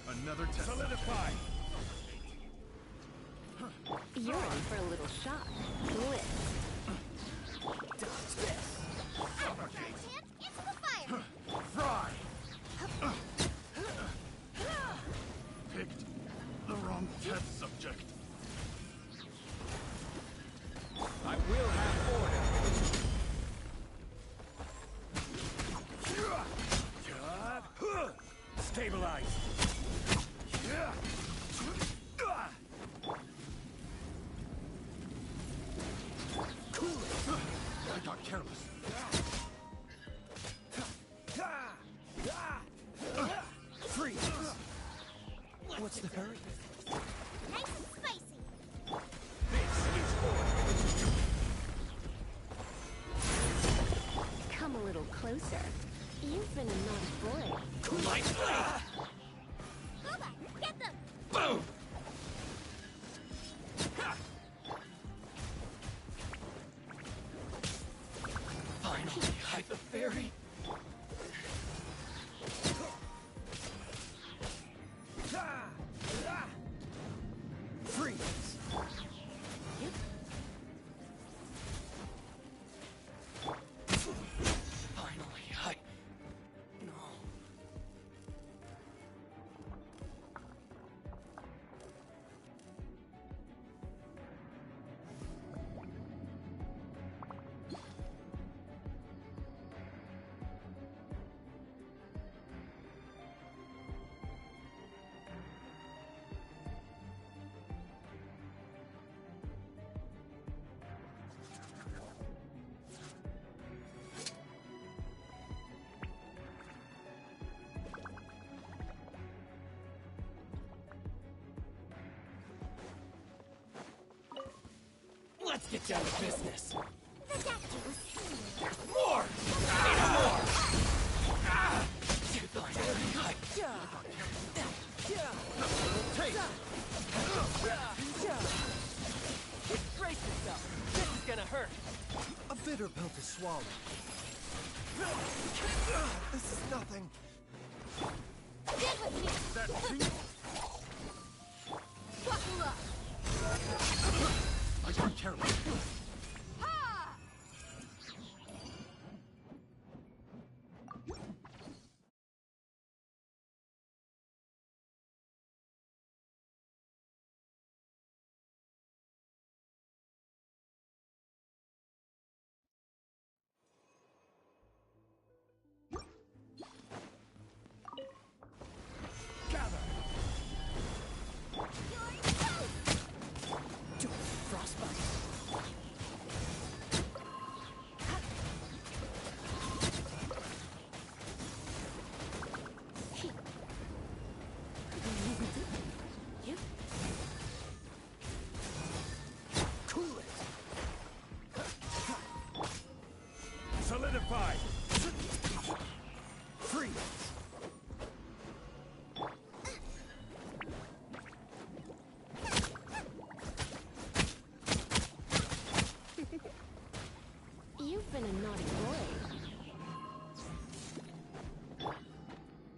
Another test. Solidify! You're ready for a little shock. Blitz. Dodge this! Suffocate. Into the fire! Fry. Picked the wrong test subject. I will have order! Stabilize! I got careless. Freeze! What's the hurry? Nice and spicy! This is order! Come a little closer. You've been a naughty boy. My blade! Booba, get them! Boom! Finally, hide the fairy! Freeze! Finally, No. Let's get down to business. The dactyls. More! Need more! Take! Brace yourself. This is gonna hurt. A bitter pill to swallow. This is nothing. Get with me! That cheat. Buckle up! I got careless. Ha! Gather! You're toast! Frostbite! Cool it! Solidify! Freeze! You've been a naughty boy.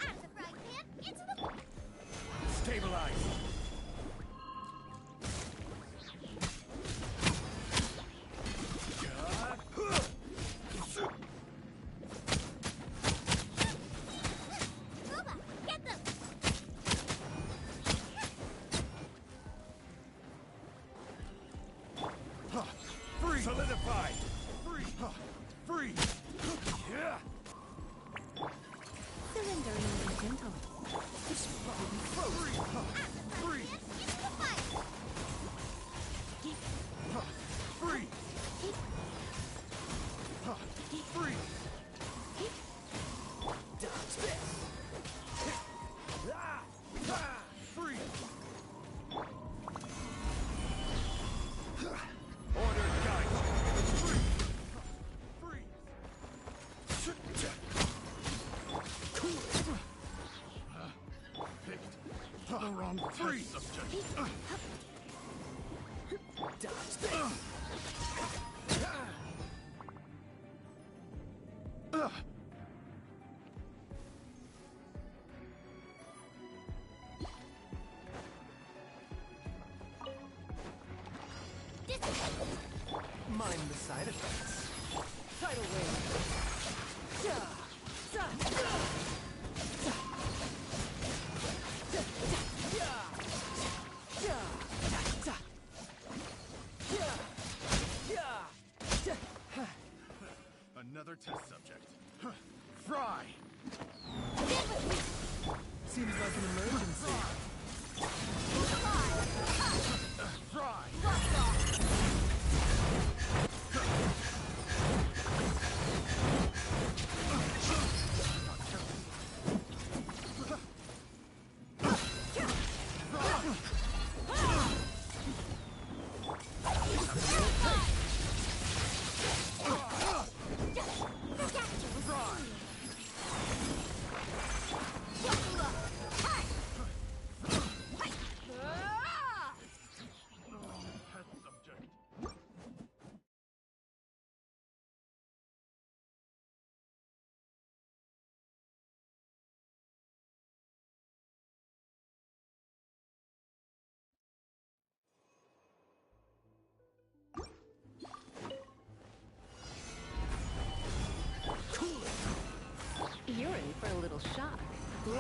Out of the frying pan, into the... Stabilize! Booba, get them! Freeze. Solidify! Freeze. Freeze. Yeah. Surrender and be gentle. Freeze. Freeze. Into the fire! Freeze. Freeze. Dodge this! Freeze. Order guide! Freeze. Freeze. Picked the wrong test subject. Dodge this! Mind the side effects. Tidal wave. Ja, ja, ja. Ja, ja, ja, ja, ja, ja, ja. Another test subject. Fry! Seems like an emergency. Fry! Test subject. You're in for a little shock. Lift.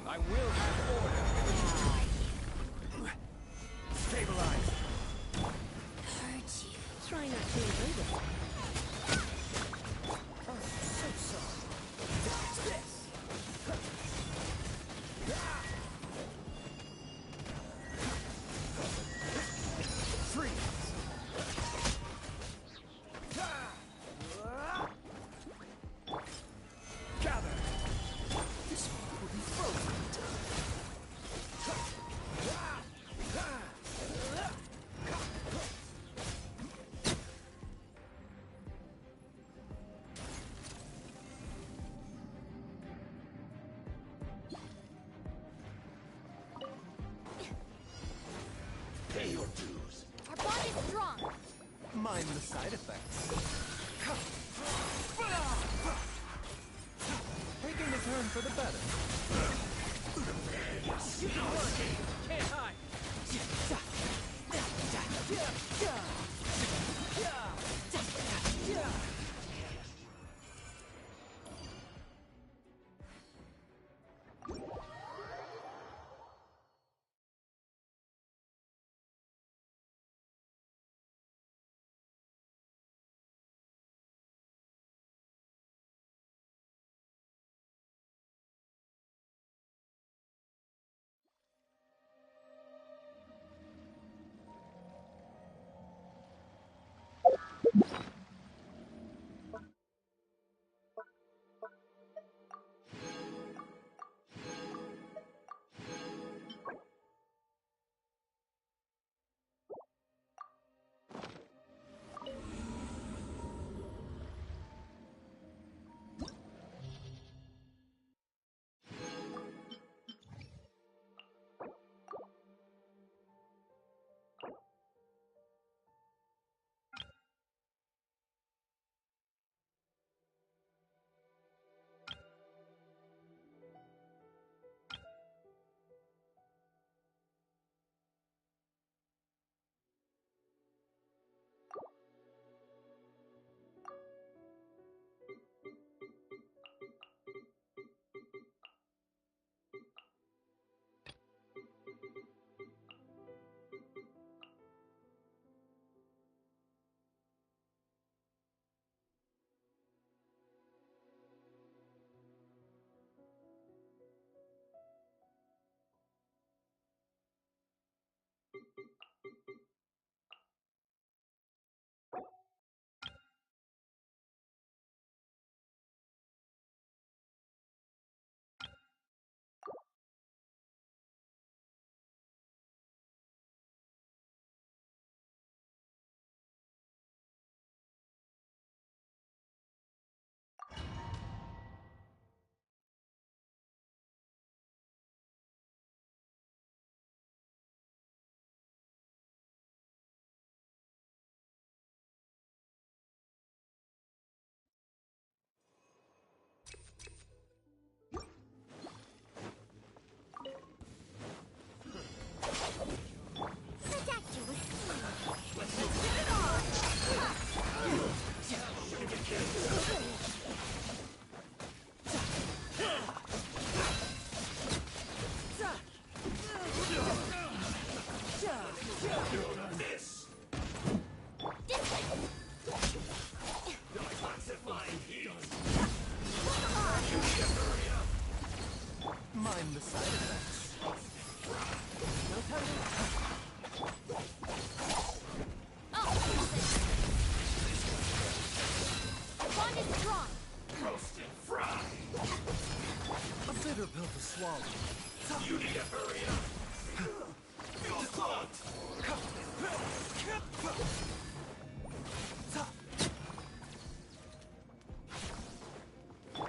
I will have order. Stabilize. Try not to invade it. So sorry. This. Freeze. Gather. This one will be frozen. Pay your dues. Our bond is strong. Mind the side effects. Taking a turn for the better. You can run. Can't hide.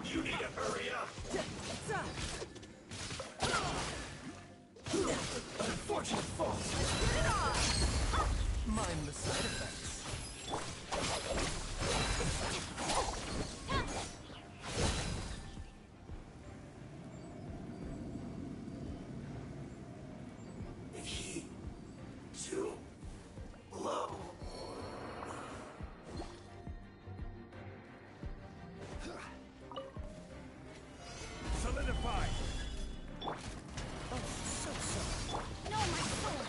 You need to hurry up! Unfortunate fall. Mind the side effects. Heat too low. Solidify. No, my sword.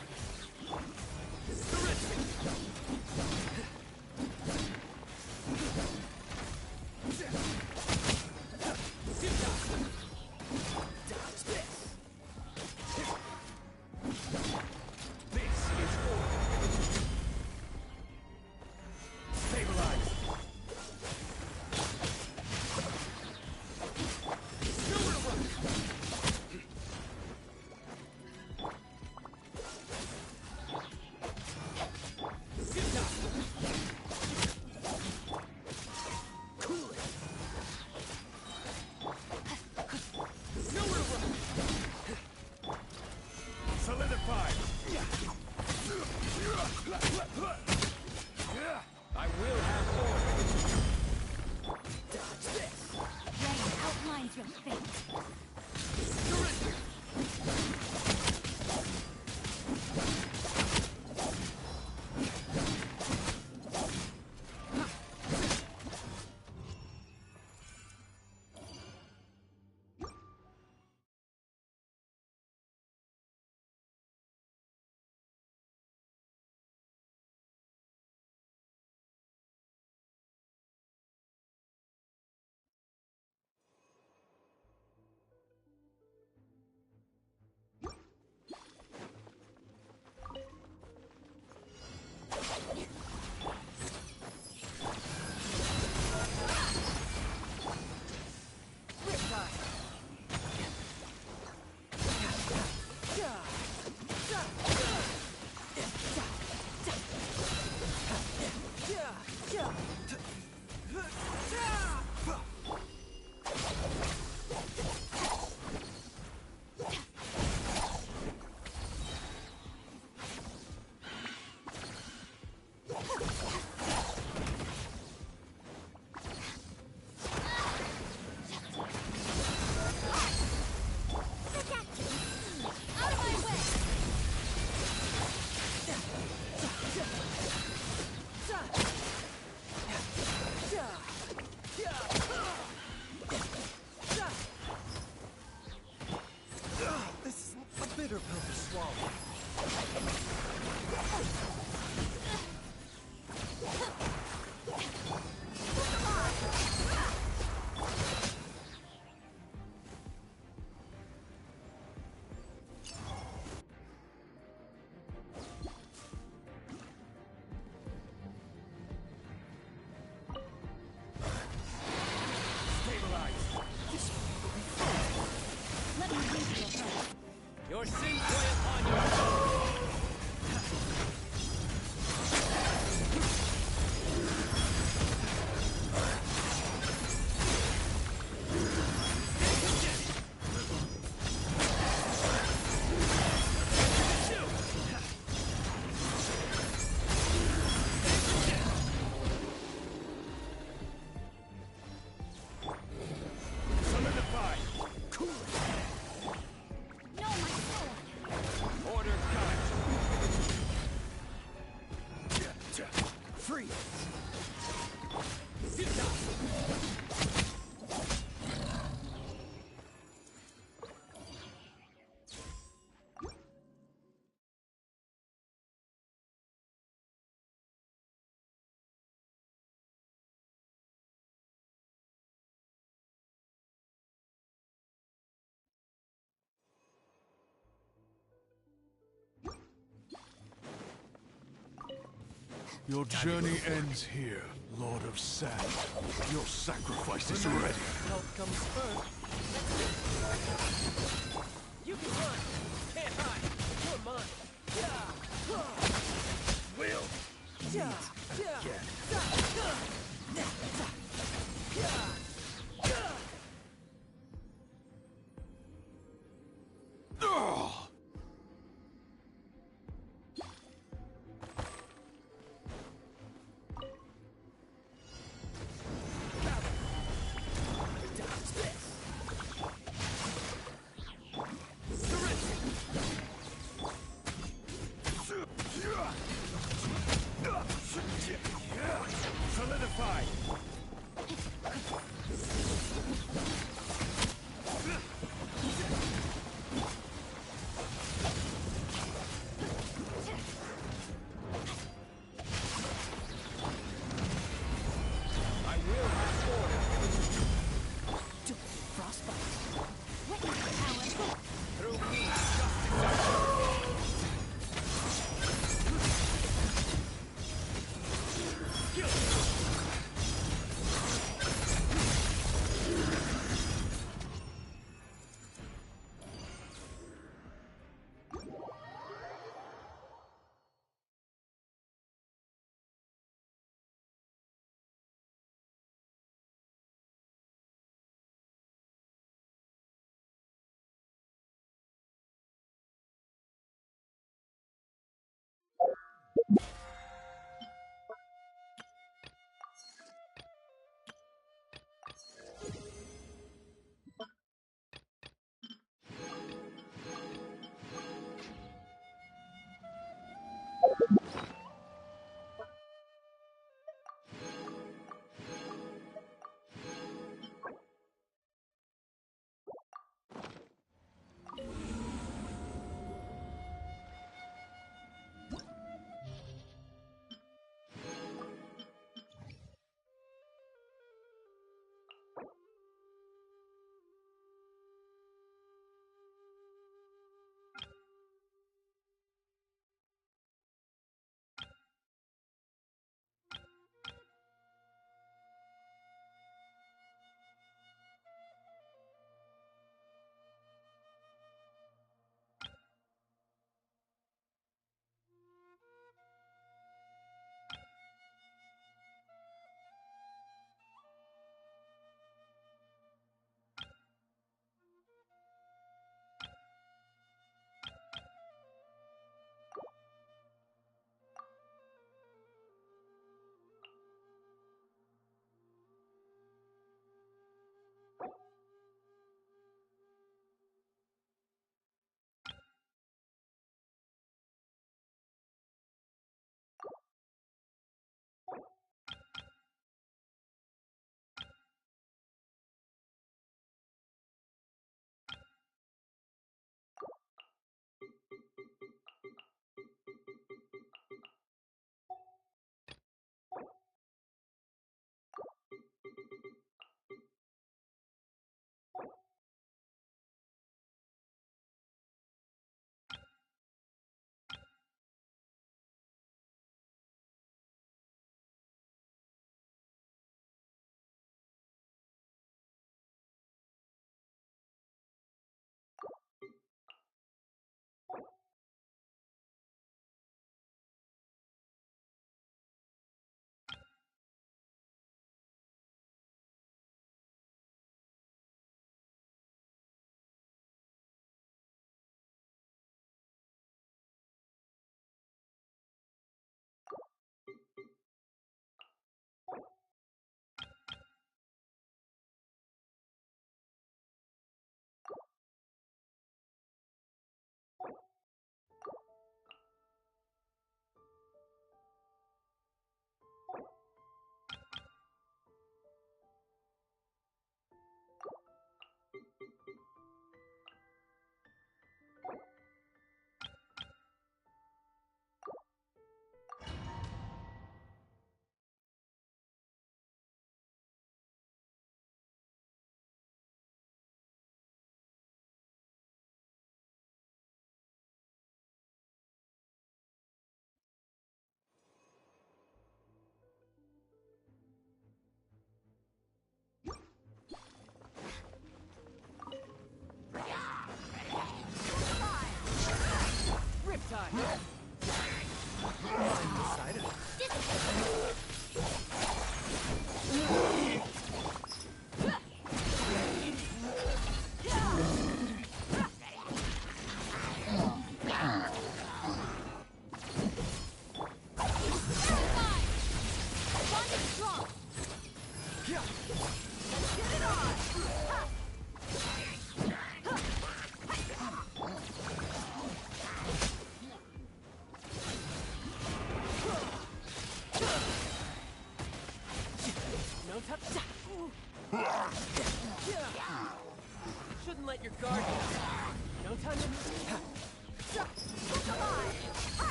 Solidify. I will have order. Rain outlines your fate. Bitter pill to swallow. Let me read your threat. Your sins weigh upon your Solidify. No, my sword. order coming. Free. Your journey ends here, Lord of Sand. Your sacrifice is ready. Health comes first. You can run.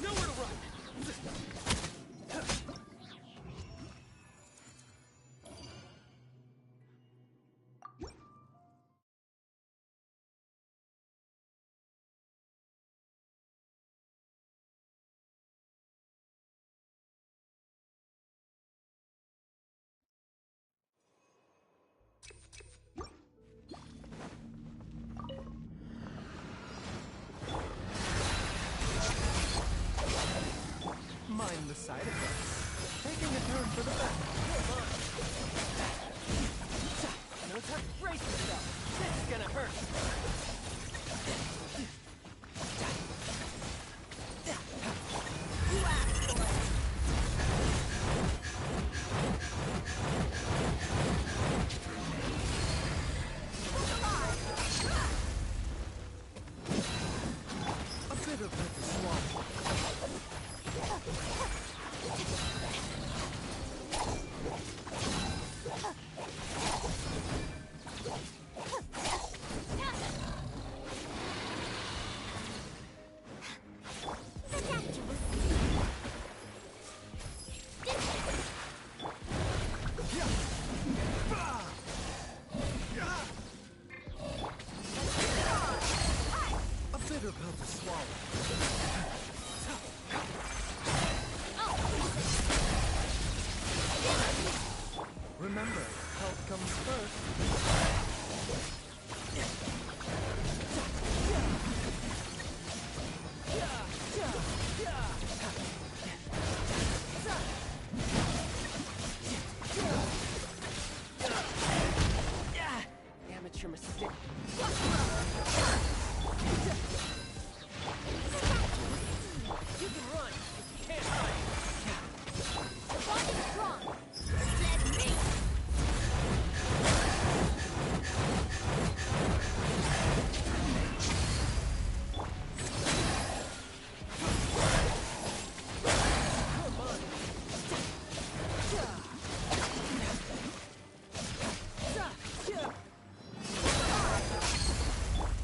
Nowhere to run. Mind the side effects. Taking a turn for the better. No time to brace yourself. This is gonna hurt. A bitter pill to swallow. A bitter pill to swallow. Remember, health comes first. Amateur mistake. You can run, but you can't hide. The bond is strong. Let me. Come on.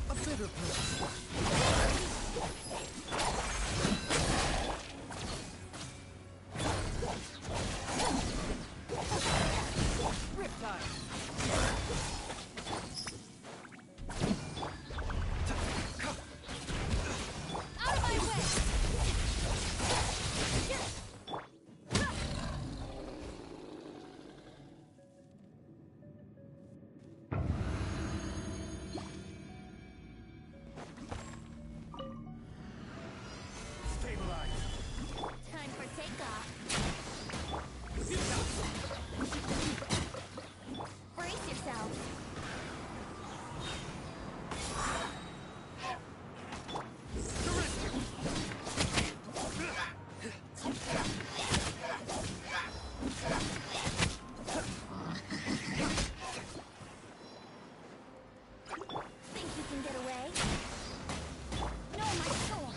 A bitter pill to swallow. Riptide. Out of my way. Stabilize. Time for takeoff. Brace yourself. Think you can get away? No, my sword.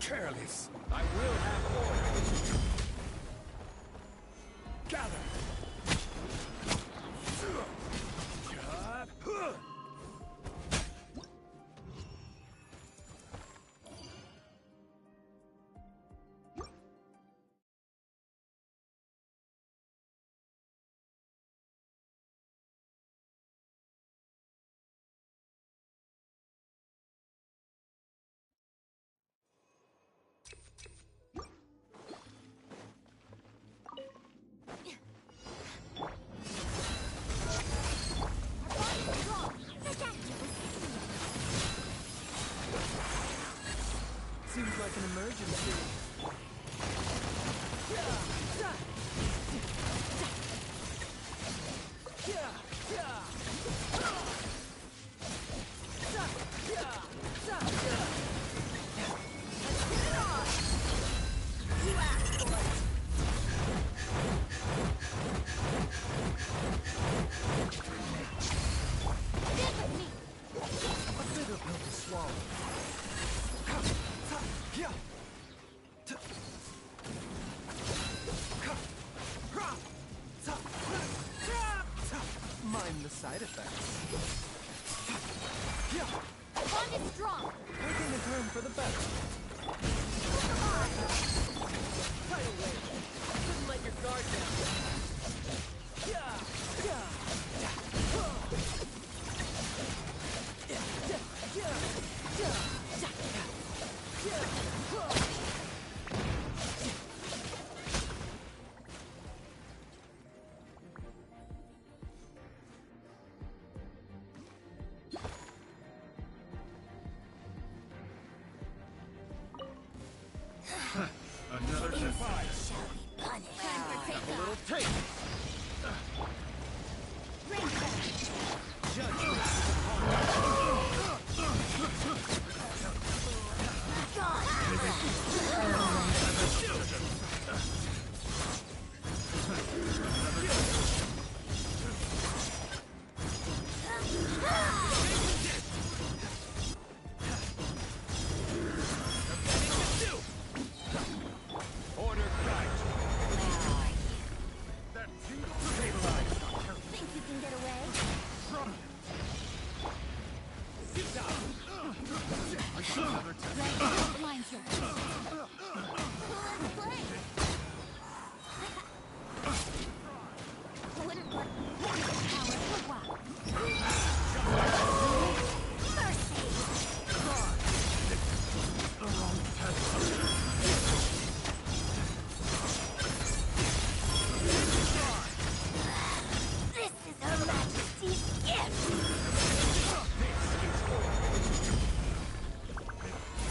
Careless. I will have order. Gather. Seems like an emergency. You asked for it. mind the side effects. Bond is strong. Taking a turn for the better. Right away. Couldn't let your guard down. Another device. Punished. Have a little taste. Order right. That tingle stabilized. Think you can get away? Sit down. Lines here. Play. Wouldn't work. Power for what? Mercy. This is Her Majesty's gift.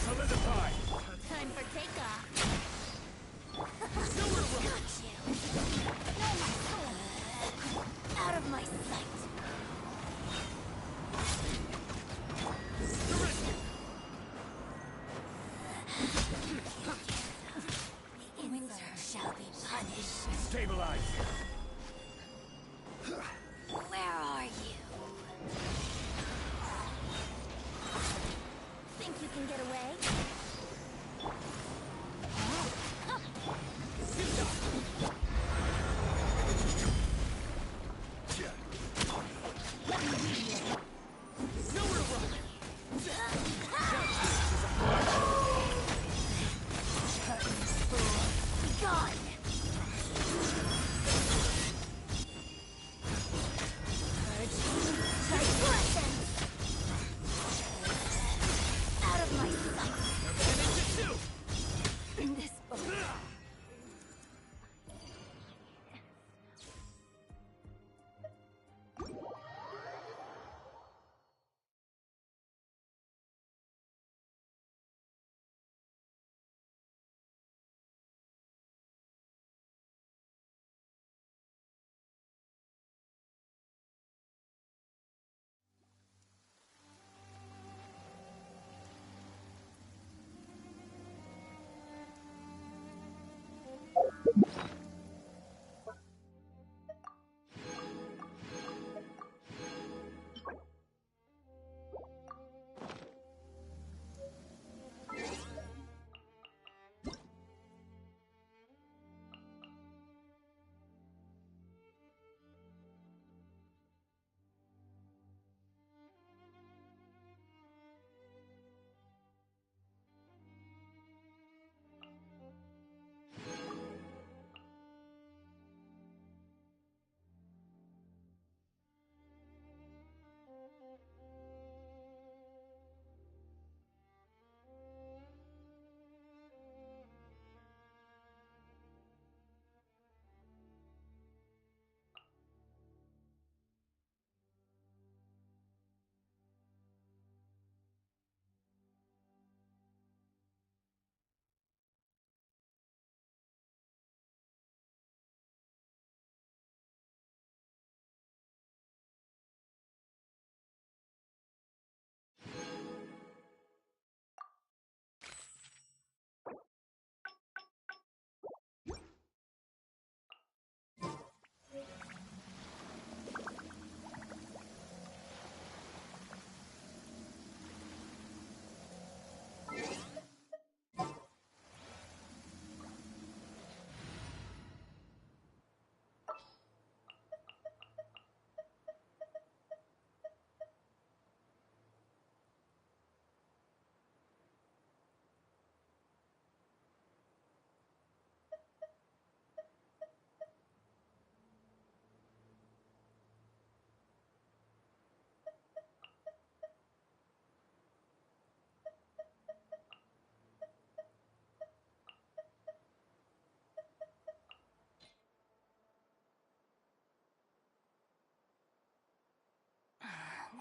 Solidify. Time for takeoff. Got you. No, my soul. Out of my sight. The winter shall be punished. Stabilize. Where are you? Think you can get away? Let me read you. Nowhere to run. Gone. Transgression. Out of my sight. This boat.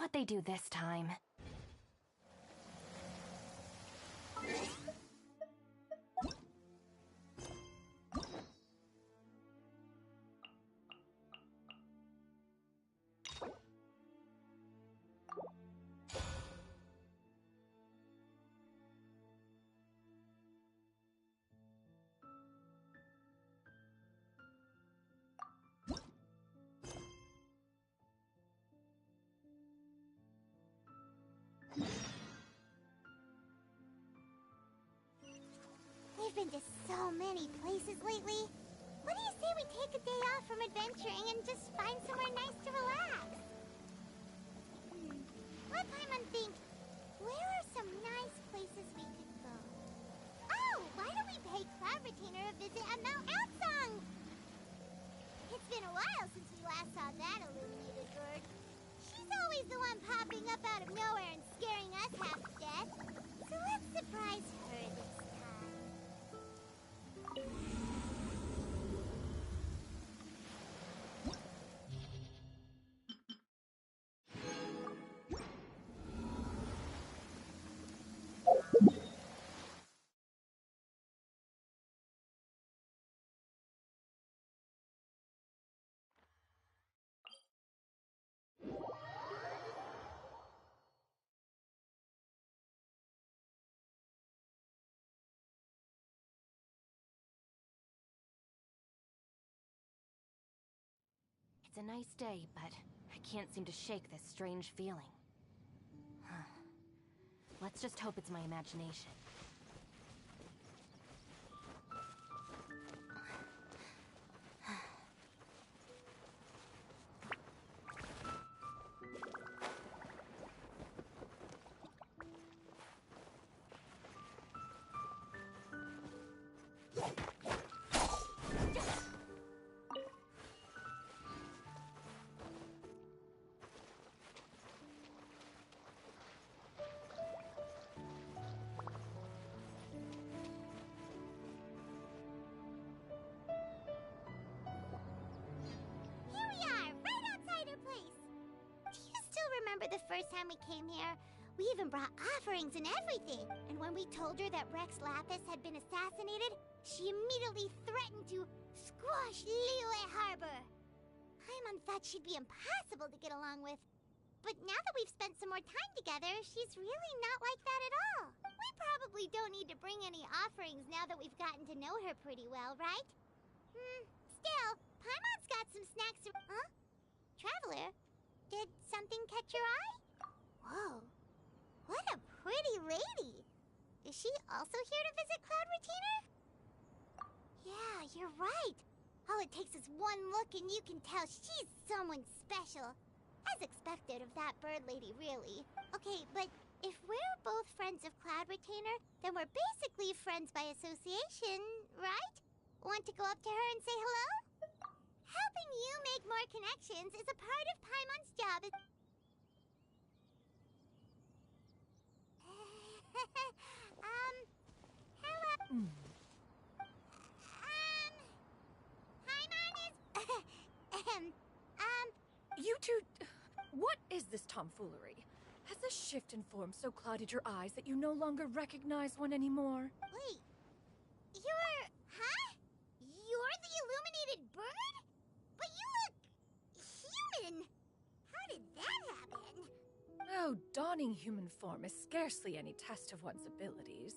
what they do this time. We've been to so many places lately. What do you say we take a day off from adventuring and just find somewhere nice to relax? Let Paimon think. Where are some nice places we could go? Oh, why don't we pay Cloud Retainer a visit at Mount Outsong? It's been a while since we last saw that illuminated bird. She's always the one popping up out of nowhere and scaring us half to death. So let's surprise her this time. It's a nice day, but I can't seem to shake this strange feeling. Let's just hope it's my imagination. Here we are, right outside her place. Do you still remember the first time we came here? We even brought offerings and everything. And when we told her that Rex Lapis had been assassinated, she immediately threatened to squash Liyue Harbor. Paimon thought she'd be impossible to get along with. But now that we've spent some more time together, she's really not like that at all. We probably don't need to bring any offerings now that we've gotten to know her pretty well, right? Still, Paimon's got some snacks. Huh? Traveler, did something catch your eye? Whoa, what a pretty lady. Is she also here to visit Cloud Retainer? Yeah, you're right. All it takes is one look and you can tell she's someone special. As expected of that bird lady, really. Okay, but if we're both friends of Cloud Retainer, then we're basically friends by association, right? Want to go up to her and say hello? Helping you make more connections is a part of Paimon's job. Hello? Paimon is... You two... What is this tomfoolery? Has the shift in form so clouded your eyes that you no longer recognize one anymore? Wait. You're... Huh? You're the illuminated bird? But you look... human! How did that happen? Oh, donning human form is scarcely any test of one's abilities.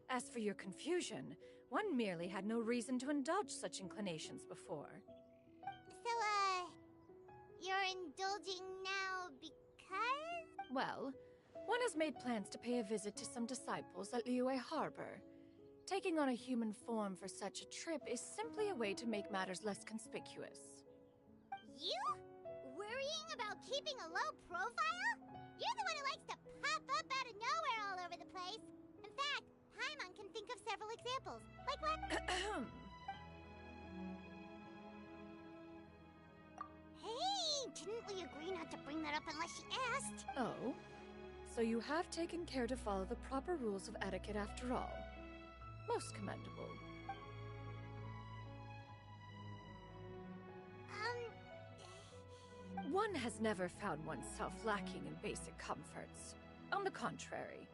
As for your confusion, one merely had no reason to indulge such inclinations before. So, you're indulging now because? Well, one has made plans to pay a visit to some disciples at Liyue Harbor. Taking on a human form for such a trip is simply a way to make matters less conspicuous. You? Worrying about keeping a low profile? You're the one who likes to pop up out of nowhere all over the place. In fact, Paimon can think of several examples. Like what? Hey, didn't we agree not to bring that up unless she asked? Oh? So you have taken care to follow the proper rules of etiquette after all. Most commendable. One has never found oneself lacking in basic comforts. On the contrary,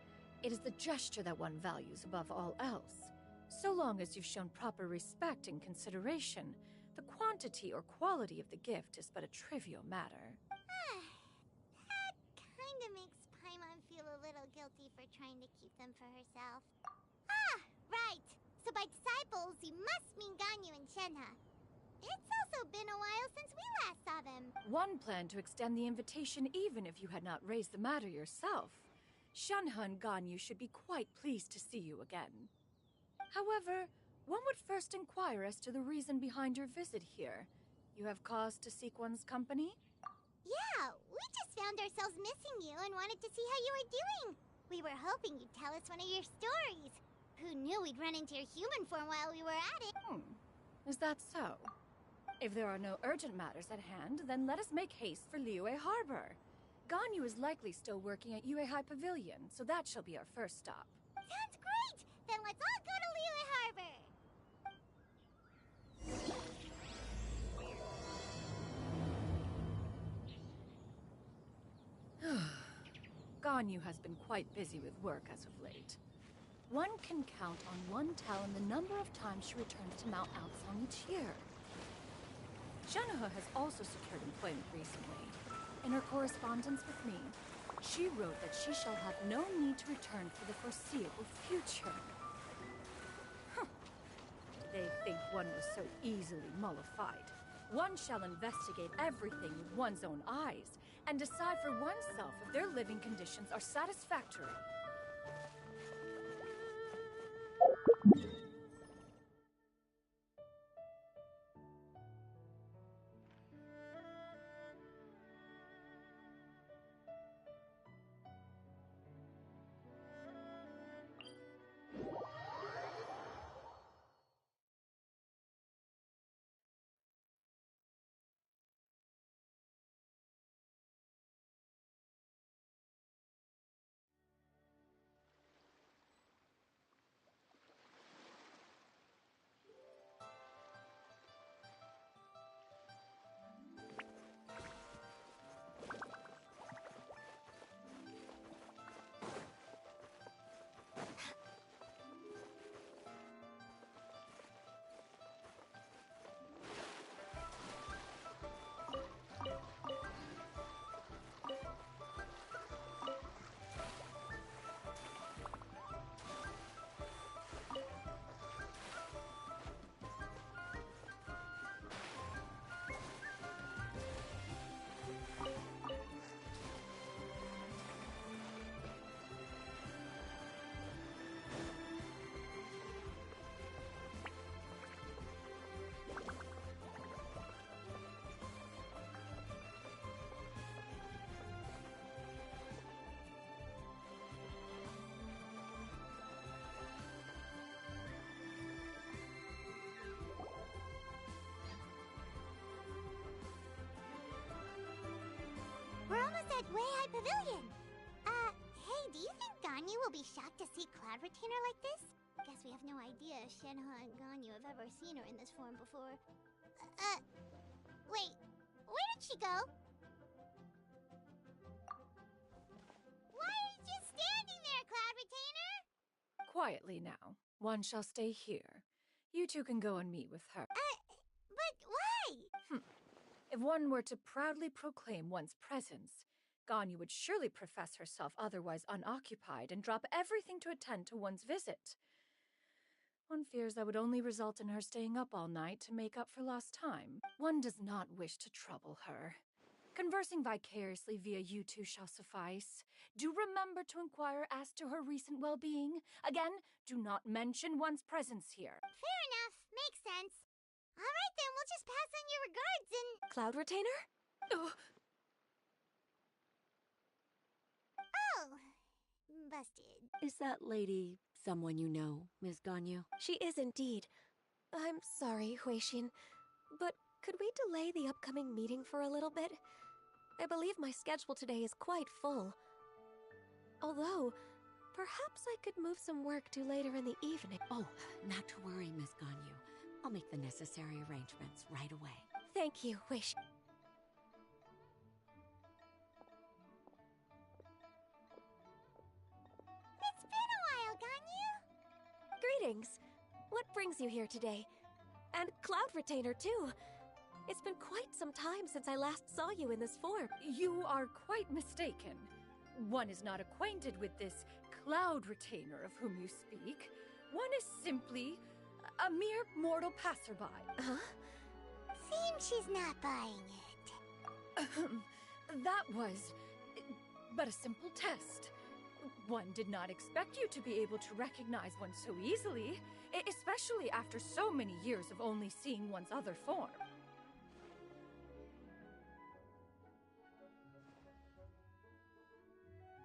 it is the gesture that one values above all else. So long as you've shown proper respect and consideration, the quantity or quality of the gift is but a trivial matter. That kinda makes Paimon feel a little guilty for trying to keep them for herself. Ah, right! So by disciples, you must mean Ganyu and Shenhe. It's also been a while since we last saw them. One planned to extend the invitation even if you had not raised the matter yourself. Shenhe and Ganyu should be quite pleased to see you again. However, one would first inquire as to the reason behind your visit here. You have cause to seek one's company? Yeah, we just found ourselves missing you and wanted to see how you were doing. We were hoping you'd tell us one of your stories. Who knew we'd run into your human form while we were at it? Is that so? If there are no urgent matters at hand, then let us make haste for Liyue Harbor. Ganyu is likely still working at Yue High Pavilion, so that shall be our first stop. Sounds great! Then let's all go to Liyue Harbor! Ganyu has been quite busy with work as of late. One can count on one talon the number of times she returns to Mount Aocang each year. Shenhe has also secured employment recently. In her correspondence with me, she wrote that she shall have no need to return for the foreseeable future. They think one was so easily mollified. One shall investigate everything with one's own eyes and decide for oneself if their living conditions are satisfactory. We're almost at Wei High Pavilion. Hey, do you think Ganyu will be shocked to see Cloud Retainer like this? Guess we have no idea if Shenhe and Ganyu have ever seen her in this form before. Wait, where did she go? Why are you just standing there, Cloud Retainer? Quietly now. One shall stay here. You two can go and meet with her. But why? If one were to proudly proclaim one's presence, Ganyu would surely profess herself otherwise unoccupied and drop everything to attend to one's visit. One fears that would only result in her staying up all night to make up for lost time. One does not wish to trouble her. Conversing vicariously via you two shall suffice. Do remember to inquire as to her recent well-being. Again, do not mention one's presence here. Fair enough. Makes sense. All right, then, we'll just pass on your regards and... Cloud Retainer? Ugh. Oh, busted. Is that lady someone you know, Ms. Ganyu? She is indeed. I'm sorry, Huixin, but could we delay the upcoming meeting for a little bit? I believe my schedule today is quite full. Although, perhaps I could move some work to later in the evening. Oh, not to worry, Ms. Ganyu. I'll make the necessary arrangements right away. Thank you, Huixin. Greetings. What brings you here today? And Cloud Retainer, too. It's been quite some time since I last saw you in this form. You are quite mistaken. One is not acquainted with this Cloud Retainer of whom you speak. One is simply a mere mortal passerby. Huh? Seems she's not buying it. That was but a simple test. One did not expect you to be able to recognize one so easily, especially after so many years of only seeing one's other form.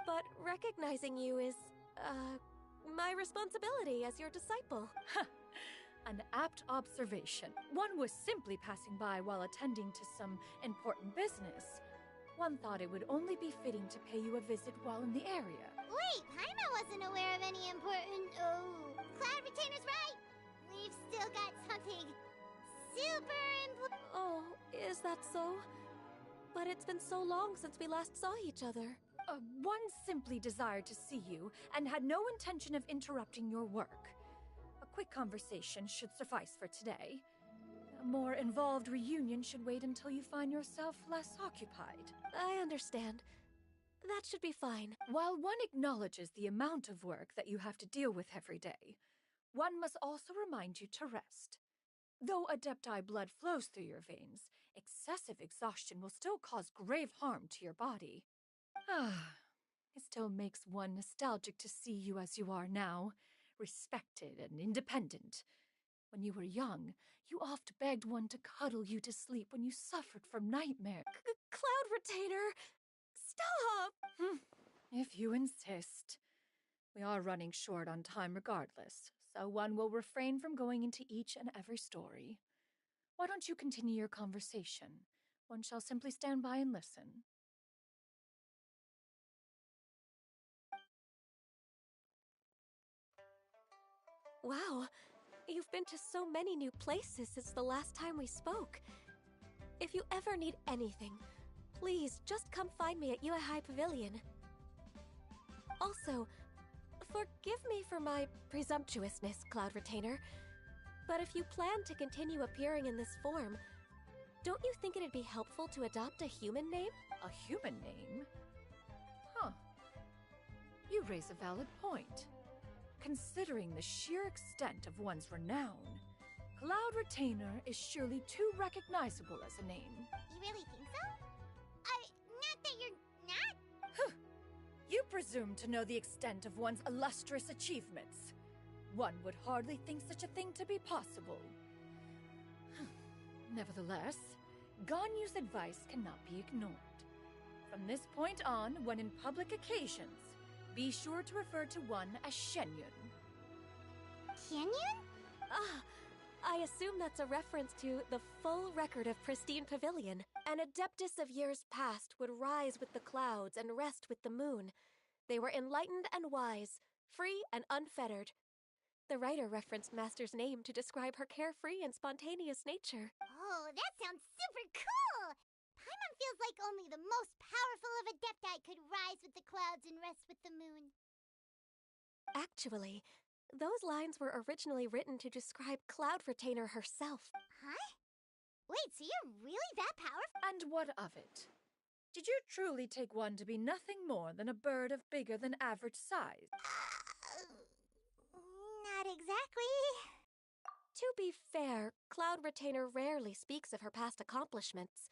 But recognizing you is, my responsibility as your disciple. An apt observation. One was simply passing by while attending to some important business. One thought it would only be fitting to pay you a visit while in the area. Wait, Paimon wasn't aware of any important... Oh, Cloud Retainer's right! We've still got something super important. Oh, is that so? But it's been so long since we last saw each other. One simply desired to see you and had no intention of interrupting your work. A quick conversation should suffice for today. A more involved reunion should wait until you find yourself less occupied. I understand. That should be fine. While one acknowledges the amount of work that you have to deal with every day, one must also remind you to rest. Though Adepti blood flows through your veins, excessive exhaustion will still cause grave harm to your body. It still makes one nostalgic to see you as you are now, respected and independent. When you were young, you oft begged one to cuddle you to sleep when you suffered from nightmare. Cloud Retainer! Stop! If you insist. We are running short on time regardless, so one will refrain from going into each and every story. Why don't you continue your conversation? One shall simply stand by and listen. Wow, you've been to so many new places since the last time we spoke. If you ever need anything, please just come find me at High Pavilion. Also, forgive me for my presumptuousness, Cloud Retainer, but if you plan to continue appearing in this form, don't you think it'd be helpful to adopt a human name? A human name? Huh. You raise a valid point. Considering the sheer extent of one's renown, Cloud Retainer is surely too recognizable as a name. You really think so? Not that you're not? Huh. You presume to know the extent of one's illustrious achievements. One would hardly think such a thing to be possible. Nevertheless, Ganyu's advice cannot be ignored. From this point on, when in public occasions, be sure to refer to one as xianyun. Xianyun? I assume that's a reference to the full record of Pristine Pavilion. An adeptus of years past would rise with the clouds and rest with the moon. They were enlightened and wise, free and unfettered. The writer referenced Master's name to describe her carefree and spontaneous nature. Oh, that sounds super cool! Paimon feels like only the most powerful of Adepti could rise with the clouds and rest with the moon. Actually, those lines were originally written to describe Cloud Retainer herself. Huh? Wait, so you're really that powerful? And what of it? Did you truly take one to be nothing more than a bird of bigger than average size? Not exactly. To be fair, Cloud Retainer rarely speaks of her past accomplishments.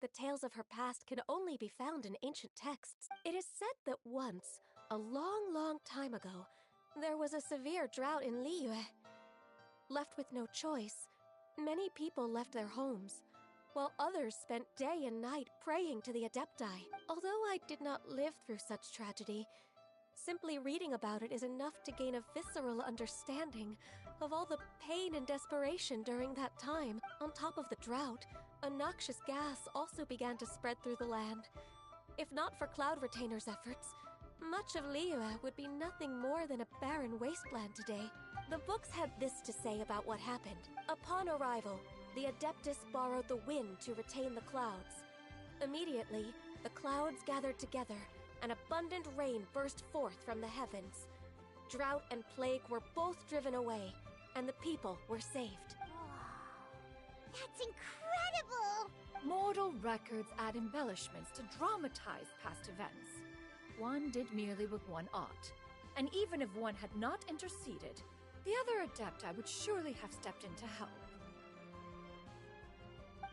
The tales of her past can only be found in ancient texts. It is said that once, a long, long time ago, there was a severe drought in Liyue. Left with no choice, many people left their homes, while others spent day and night praying to the Adepti. Although I did not live through such tragedy, simply reading about it is enough to gain a visceral understanding of all the pain and desperation during that time. On top of the drought, a noxious gas also began to spread through the land. If not for Cloud Retainer's efforts, much of Liyue would be nothing more than a barren wasteland today. The books had this to say about what happened. Upon arrival, the Adeptus borrowed the wind to retain the clouds. Immediately, the clouds gathered together, and abundant rain burst forth from the heavens. drought and plague were both driven away, and the people were saved. That's incredible! Mortal records add embellishments to dramatize past events. One did merely what one ought, and even if one had not interceded, the other Adepti would surely have stepped in to help.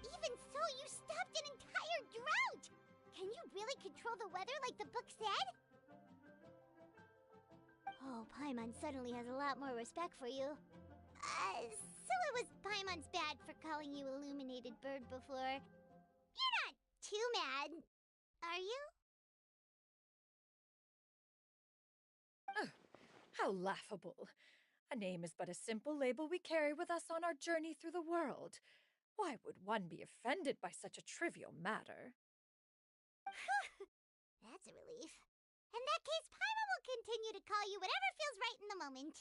Even so, you stopped an entire drought! Can you really control the weather like the book said? Oh, Paimon suddenly has a lot more respect for you. So it was Paimon's bad for calling you Illuminated Bird before. You're not too mad, are you? How laughable. A name is but a simple label we carry with us on our journey through the world. Why would one be offended by such a trivial matter? That's a relief. In that case, Paimon will continue to call you whatever feels right in the moment.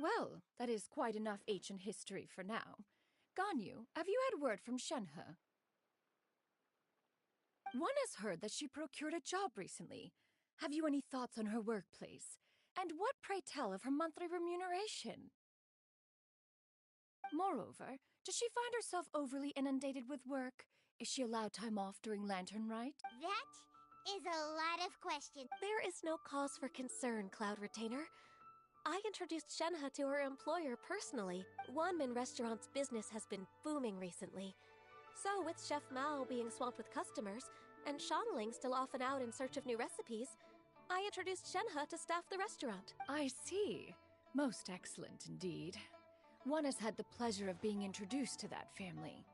Well, that is quite enough ancient history for now. Ganyu, have you had word from Shenhe? One has heard that she procured a job recently. Have you any thoughts on her workplace? And what, pray tell, of her monthly remuneration? Moreover, does she find herself overly inundated with work? Is she allowed time off during Lantern Rite? That is a lot of questions. There is no cause for concern, Cloud Retainer. I introduced Shenhe to her employer personally. Wanmin Restaurant's business has been booming recently. So, with Chef Mao being swamped with customers, and Xiangling still off and out in search of new recipes, I introduced Shenhe to staff the restaurant. I see. Most excellent indeed. One has had the pleasure of being introduced to that family.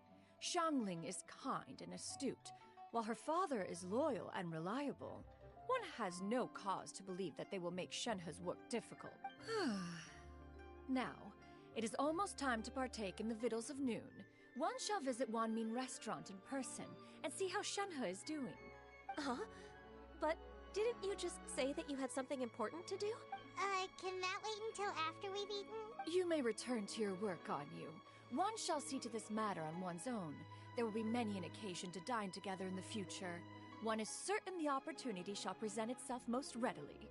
Xiangling is kind and astute, while her father is loyal and reliable. One has no cause to believe that they will make Shenhe's work difficult. Now, it is almost time to partake in the victuals of noon. One shall visit Wanmin Restaurant in person and see how Shenhe is doing. Huh? But didn't you just say that you had something important to do? Can that wait until after we've eaten? You may return to your work, Ganyu. One shall see to this matter on one's own. There will be many an occasion to dine together in the future. One is certain the opportunity shall present itself most readily.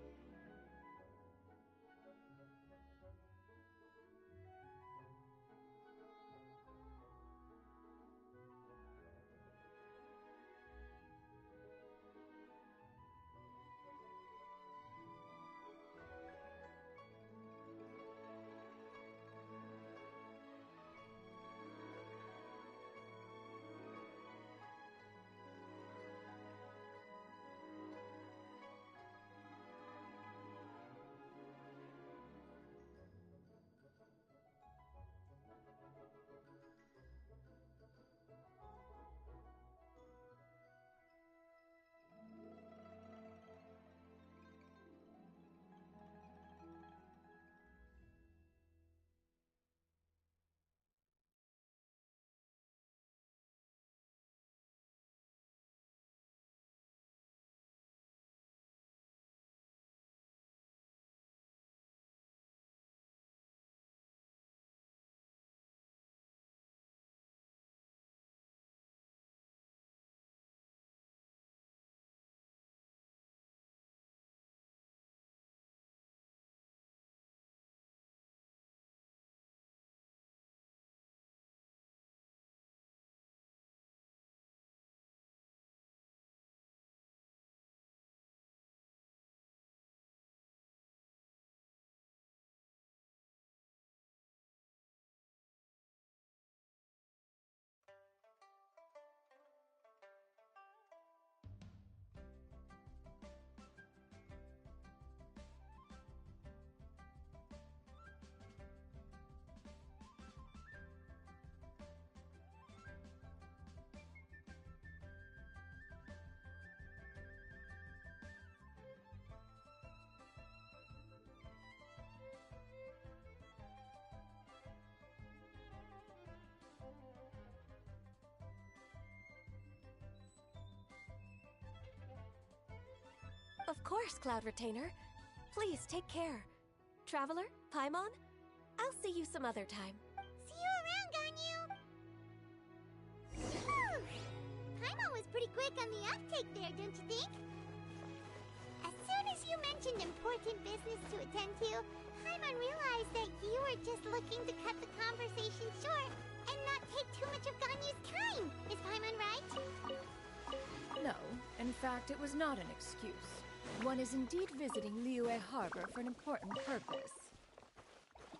Of course, Cloud Retainer. Please take care. Traveler, Paimon, I'll see you some other time. See you around, Ganyu! Paimon was pretty quick on the uptake there, don't you think? mentioned important business to attend to, Paimon realized that you were just looking to cut the conversation short and not take too much of Ganyu's time. Is Paimon right? No, in fact, it was not an excuse. One is indeed visiting Liyue Harbor for an important purpose.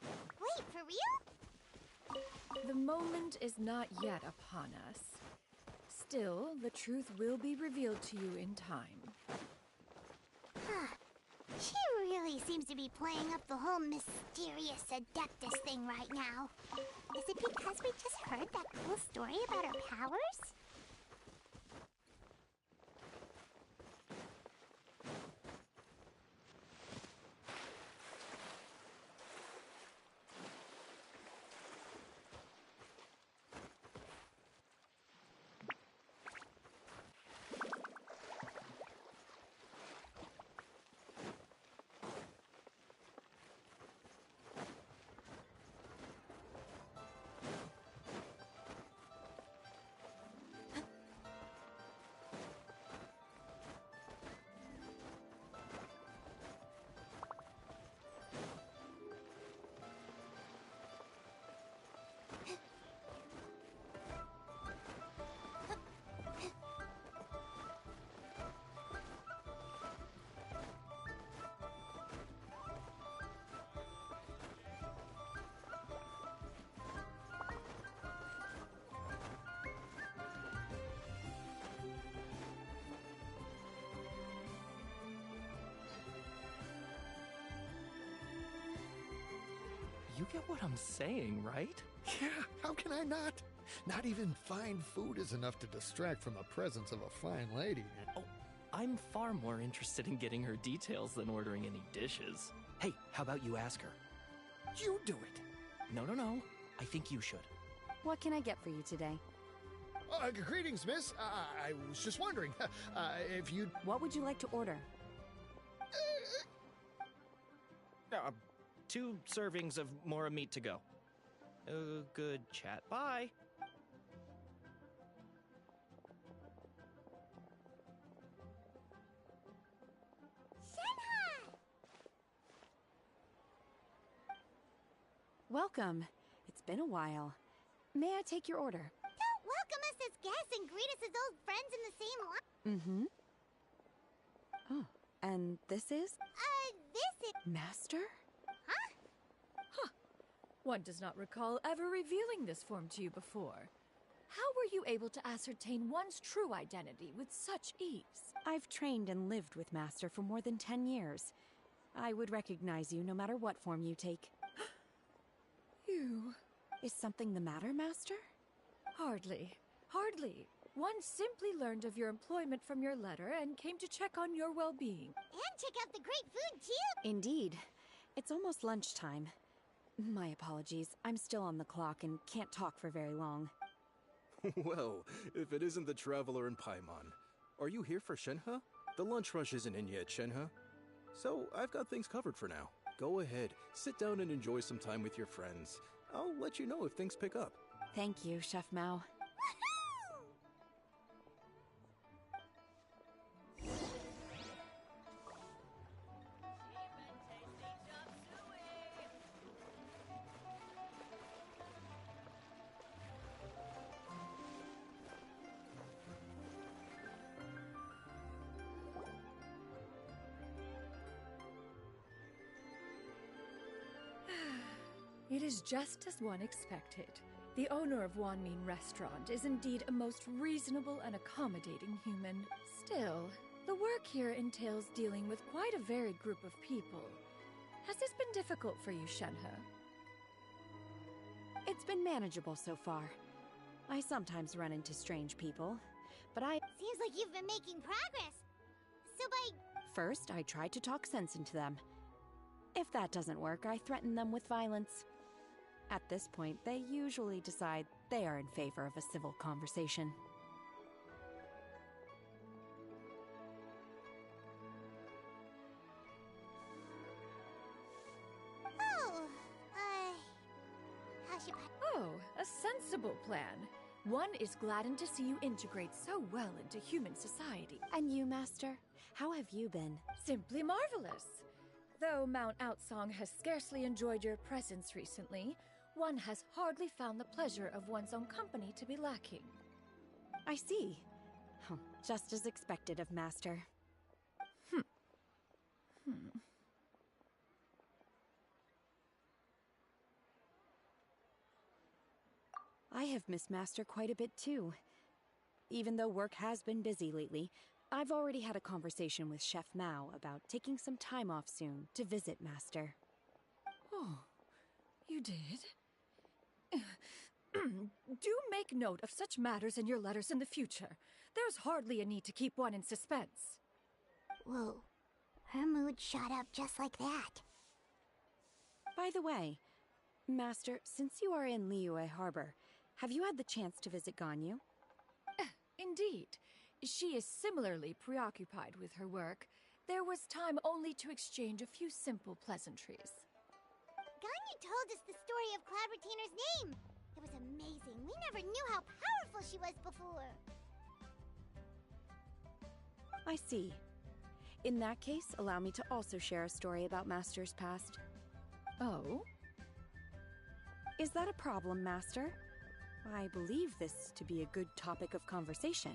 Wait, for real? The moment is not yet upon us. Still, the truth will be revealed to you in time. She really seems to be playing up the whole mysterious Adeptus thing right now. Is it because we just heard that cool story about her powers? You get what I'm saying, right? Yeah, how can I not? Not even fine food is enough to distract from the presence of a fine lady. Oh, I'm far more interested in getting her details than ordering any dishes. Hey, how about you ask her? You do it. No. I think you should. What can I get for you today? Greetings, miss. I was just wondering if you'd... What would you like to order? 2 servings of more meat to go. Good chat. Bye. Welcome. It's been a while. May I take your order? Don't welcome us as guests and greet us as old friends in the same line. Mm-hmm. Oh, and this is? This is... Master? One does not recall ever revealing this form to you before. How were you able to ascertain one's true identity with such ease? I've trained and lived with Master for more than 10 years. I would recognize you no matter what form you take. You... Is something the matter, Master? Hardly. One simply learned of your employment from your letter and came to check on your well-being. And check out the great food, too! Indeed. It's almost lunchtime. My apologies. I'm still on the clock and can't talk for very long. Well, if it isn't the traveler in Paimon. Are you here for Shenhe? The lunch rush isn't in yet, Shenhe. So, I've got things covered for now. Go ahead, sit down and enjoy some time with your friends. I'll let you know if things pick up. Thank you, Chef Mao. It is just as one expected. The owner of Wanmin Restaurant is indeed a most reasonable and accommodating human. Still, the work here entails dealing with quite a varied group of people. Has this been difficult for you, Shenhe? It's been manageable so far. I sometimes run into strange people, but Seems like you've been making progress. So First, I try to talk sense into them. If that doesn't work, I threaten them with violence. At this point, they usually decide they are in favor of a civil conversation. how should I... Oh, a sensible plan. One is gladdened to see you integrate so well into human society. And you, Master? How have you been? Simply marvelous. Though Mount Outsong has scarcely enjoyed your presence recently, one has hardly found the pleasure of one's own company to be lacking. I see. Just as expected of Master. I have missed Master quite a bit too. Even though work has been busy lately, I've already had a conversation with Chef Mao about taking some time off soon to visit Master. Oh, you did? Do make note of such matters in your letters in the future. There's hardly a need to keep one in suspense. Whoa. Her mood shot up just like that. By the way, Master, since you are in Liyue Harbor, have you had the chance to visit Ganyu? Indeed. She is similarly preoccupied with her work. There was time only to exchange a few simple pleasantries. Ganyu told us the story of Cloud Retainer's name. It was amazing. We never knew how powerful she was before. I see. In that case, allow me to also share a story about Master's past. Oh? Is that a problem, Master? I believe this to be a good topic of conversation.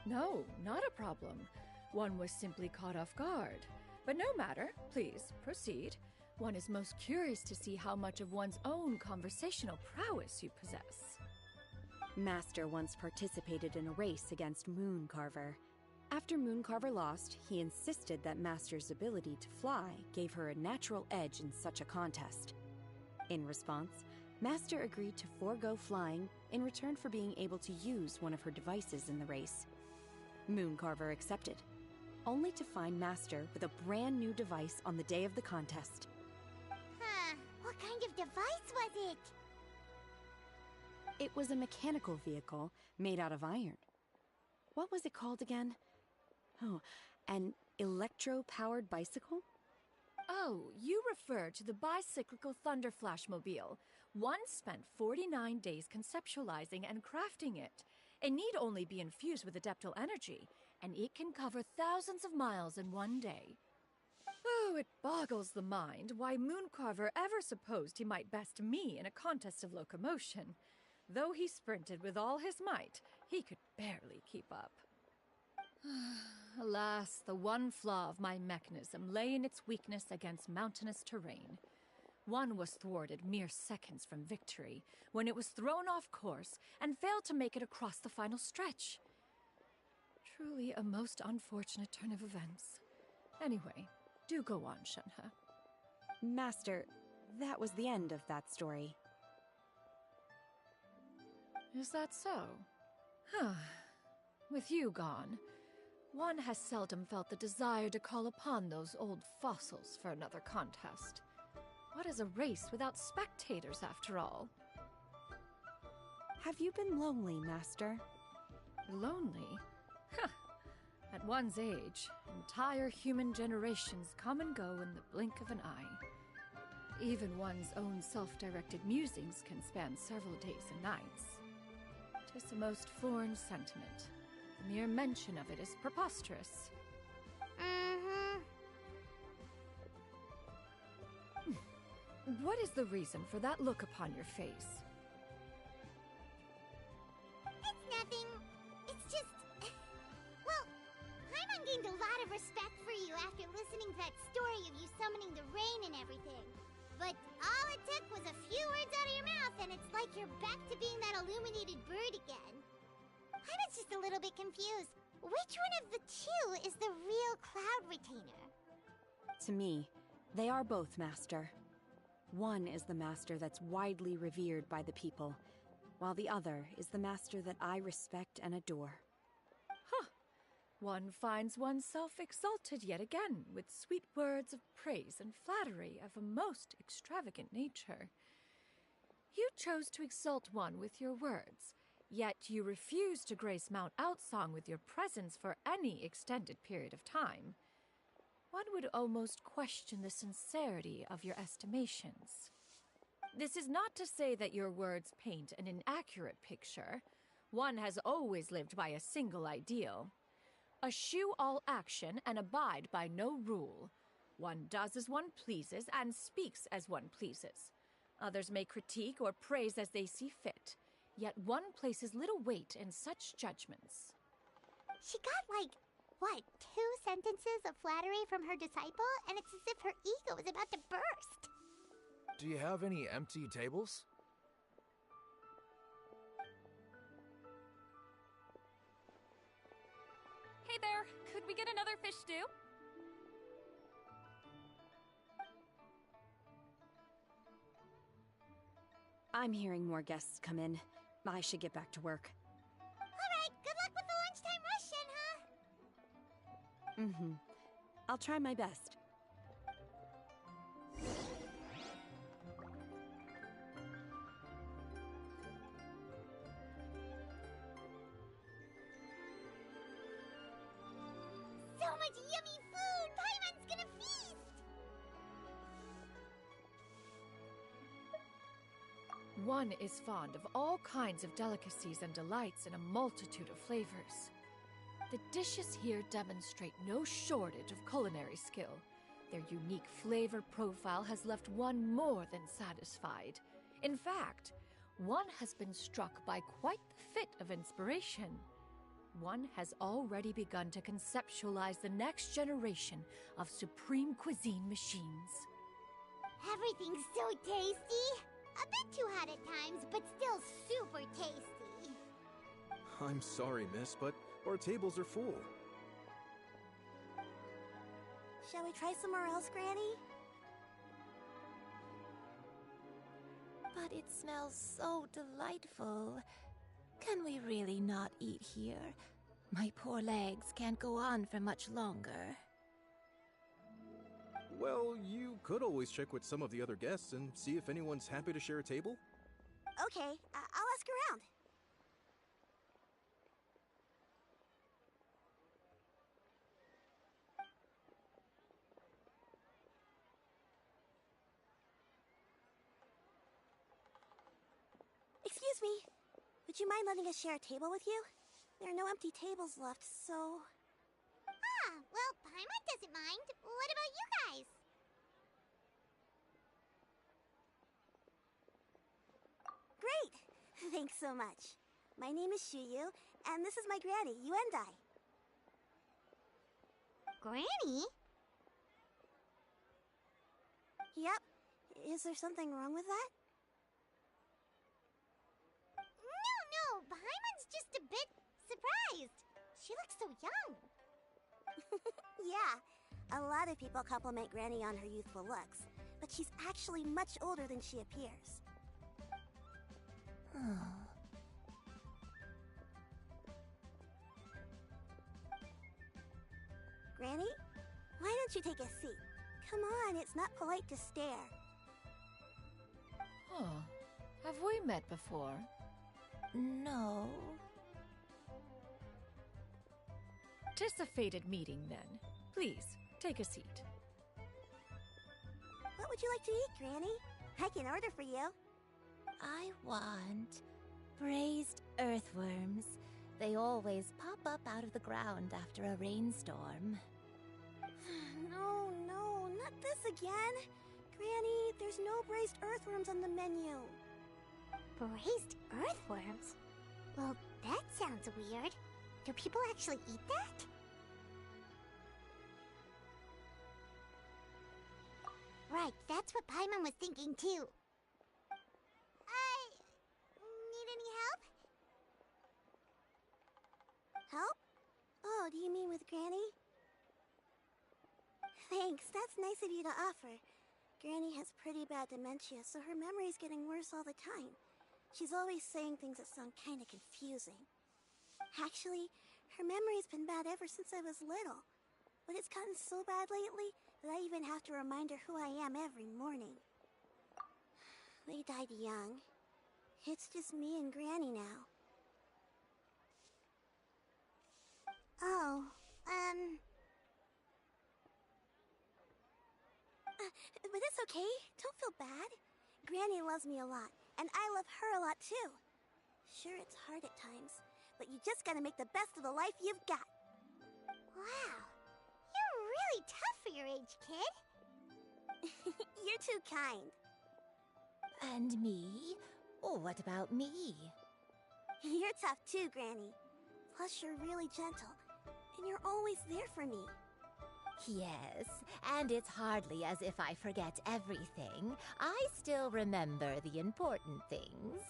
No, not a problem. One was simply caught off guard. But no matter. Please, proceed. One is most curious to see how much of one's own conversational prowess you possess. Master once participated in a race against Mooncarver. After Mooncarver lost, he insisted that Master's ability to fly gave her a natural edge in such a contest. In response, Master agreed to forego flying in return for being able to use one of her devices in the race. Mooncarver accepted, only to find Master with a brand new device on the day of the contest. Huh. What kind of device was it? It was a mechanical vehicle made out of iron. What was it called again? Oh, an electro-powered bicycle? Oh, you refer to the bicyclical Thunder Flashmobile. One spent 49 days conceptualizing and crafting it. It need only be infused with adeptal energy, and it can cover thousands of miles in one day. Oh, it boggles the mind why Mooncarver ever supposed he might best me in a contest of locomotion. Though he sprinted with all his might, he could barely keep up. Alas, the one flaw of my mechanism lay in its weakness against mountainous terrain. One was thwarted mere seconds from victory, when it was thrown off course and failed to make it across the final stretch. Truly a most unfortunate turn of events. Anyway, do go on, Shenhe. Master, that was the end of that story. Is that so? Huh. With you gone, one has seldom felt the desire to call upon those old fossils for another contest. What is a race without spectators, after all? Have you been lonely, Master? Lonely? Huh. At one's age, entire human generations come and go in the blink of an eye. Even one's own self-directed musings can span several days and nights. 'Tis a most foreign sentiment. The mere mention of it is preposterous. What is the reason for that look upon your face? It's nothing. It's just... Well, Paimon gained a lot of respect for you after listening to that story of you summoning the rain and everything. But all it took was a few words out of your mouth and it's like you're back to being that illuminated bird again. I was just a little bit confused. Which one of the two is the real Cloud Retainer? To me, they are both, Master. One is the master that's widely revered by the people, while the other is the master that I respect and adore. Huh. One finds oneself exalted yet again with sweet words of praise and flattery of a most extravagant nature. You chose to exalt one with your words, yet you refuse to grace Mount Outsong with your presence for any extended period of time. One would almost question the sincerity of your estimations. This is not to say that your words paint an inaccurate picture. One has always lived by a single ideal. Eschew all action and abide by no rule. One does as one pleases and speaks as one pleases. Others may critique or praise as they see fit, yet one places little weight in such judgments. She got like, what, 2 sentences of flattery from her disciple, and it's as if her ego is about to burst. Do you have any empty tables? Hey there, could we get another fish stew? I'm hearing more guests come in. I should get back to work. Alright, good luck with the lunchtime rush, Shenhe. I'll try my best. So much yummy food! Paimon's gonna feast! One is fond of all kinds of delicacies and delights in a multitude of flavors. The dishes here demonstrate no shortage of culinary skill. Their unique flavor profile has left one more than satisfied. In fact, one has been struck by quite the fit of inspiration. One has already begun to conceptualize the next generation of supreme cuisine machines. Everything's so tasty! A bit too hot at times, but still super tasty. I'm sorry, miss, but our tables are full. Shall we try somewhere else, Granny? But it smells so delightful. Can we really not eat here? My poor legs can't go on for much longer. Well, you could always check with some of the other guests and see if anyone's happy to share a table. Okay, I'll ask around. Excuse me. Would you mind letting us share a table with you? There are no empty tables left, so... Ah, well, Paimon doesn't mind. What about you guys? Great! Thanks so much. My name is Xianyun, and this is my granny, Yuendai. Granny? Yep. Is there something wrong with that? No, Paimon's just a bit surprised. She looks so young. Yeah, a lot of people compliment Granny on her youthful looks, but she's actually much older than she appears. Granny, why don't you take a seat? Come on, it's not polite to stare. Huh. Have we met before? No. Tis a fated meeting, then. Please, take a seat. What would you like to eat, Granny? I can order for you. I want braised earthworms. They always pop up out of the ground after a rainstorm. No, not this again. Granny, there's no braised earthworms on the menu. Braised earthworms? Well, that sounds weird. Do people actually eat that? Right, that's what Paimon was thinking too. Need any help? Help? Oh, do you mean with Granny? Thanks, that's nice of you to offer. Granny has pretty bad dementia, so her memory's getting worse all the time. She's always saying things that sound kinda confusing. Actually, her memory's been bad ever since I was little. But it's gotten so bad lately that I even have to remind her who I am every morning. They died young. It's just me and Granny now. Oh, but it's okay. Don't feel bad. Granny loves me a lot, and I love her a lot too. Sure, it's hard at times, but you just gotta make the best of the life you've got. Wow, you're really tough for your age, kid. You're too kind. And me? Oh, what about me? You're tough too, Granny. Plus, you're really gentle, and you're always there for me. Yes, and it's hardly as if I forget everything. I still remember the important things.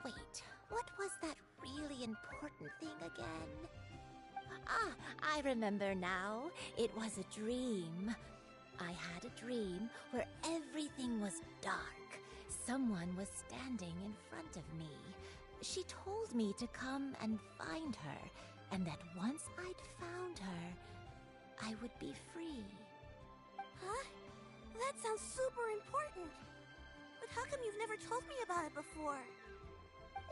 Wait, what was that really important thing again? Ah, I remember now. It was a dream. I had a dream where everything was dark. Someone was standing in front of me. She told me to come and find her, and that once I'd found her, I would be free. Huh? That sounds super important. But how come you've never told me about it before?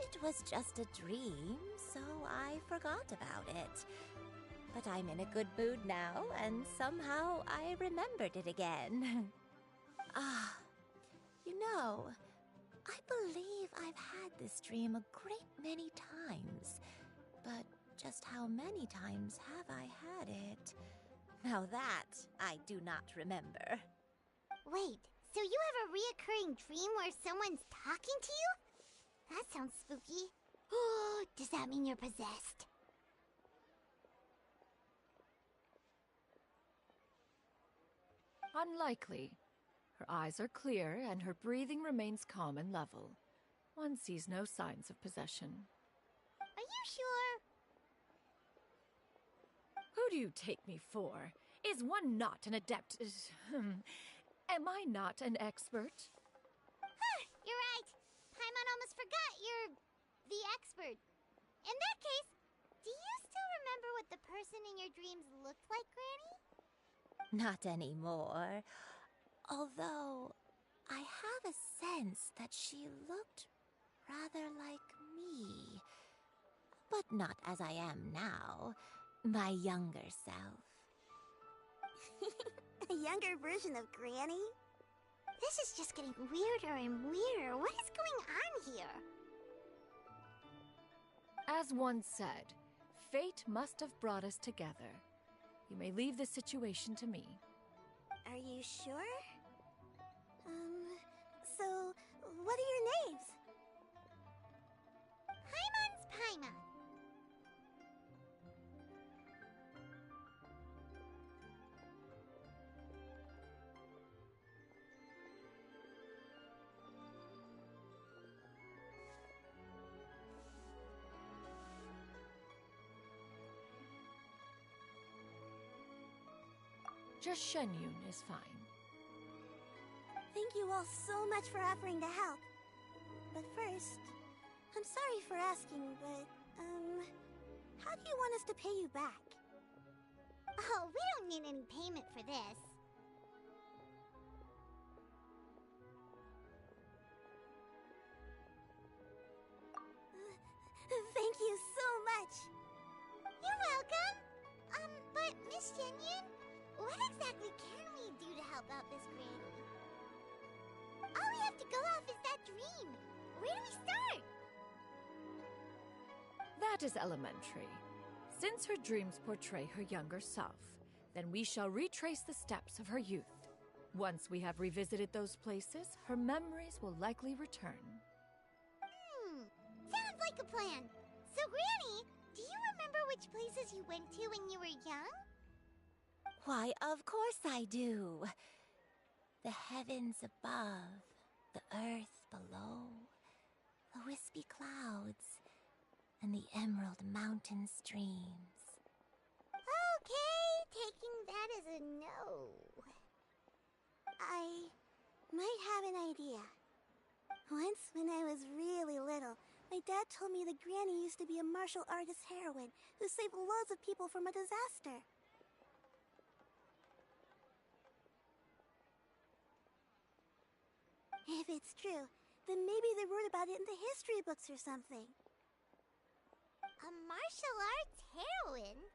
It was just a dream, so I forgot about it. But I'm in a good mood now, and somehow I remembered it again. Ah, you know, I believe I've had this dream a great many times. But just how many times have I had it? Now that I do not remember. Wait, so you have a reoccurring dream where someone's talking to you? That sounds spooky. Oh, does that mean you're possessed? Unlikely. Her eyes are clear, and her breathing remains calm and level. One sees no signs of possession. Are you sure? Who do you take me for? Is one not an adept? Am I not an expert? Huh, you're right. Paimon almost forgot you're the expert. In that case, do you still remember what the person in your dreams looked like, Granny? Not anymore. Although, I have a sense that she looked rather like me. But not as I am now. My younger self. A younger version of Granny? This is just getting weirder and weirder. What is going on here? As one said, fate must have brought us together. You may leave this situation to me. Are you sure? So, what are your names? Paimon's Paimon. Just xianyun is fine. Thank you all so much for offering to help. But first, I'm sorry for asking, but, how do you want us to pay you back? Oh, we don't need any payment for this. Thank you so much. You're welcome. But Miss Xianyun, what exactly can we do to help out this Granny? All we have to go off is that dream. Where do we start? That is elementary. Since her dreams portray her younger self, then we shall retrace the steps of her youth. Once we have revisited those places, her memories will likely return. Sounds like a plan. So, Granny, do you remember which places you went to when you were young? Why, of course I do. The heavens above, the earth below, the wispy clouds, and the emerald mountain streams. Okay, taking that as a no. I might have an idea. Once, when I was really little, my dad told me the Granny used to be a martial artist heroine who saved loads of people from a disaster. If it's true, then maybe they wrote about it in the history books or something. A martial arts heroine?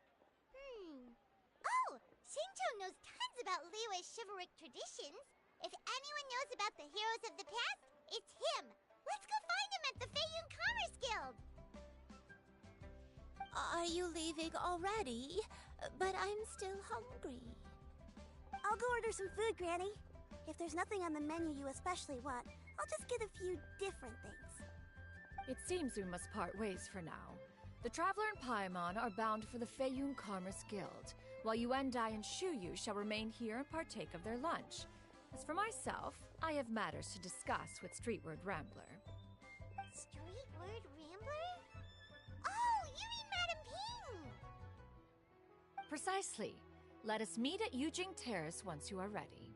Oh, Shinto knows tons about Liyue's chivalric traditions. If anyone knows about the heroes of the past, it's him. Let's go find him at the xianyun Commerce Guild. Are you leaving already? But I'm still hungry. I'll go order some food, Granny. If there's nothing on the menu you especially want, I'll just get a few different things. It seems we must part ways for now. The Traveler and Paimon are bound for the xianyun Commerce Guild, while Yuendai and Shuyu shall remain here and partake of their lunch. As for myself, I have matters to discuss with Streetward Rambler. Streetward Rambler? Oh, you mean Madame Ping! Precisely. Let us meet at Yujing Terrace once you are ready.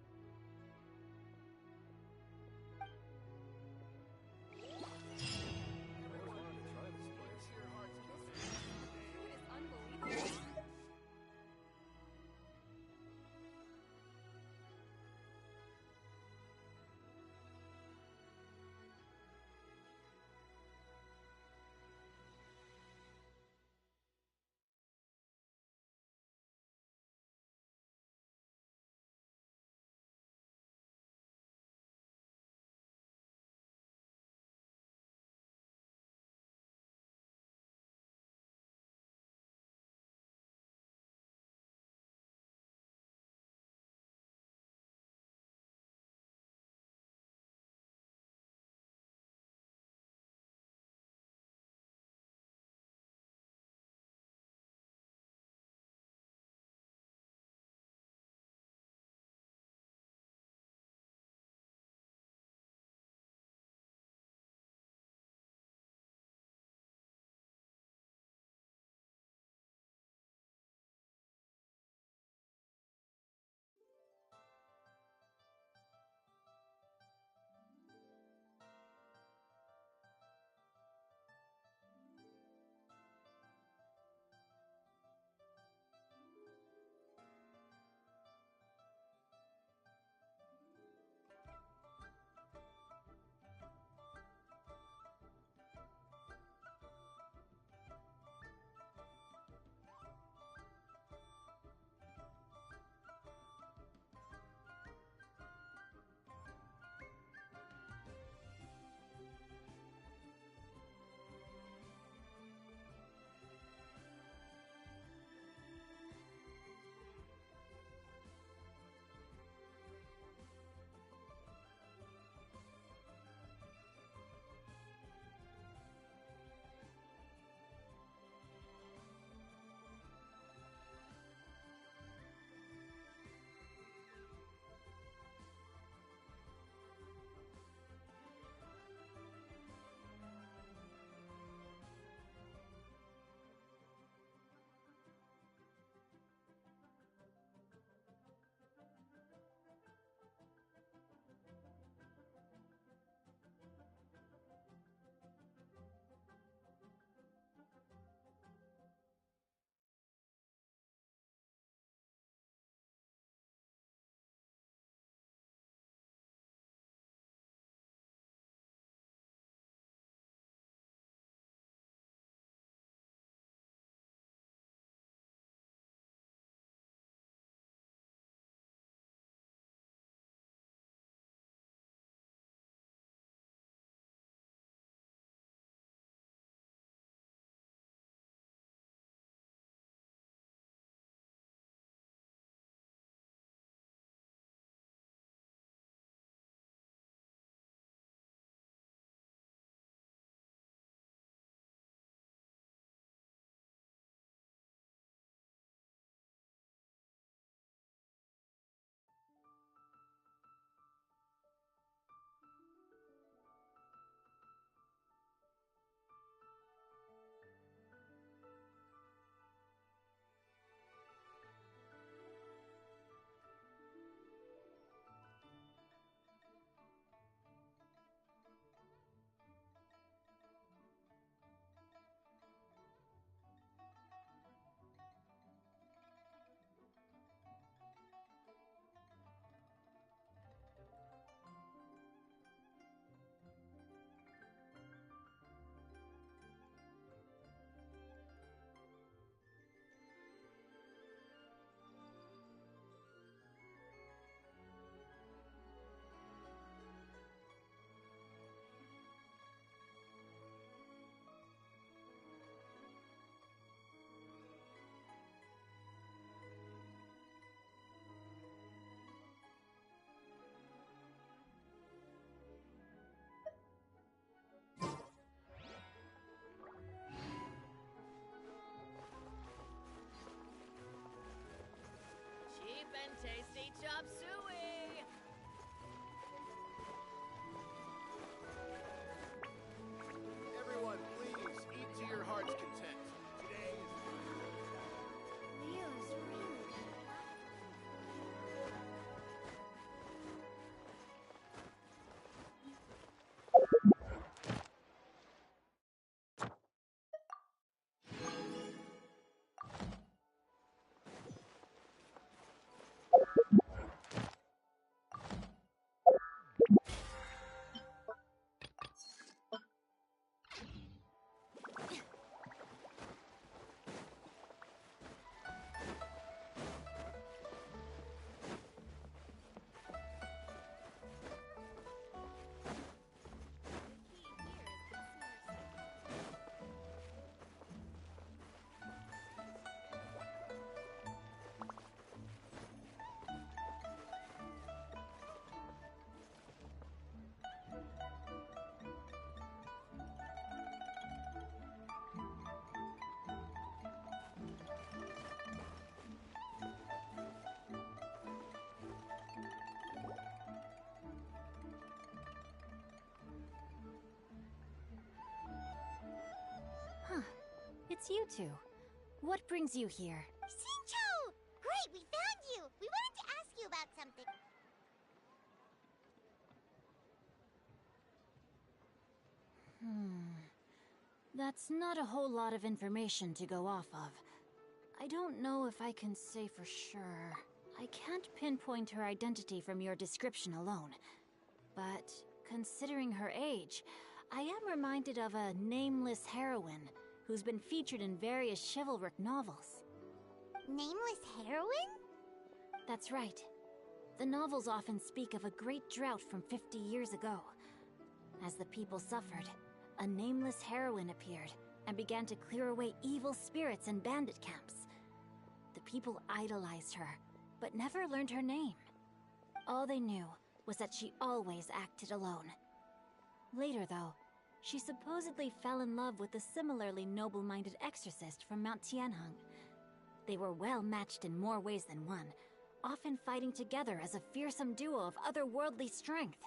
it's you two. What brings you here? Xinqiu! Great, we found you! We wanted to ask you about something. That's not a whole lot of information to go off of. I don't know if I can say for sure. I can't pinpoint her identity from your description alone. But considering her age, I am reminded of a nameless heroine who's been featured in various chivalric novels. Nameless heroine? That's right. The novels often speak of a great drought from 50 years ago. As the people suffered, a nameless heroine appeared and began to clear away evil spirits in bandit camps. The people idolized her, but never learned her name. All they knew was that she always acted alone. Later, though, she supposedly fell in love with a similarly noble-minded exorcist from Mount Tianheng. They were well matched in more ways than one, often fighting together as a fearsome duo of otherworldly strength.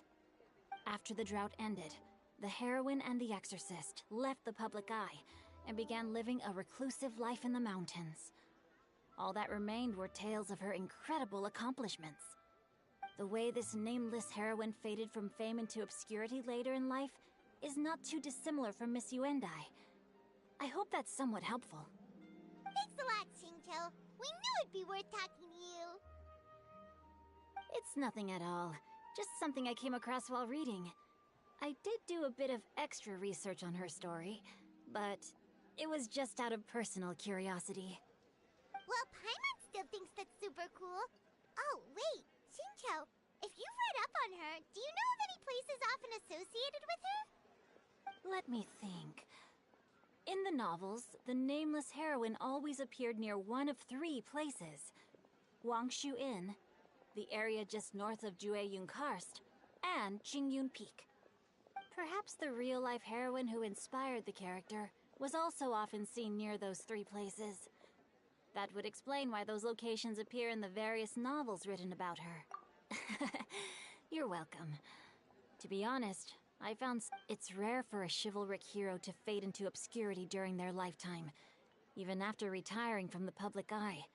After the drought ended, the heroine and the exorcist left the public eye and began living a reclusive life in the mountains. All that remained were tales of her incredible accomplishments. The way this nameless heroine faded from fame into obscurity later in life is not too dissimilar from Miss Yuendai. I hope that's somewhat helpful. Thanks a lot, Xinqiu. We knew it'd be worth talking to you. It's nothing at all. Just something I came across while reading. I did do a bit of extra research on her story, but it was just out of personal curiosity. Well, Paimon still thinks that's super cool. Oh, wait, Xinqiu, if you've read up on her, do you know of any places often associated with her? Let me think. In the novels, the nameless heroine always appeared near one of 3 places. Wangshu Inn, the area just north of Jueyun Karst, and Qingyun Peak. Perhaps the real-life heroine who inspired the character was also often seen near those 3 places. That would explain why those locations appear in the various novels written about her. You're welcome. To be honest, I found it's rare for a chivalric hero to fade into obscurity during their lifetime, even after retiring from the public eye.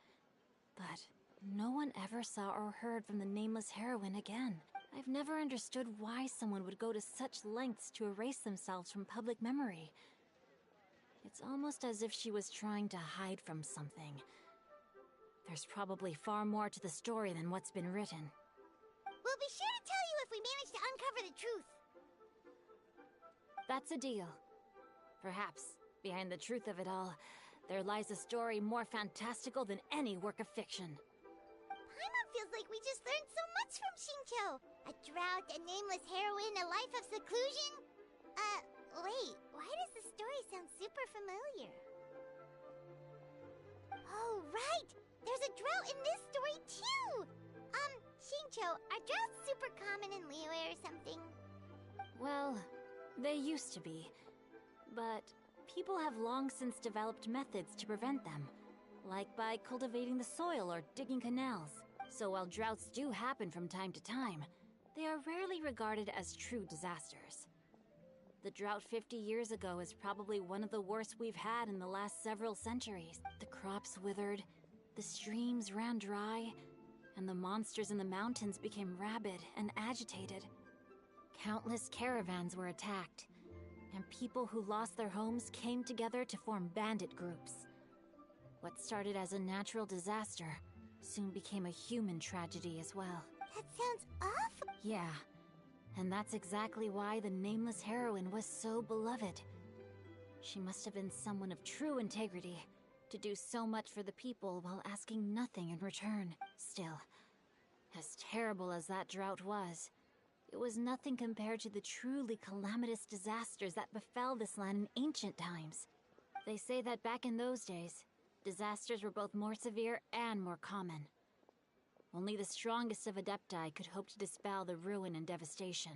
But no one ever saw or heard from the nameless heroine again. I've never understood why someone would go to such lengths to erase themselves from public memory. It's almost as if she was trying to hide from something. There's probably far more to the story than what's been written. We'll be sure to tell you if we manage to uncover the truth. That's a deal. Perhaps, behind the truth of it all, there lies a story more fantastical than any work of fiction. Paimon feels like we just learned so much from Xinqiu. A drought, a nameless heroine, a life of seclusion. Wait, why does the story sound super familiar? Oh, right! There's a drought in this story, too! Xinqiu, are droughts super common in Liyue or something? Well, they used to be. But people have long since developed methods to prevent them, like by cultivating the soil or digging canals. So while droughts do happen from time to time, they are rarely regarded as true disasters. The drought 50 years ago is probably one of the worst we've had in the last several centuries. The crops withered, the streams ran dry, and the monsters in the mountains became rabid and agitated. Countless caravans were attacked, and people who lost their homes came together to form bandit groups. What started as a natural disaster soon became a human tragedy as well. That sounds awful! Yeah. And that's exactly why the nameless heroine was so beloved. She must have been someone of true integrity, to do so much for the people while asking nothing in return. Still, as terrible as that drought was, it was nothing compared to the truly calamitous disasters that befell this land in ancient times. They say that back in those days, disasters were both more severe and more common. Only the strongest of Adepti could hope to dispel the ruin and devastation.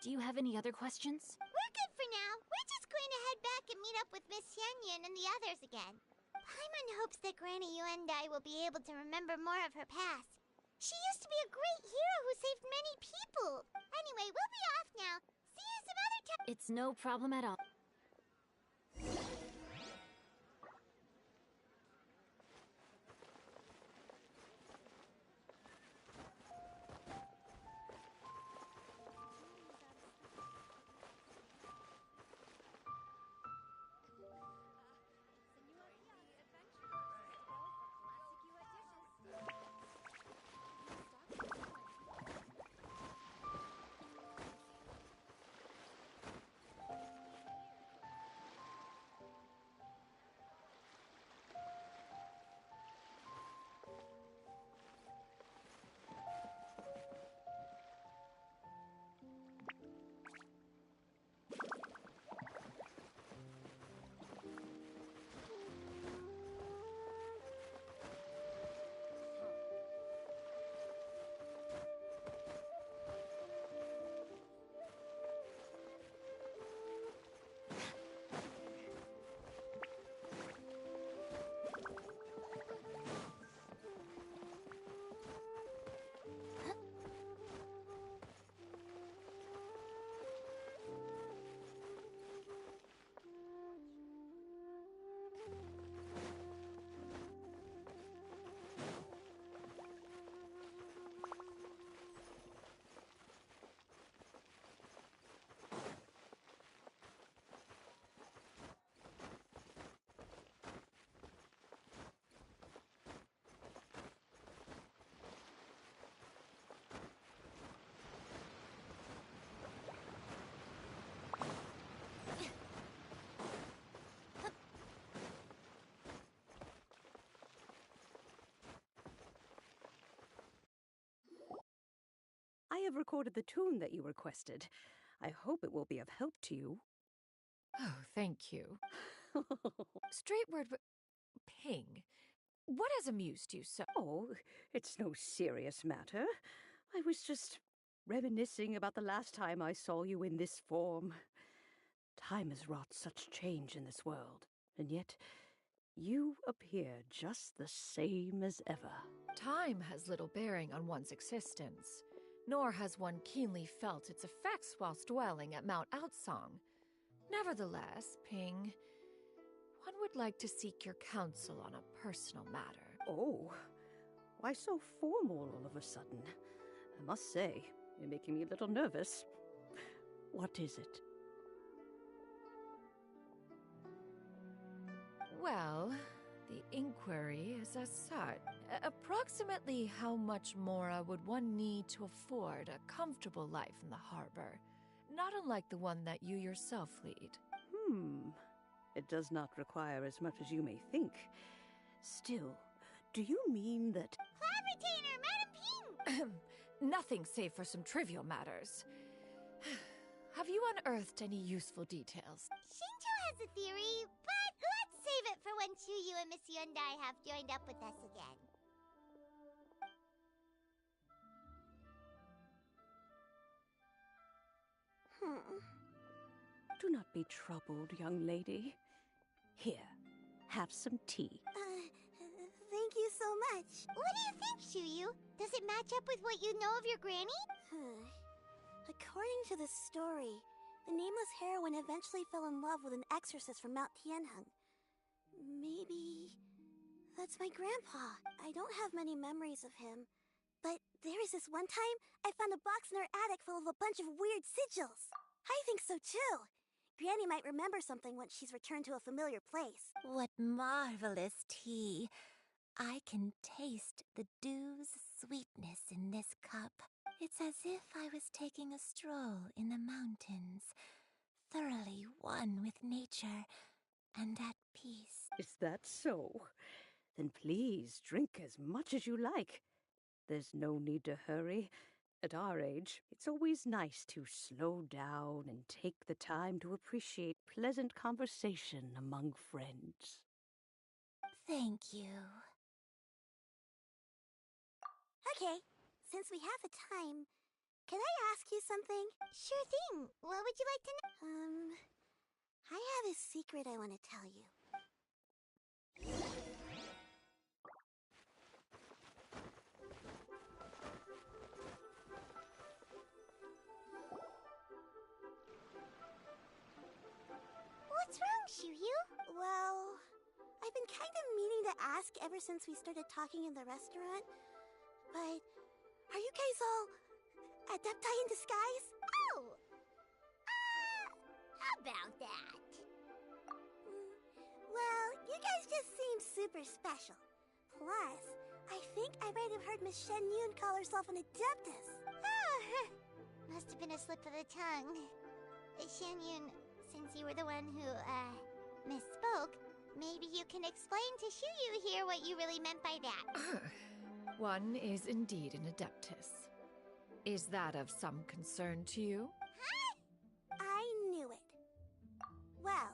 Do you have any other questions? We're good for now. We're just going to head back and meet up with Miss Xianyun and the others again. Paimon hopes that Granny Yuendai will be able to remember more of her past. She used to be a great hero who saved many people. Anyway, we'll be off now. See you some other time. It's no problem at all. have recorded the tune that you requested. I hope it will be of help to you. Oh, thank you. Straight word, Ping. What has amused you so? Oh, it's no serious matter. I was just reminiscing about the last time I saw you in this form. Time has wrought such change in this world, and yet you appear just the same as ever. Time has little bearing on one's existence, nor has one keenly felt its effects whilst dwelling at Mount Outsong. Nevertheless, Ping, one would like to seek your counsel on a personal matter. Oh, why so formal all of a sudden? I must say, you're making me a little nervous. What is it? Well, the inquiry is as such. Approximately how much more would one need to afford a comfortable life in the harbor, not unlike the one that you yourself lead? It does not require as much as you may think. Still, do you mean that... Clavitainer, Madam Ping! Nothing save for some trivial matters. Have you unearthed any useful details? Shinto has a theory, but let's save it for when Chuyu and Miss Yundai have joined up with us again. Do not be troubled, young lady. Here, have some tea. Thank you so much. What do you think, Chuyu? Does it match up with what you know of your granny? According to the story, the nameless heroine eventually fell in love with an exorcist from Mount Tianheng. Maybe that's my grandpa. I don't have many memories of him, but there was this one time I found a box in her attic full of a bunch of weird sigils. I think so too. Granny might remember something once she's returned to a familiar place. What marvelous tea. I can taste the dew's sweetness in this cup. It's as if I was taking a stroll in the mountains, thoroughly one with nature and at peace. Is that so? Then please drink as much as you like. There's no need to hurry. At our age, it's always nice to slow down and take the time to appreciate pleasant conversation among friends. Thank you. Okay, since we have the time, can I ask you something? Sure thing. What would you like to know? I have a secret I want to tell you. What's wrong, Chuyu? Well, I've been kind of meaning to ask ever since we started talking in the restaurant, but are you guys all adepti in disguise? Oh! How about that? Well, you guys just seem super special. Plus, I think I might have heard Miss xianyun call herself an adeptus. Oh, must have been a slip of the tongue. xianyun, since you were the one who, misspoke, maybe you can explain to Chuyu here what you really meant by that. One is indeed an adeptus. Is that of some concern to you? Huh? I knew it. Well,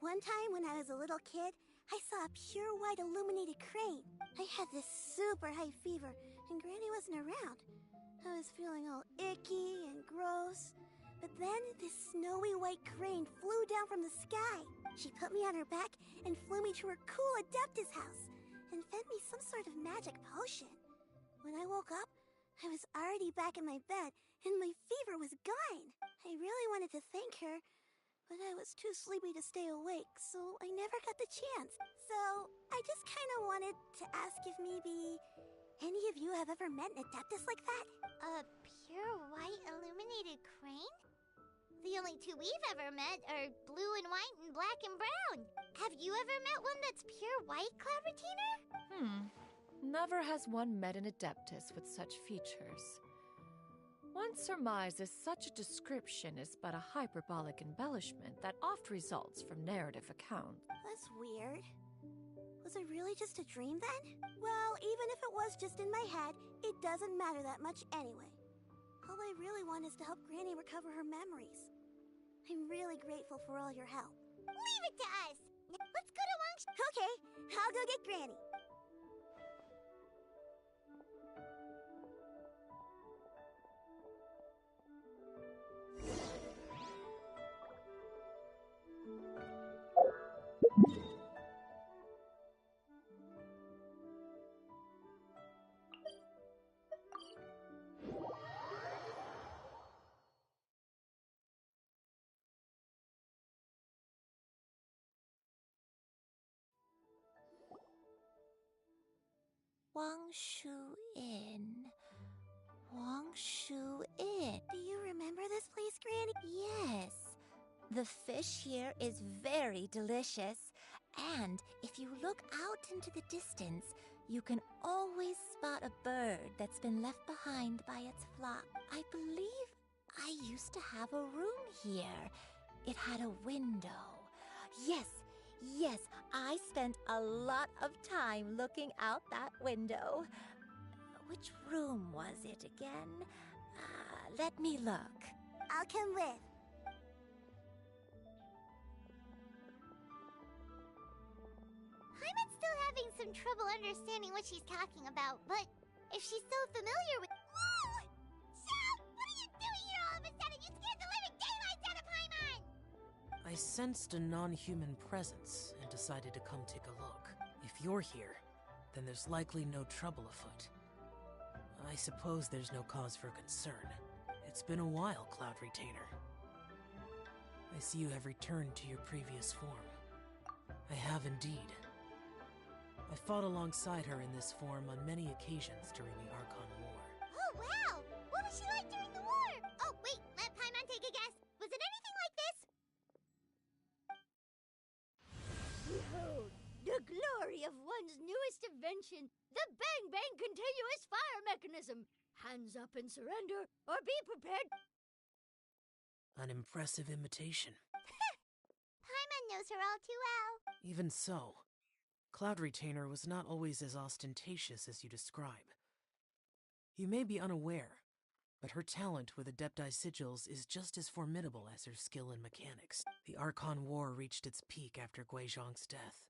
one time when I was a little kid, I saw a pure white illuminated crane. I had this super high fever, and Granny wasn't around. I was feeling all icky and gross. But then this snowy white crane flew down from the sky. She put me on her back and flew me to her cool adeptus house and fed me some sort of magic potion. When I woke up, I was already back in my bed and my fever was gone. I really wanted to thank her, but I was too sleepy to stay awake, so I never got the chance. So I just kind of wanted to ask if maybe any of you have ever met an adeptus like that? A pure white illuminated crane? The only two we've ever met are blue and white and black and brown. Have you ever met one that's pure white, Clavitiner? Never has one met an adeptus with such features. One surmises such a description is but a hyperbolic embellishment that oft results from narrative account. That's weird. Was it really just a dream then? Well, even if it was just in my head, it doesn't matter that much anyway. All I really want is to help Granny recover her memories. I'm really grateful for all your help. Leave it to us! Let's go to Wang's. Okay, I'll go get Granny. Wangshu Inn. Wangshu Inn. Do you remember this place, Granny? Yes. The fish here is very delicious. And if you look out into the distance, you can always spot a bird that's been left behind by its flock. I believe I used to have a room here. It had a window. Yes, I spent a lot of time looking out that window. Which room was it again? Let me look. I'll come with. Paimon's still having some trouble understanding what she's talking about, but if she's so familiar with... Whoa! Shut up! What are you doing here all of a sudden? You scared the living daylights out of Paimon! I sensed a non-human presence and decided to come take a look. If you're here, then there's likely no trouble afoot. I suppose there's no cause for concern. It's been a while, Cloud Retainer. I see you have returned to your previous form. I have indeed. I fought alongside her in this form on many occasions during the Archon War. Oh, wow! What was she like during the war? Oh, wait, let Paimon take a guess. Was it anything like this? Behold, the glory of one's newest invention, the Bang Bang Continuous Fire Mechanism. Hands up and surrender, or be prepared. An impressive imitation. Paimon knows her all too well. Even so, Cloud Retainer was not always as ostentatious as you describe. You may be unaware, but her talent with Adepti sigils is just as formidable as her skill in mechanics. The Archon War reached its peak after Guizhong's death.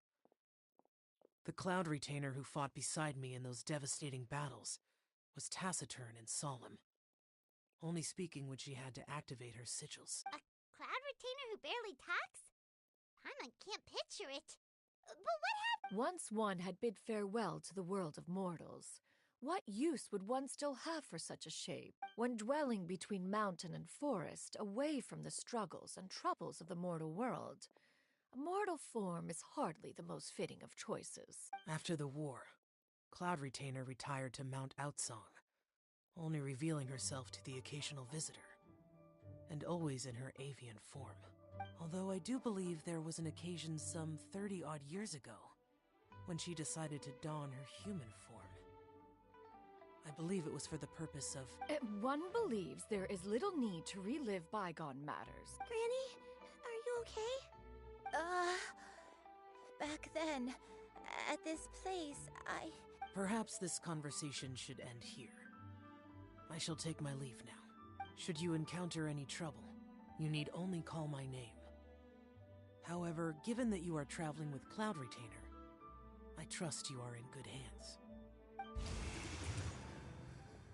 The Cloud Retainer who fought beside me in those devastating battles was taciturn and solemn, only speaking when she had to activate her sigils. A Cloud Retainer who barely talks? Paimon can't picture it. But what happened? Once one had bid farewell to the world of mortals, what use would one still have for such a shape, when dwelling between mountain and forest, away from the struggles and troubles of the mortal world? A mortal form is hardly the most fitting of choices. After the war, Cloud Retainer retired to Mount Outsong, only revealing herself to the occasional visitor, and always in her avian form. Although I do believe there was an occasion some 30-odd years ago, when she decided to don her human form. I believe it was for the purpose of... One believes there is little need to relive bygone matters. Granny, are you okay? Back then, at this place, Perhaps this conversation should end here. I shall take my leave now. Should you encounter any trouble, you need only call my name. However, given that you are traveling with Cloud Retainer, I trust you are in good hands.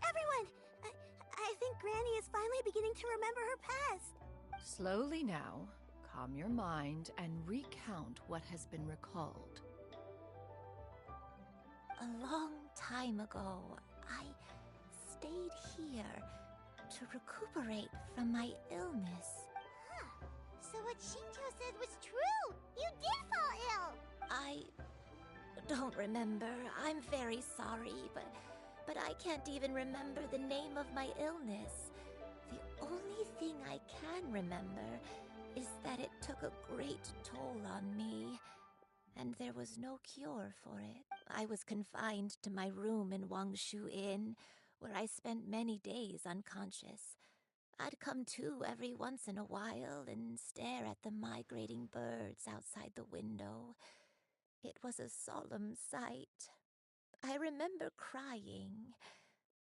Everyone! I think Granny is finally beginning to remember her past. Slowly now, calm your mind and recount what has been recalled. A long time ago, I stayed here to recuperate from my illness. Huh. So what Shinto said was true! You did fall ill! I don't remember. I'm very sorry, but I can't even remember the name of my illness. The only thing I can remember is that it took a great toll on me, and there was no cure for it. I was confined to my room in Wangshu Inn, where I spent many days unconscious. I'd come to every once in a while and stare at the migrating birds outside the window. It was a solemn sight. I remember crying,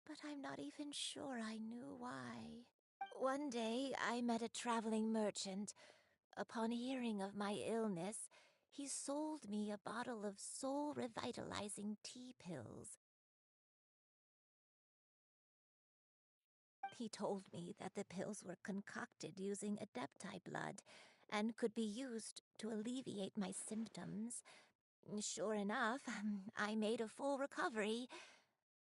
but I'm not even sure I knew why. One day, I met a traveling merchant. Upon hearing of my illness, he sold me a bottle of soul-revitalizing tea pills. He told me that the pills were concocted using Adepti blood and could be used to alleviate my symptoms. Sure enough, I made a full recovery.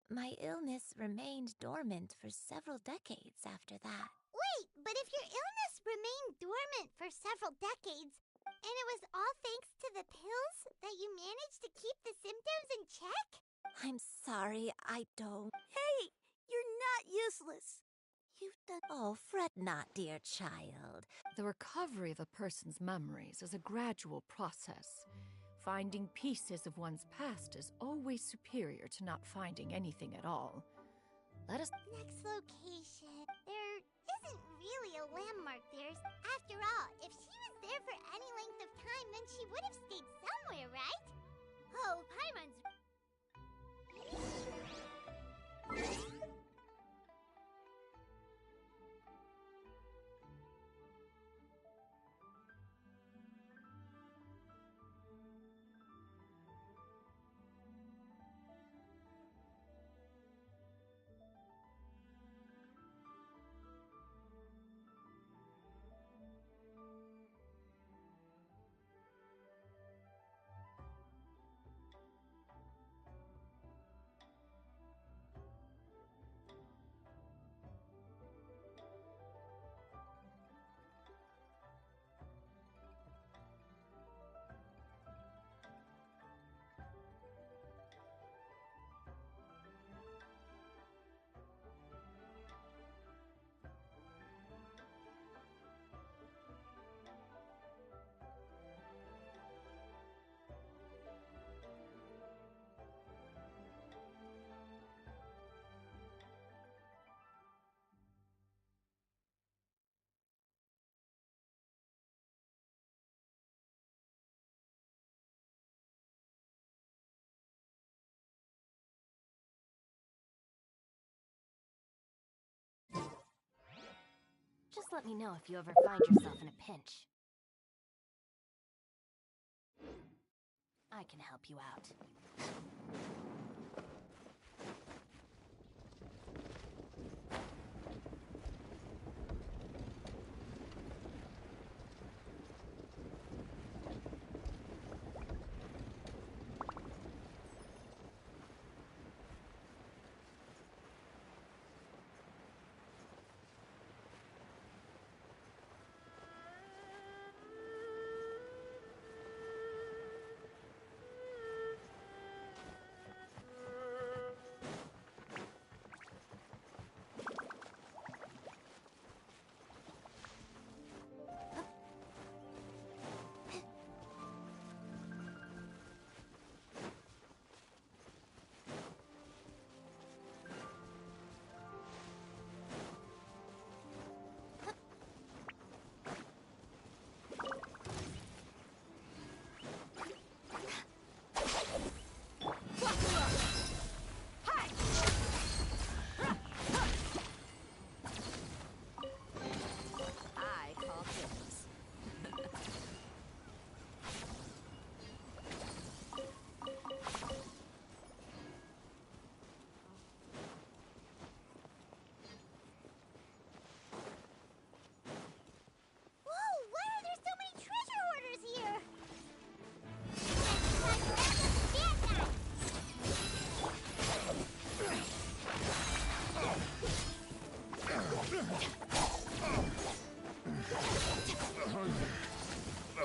My illness remained dormant for several decades after that. Wait, but if your illness remained dormant for several decades, and it was all thanks to the pills that you managed to keep the symptoms in check? I'm sorry, I don't. Hey, you're not useless. You've done. Oh, fret not, dear child. The recovery of a person's memories is a gradual process. Finding pieces of one's past is always superior to not finding anything at all. Let us... Next location. There isn't really a landmark there. After all, if she was there for any length of time, then she would have stayed somewhere, right? Oh, Paimon's... Just let me know if you ever find yourself in a pinch. I can help you out.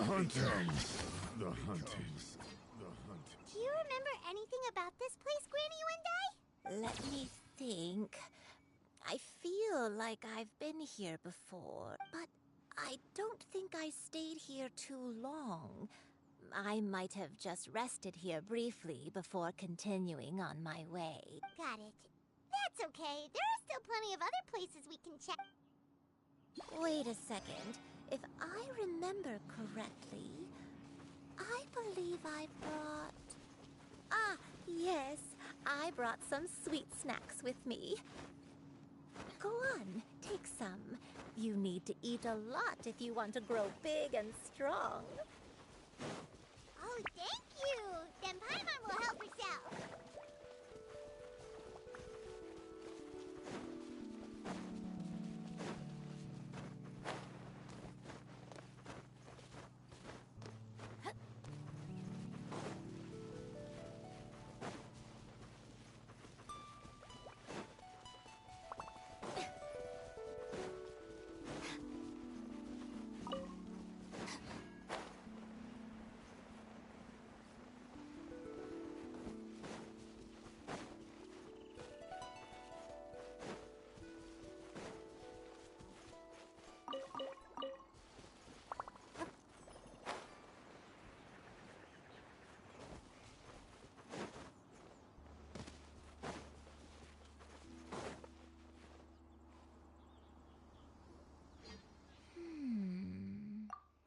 Huntings. The huntings. The huntings. Do you remember anything about this place, Granny Wendai? Let me think. I feel like I've been here before, but I don't think I stayed here too long. I might have just rested here briefly before continuing on my way. Got it. That's okay. There are still plenty of other places we can check. Wait a second. If I remember correctly, I believe I brought... Ah, yes. I I brought some sweet snacks with me. Go on, take some. You need to eat a lot if you want to grow big and strong. Oh, thank you! Then Paimon will help herself.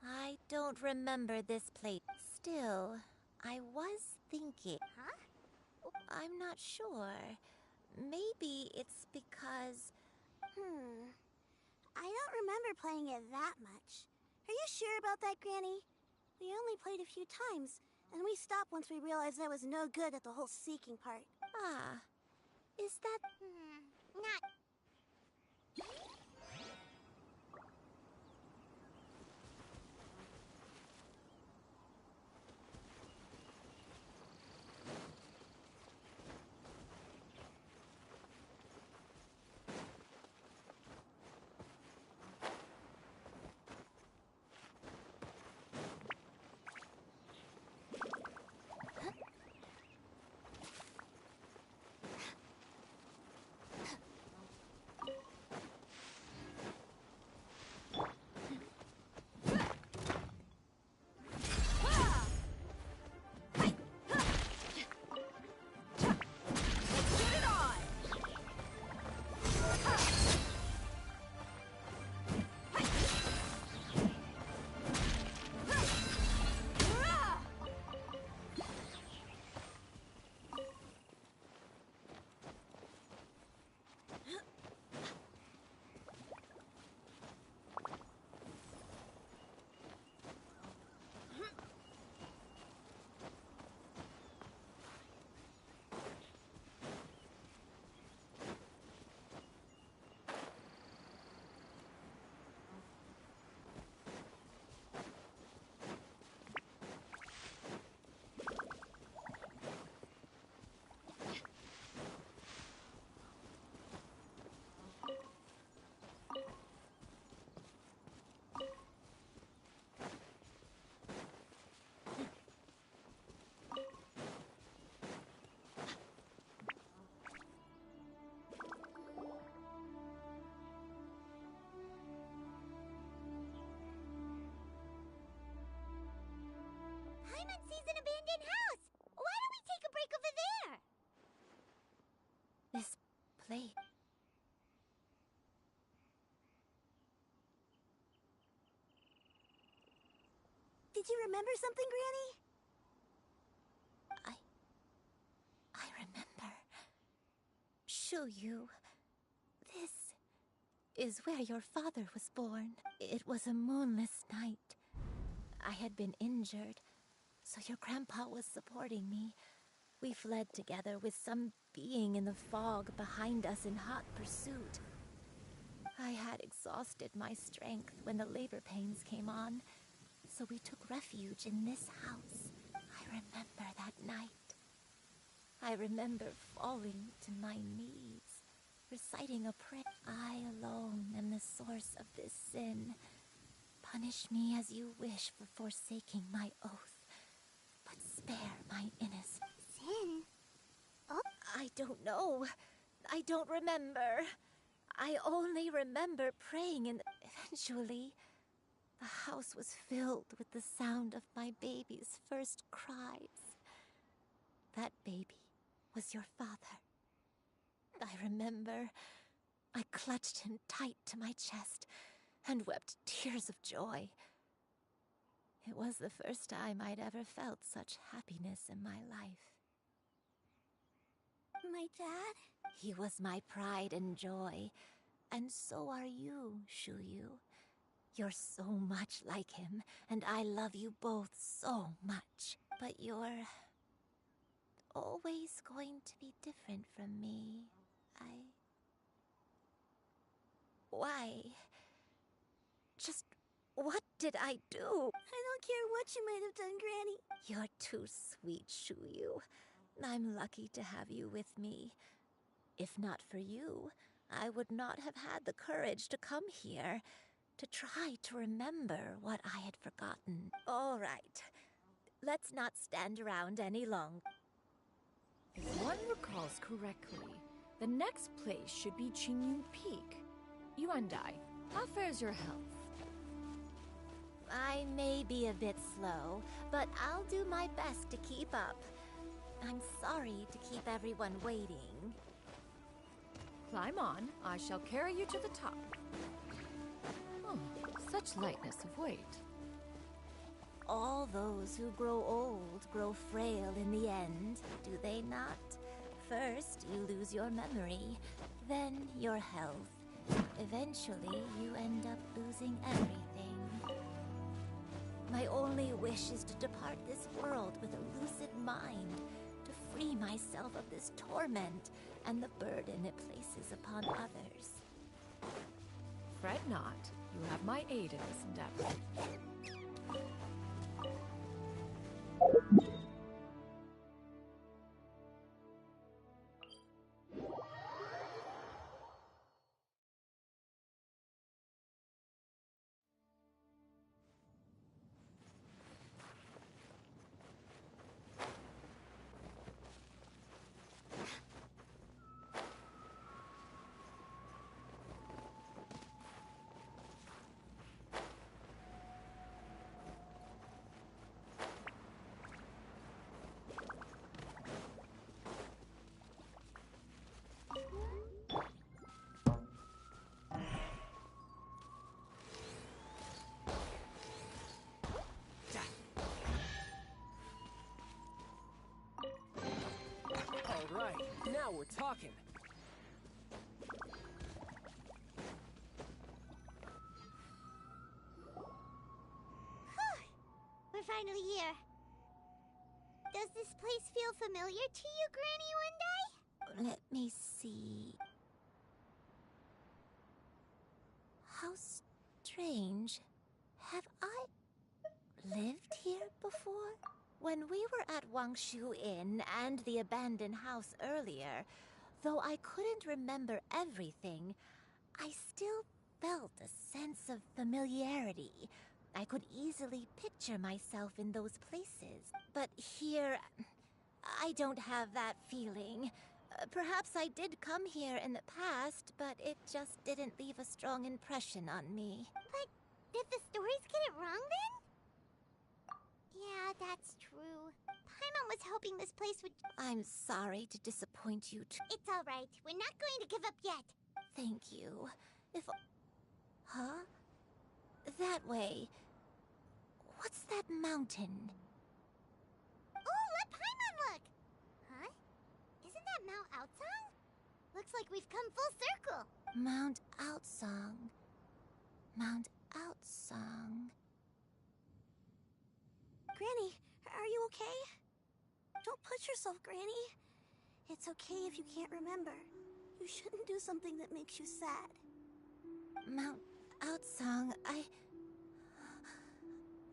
I don't remember this plate. Still, I was thinking. Huh? I'm not sure. Maybe it's because... I don't remember playing it that much. Are you sure about that, Granny? We only played a few times, and we stopped once we realized I was no good at the whole seeking part. Ah, is that... Not... Paimon sees an abandoned house! Why don't we take a break over there? This plate... Did you remember something, Granny? I remember. Shuyu. This is where your father was born. It was a moonless night. I had been injured, so your grandpa was supporting me. We fled together with some being in the fog behind us in hot pursuit. I had exhausted my strength when the labor pains came on, so we took refuge in this house. I remember that night. I remember falling to my knees, reciting a prayer. I alone am the source of this sin. Punish me as you wish for forsaking my oath, but spare my innocence. Sin? Oh, I don't know. I don't remember. I only remember praying, and eventually the house was filled with the sound of my baby's first cries. That baby was your father. I remember I clutched him tight to my chest and wept tears of joy. It was the first time I'd ever felt such happiness in my life. My dad? He was my pride and joy, and so are you, Shuyu. You're so much like him, and I love you both so much. But you're always going to be different from me. Why? Just what did I do? I don't care what you might have done, Granny. You're too sweet, Shuyu. I'm lucky to have you with me. If not for you, I would not have had the courage to come here, to try to remember what I had forgotten. All right, let's not stand around any longer. If one recalls correctly, the next place should be xianyun Peak. Yuandai, how fares your health? I may be a bit slow, but I'll do my best to keep up. I'm sorry to keep everyone waiting. Climb on. I shall carry you to the top. Oh, such lightness of weight. All those who grow old grow frail in the end, do they not? First, you lose your memory, then your health. Eventually, you end up losing everything. My only wish is to depart this world with a lucid mind, to free myself of this torment and the burden it places upon others. Fret not. You have my aid in this endeavor. Now we're talking. We're finally here. Does this place feel familiar to you, Granny One Day? Let me see. How strange. Have I lived here before? When we were at Wangshu Inn and the abandoned house earlier, though I couldn't remember everything, I still felt a sense of familiarity. I could easily picture myself in those places. But here, I don't have that feeling. Perhaps I did come here in the past, but it just didn't leave a strong impression on me. But did the stories get it wrong then? Yeah, that's true. Paimon was hoping this place would... I'm sorry to disappoint you too. It's all right. We're not going to give up yet. Thank you. Huh? That way. What's that mountain? Oh, let Paimon look! Huh? Isn't that Mount Outsong? Looks like we've come full circle. Mount Outsong. Mount Outsong. Granny, are you okay? Don't push yourself, Granny. It's okay if you can't remember. You shouldn't do something that makes you sad. Mount Outsong,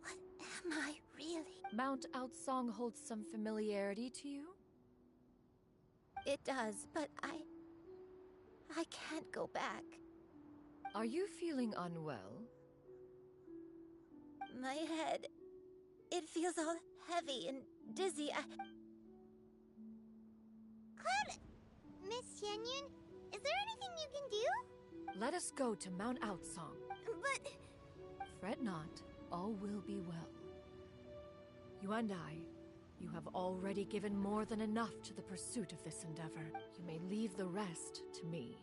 What am I really? Mount Outsong holds some familiarity to you? It does, but I can't go back. Are you feeling unwell? My head... It feels all heavy and dizzy. Cloud... Miss Xianyun, is there anything you can do? Let us go to Mount Outsong. But... Fret not, all will be well. You and I, you have already given more than enough to the pursuit of this endeavor. You may leave the rest to me.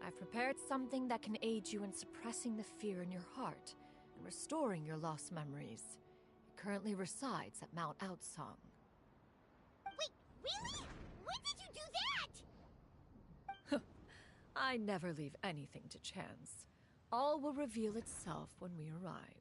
I've prepared something that can aid you in suppressing the fear in your heart and restoring your lost memories. It currently resides at Mount Outsong. Wait, really? When did you do that? I never leave anything to chance. All will reveal itself when we arrive.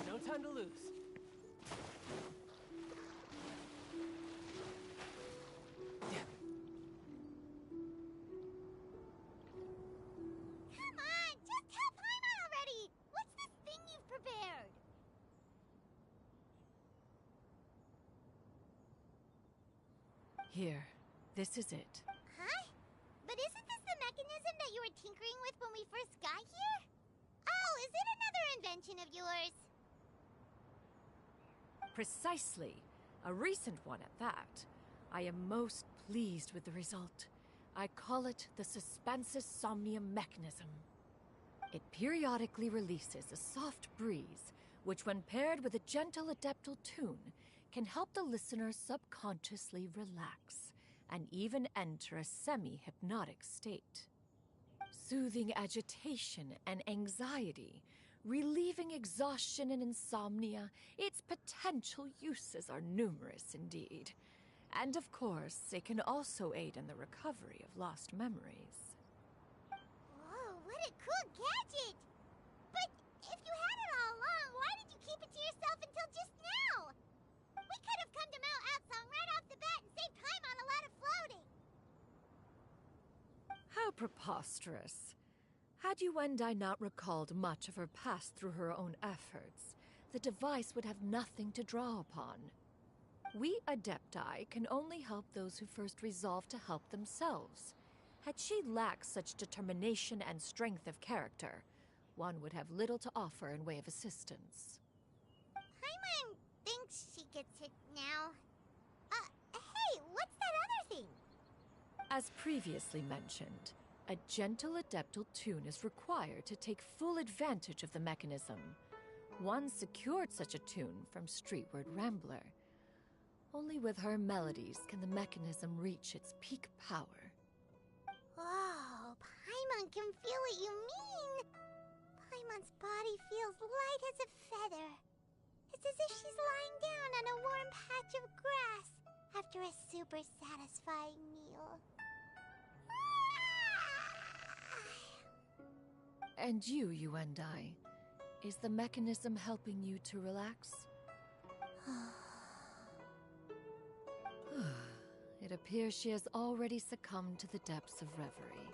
No time to lose. Come on, just tell Paimon already! What's this thing you've prepared? Here, this is it. Huh? But isn't this the mechanism that you were tinkering with when we first got here? Oh, is it another invention of yours? Precisely. A recent one at that. I am most pleased with the result. I call it the Suspensus Somnium mechanism. It periodically releases a soft breeze, which when paired with a gentle adeptal tune, can help the listener subconsciously relax and even enter a semi-hypnotic state. Soothing agitation and anxiety, relieving exhaustion and insomnia, its potential uses are numerous indeed. And of course, it can also aid in the recovery of lost memories. Whoa, what a cool gadget! But if you had it all along, why did you keep it to yourself until just now? We could have come to Mount Outsong right off the bat and saved Paimon a lot of floating! How preposterous. Had Yuendai not recalled much of her past through her own efforts, the device would have nothing to draw upon. We Adepti can only help those who first resolve to help themselves. Had she lacked such determination and strength of character, one would have little to offer in way of assistance. Paimon thinks she gets it now. Hey, what's that other thing? As previously mentioned, a gentle adeptal tune is required to take full advantage of the mechanism. One secured such a tune from Streetward Rambler. Only with her melodies can the mechanism reach its peak power. Oh, Paimon can feel what you mean. Paimon's body feels light as a feather. It's as if she's lying down on a warm patch of grass after a super satisfying meal. And you, Yuendai, is the mechanism helping you to relax? It appears she has already succumbed to the depths of reverie.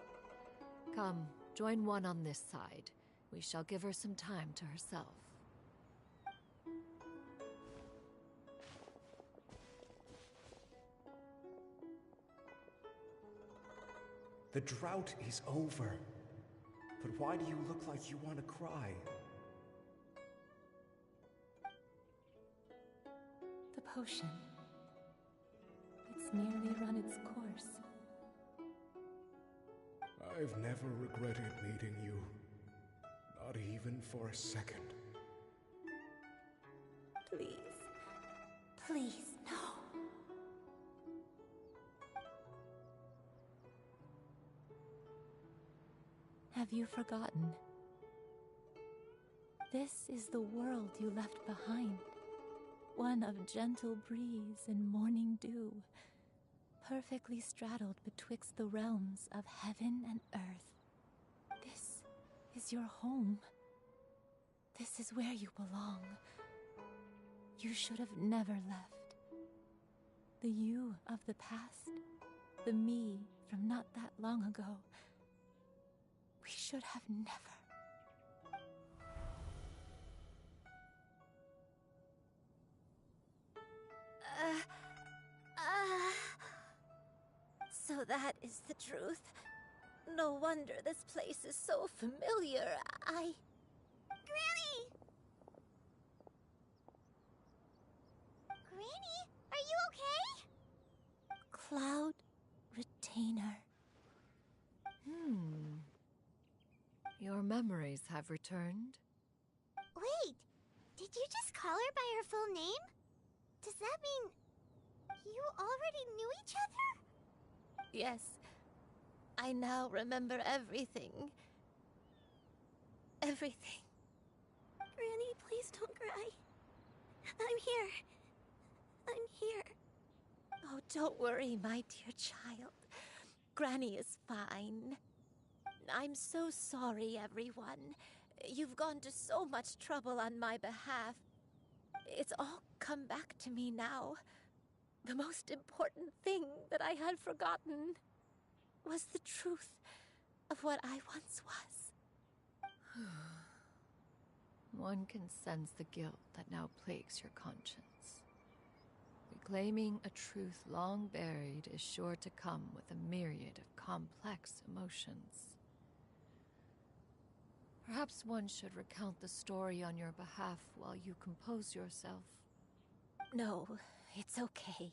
Come, join one on this side. We shall give her some time to herself. The drought is over. But why do you look like you want to cry? The potion. It's nearly run its course. I've never regretted meeting you. Not even for a second. Please. Please, no. Have you forgotten? This is the world you left behind. One of gentle breeze and morning dew, perfectly straddled betwixt the realms of heaven and earth. This is your home. This is where you belong. You should have never left. The you of the past, the me from not that long ago. We should have never. So that is the truth. No wonder this place is so familiar. Granny! Granny, are you okay? Cloud Retainer. Your memories have returned. Wait, did you just call her by her full name? Does that mean you already knew each other? Yes. I now remember everything. Everything. Granny, please don't cry. I'm here. I'm here. Oh, don't worry, my dear child. Granny is fine. I'm so sorry, everyone. You've gone to so much trouble on my behalf. It's all come back to me now. The most important thing that I had forgotten was the truth of what I once was. One can sense the guilt that now plagues your conscience. Reclaiming a truth long buried is sure to come with a myriad of complex emotions. Perhaps one should recount the story on your behalf while you compose yourself. No, it's okay.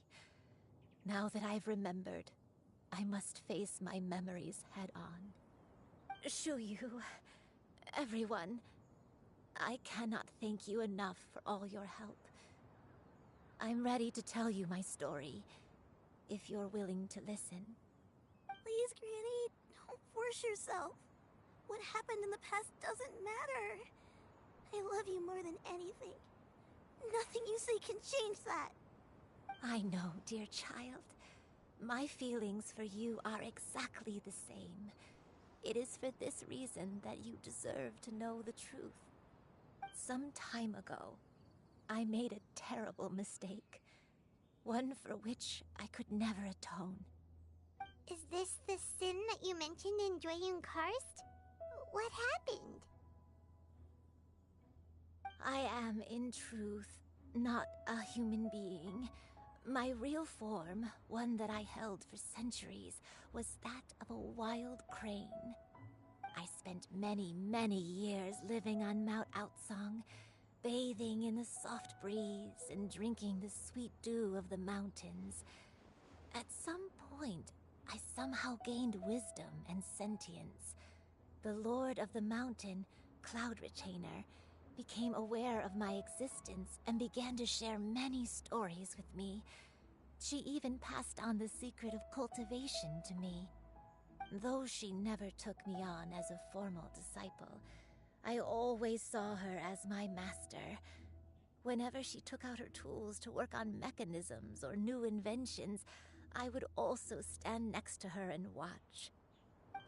Now that I've remembered, I must face my memories head on. Shuyu, everyone, I cannot thank you enough for all your help. I'm ready to tell you my story, if you're willing to listen. Please, Granny, don't force yourself. What happened in the past doesn't matter. I love you more than anything. Nothing you say can change that. I know, dear child. My feelings for you are exactly the same. It is for this reason that you deserve to know the truth. Some time ago, I made a terrible mistake. One for which I could never atone. Is this the sin that you mentioned in xianyun Karst? What happened? I am, in truth, not a human being. My real form, one that I held for centuries, was that of a wild crane. I spent many, many years living on Mount Outsong, bathing in the soft breeze and drinking the sweet dew of the mountains. At some point, I somehow gained wisdom and sentience. The Lord of the Mountain, Cloud Retainer, became aware of my existence and began to share many stories with me. She even passed on the secret of cultivation to me. Though she never took me on as a formal disciple, I always saw her as my master. Whenever she took out her tools to work on mechanisms or new inventions, I would also stand next to her and watch.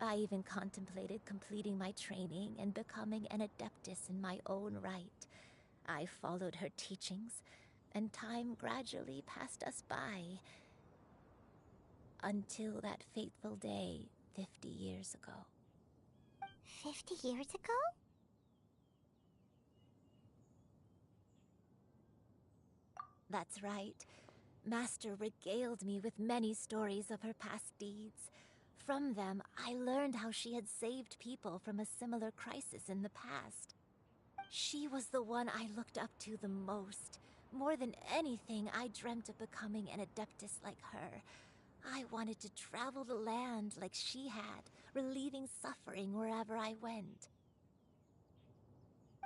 I even contemplated completing my training and becoming an adeptus in my own right. I followed her teachings, and time gradually passed us by. Until that fateful day 50 years ago. 50 years ago? That's right. Master regaled me with many stories of her past deeds. From them, I learned how she had saved people from a similar crisis in the past. She was the one I looked up to the most. More than anything, I dreamt of becoming an adeptus like her. I wanted to travel the land like she had, relieving suffering wherever I went.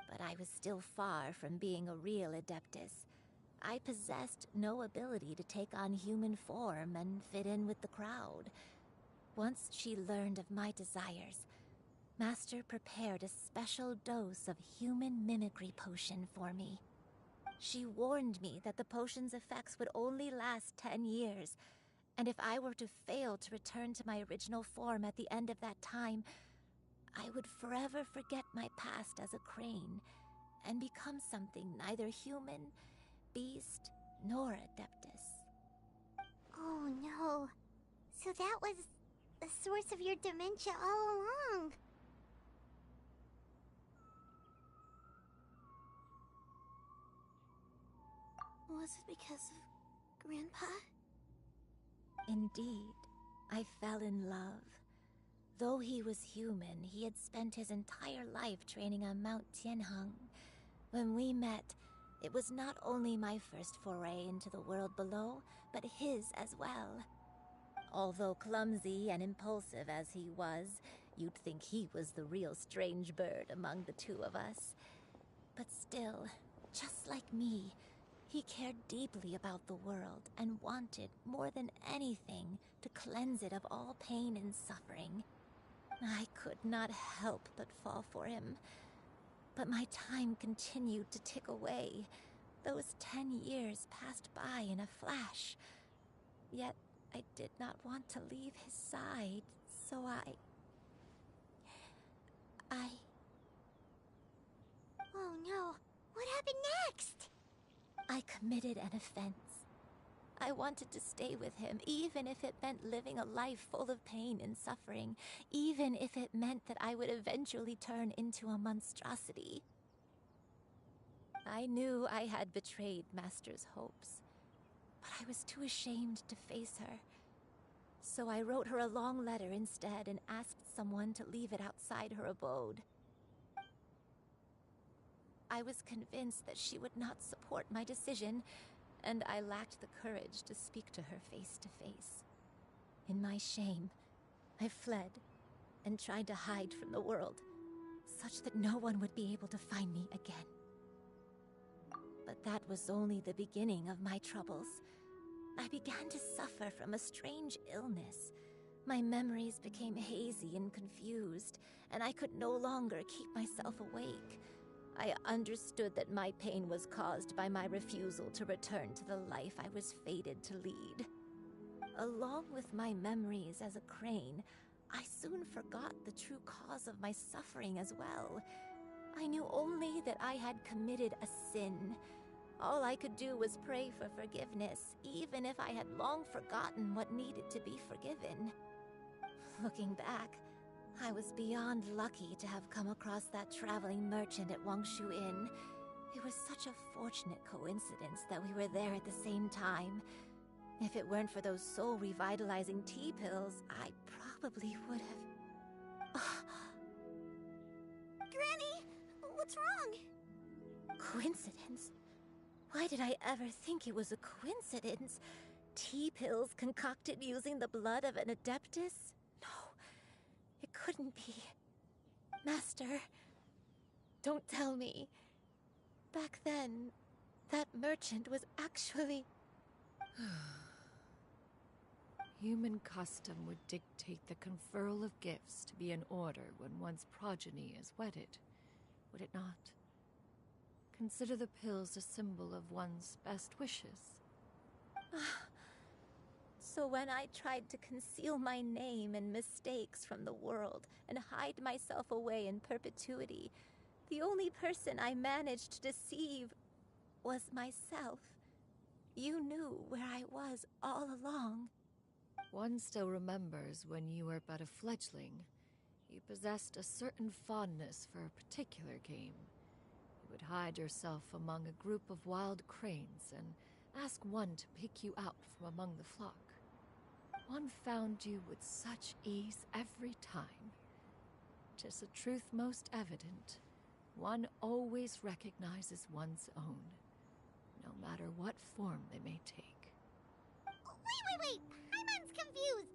But I was still far from being a real adeptus. I possessed no ability to take on human form and fit in with the crowd. Once she learned of my desires, Master prepared a special dose of human mimicry potion for me. She warned me that the potion's effects would only last 10 years, and if I were to fail to return to my original form at the end of that time, I would forever forget my past as a crane and become something neither human, beast, nor adeptus. Oh no. So that was the source of your dementia all along. Was it because of Grandpa? Indeed, I fell in love. Though he was human, he had spent his entire life training on Mount Tianheng. When we met, it was not only my first foray into the world below, but his as well. Although clumsy and impulsive as he was, You'd think he was the real strange bird among the two of us. But still, just like me, he cared deeply about the world and wanted, more than anything, to cleanse it of all pain and suffering. I could not help but fall for him. But my time continued to tick away. Those 10 years passed by in a flash. Yet I did not want to leave his side, so I... Oh no, what happened next? I committed an offense. I wanted to stay with him, even if it meant living a life full of pain and suffering, even if it meant that I would eventually turn into a monstrosity. I knew I had betrayed Master's hopes, but I was too ashamed to face her. So I wrote her a long letter instead and asked someone to leave it outside her abode. I was convinced that she would not support my decision, and I lacked the courage to speak to her face to face. In my shame, I fled and tried to hide from the world, such that no one would be able to find me again. But that was only the beginning of my troubles. I began to suffer from a strange illness. My memories became hazy and confused, and I could no longer keep myself awake. I understood that my pain was caused by my refusal to return to the life I was fated to lead. Along with my memories as a crane, I soon forgot the true cause of my suffering as well. I knew only that I had committed a sin. All I could do was pray for forgiveness, even if I had long forgotten what needed to be forgiven. Looking back, I was beyond lucky to have come across that traveling merchant at Wangshu Inn. It was such a fortunate coincidence that we were there at the same time. If it weren't for those soul-revitalizing tea pills, I probably would have... Granny, what's wrong? Coincidence? Why did I ever think it was a coincidence? Tea pills concocted using the blood of an adeptus? No, it couldn't be. Master, don't tell me. Back then, that merchant was actually... Human custom would dictate the conferral of gifts to be in order when one's progeny is wedded, would it not? Consider the pills a symbol of one's best wishes. So when I tried to conceal my name and mistakes from the world and hide myself away in perpetuity, the only person I managed to deceive was myself. You knew where I was all along. One still remembers when you were but a fledgling. You possessed a certain fondness for a particular game. You would hide yourself among a group of wild cranes and ask one to pick you out from among the flock. One found you with such ease every time. 'Tis a truth most evident. One always recognizes one's own, no matter what form they may take. Wait! Paimon's confused!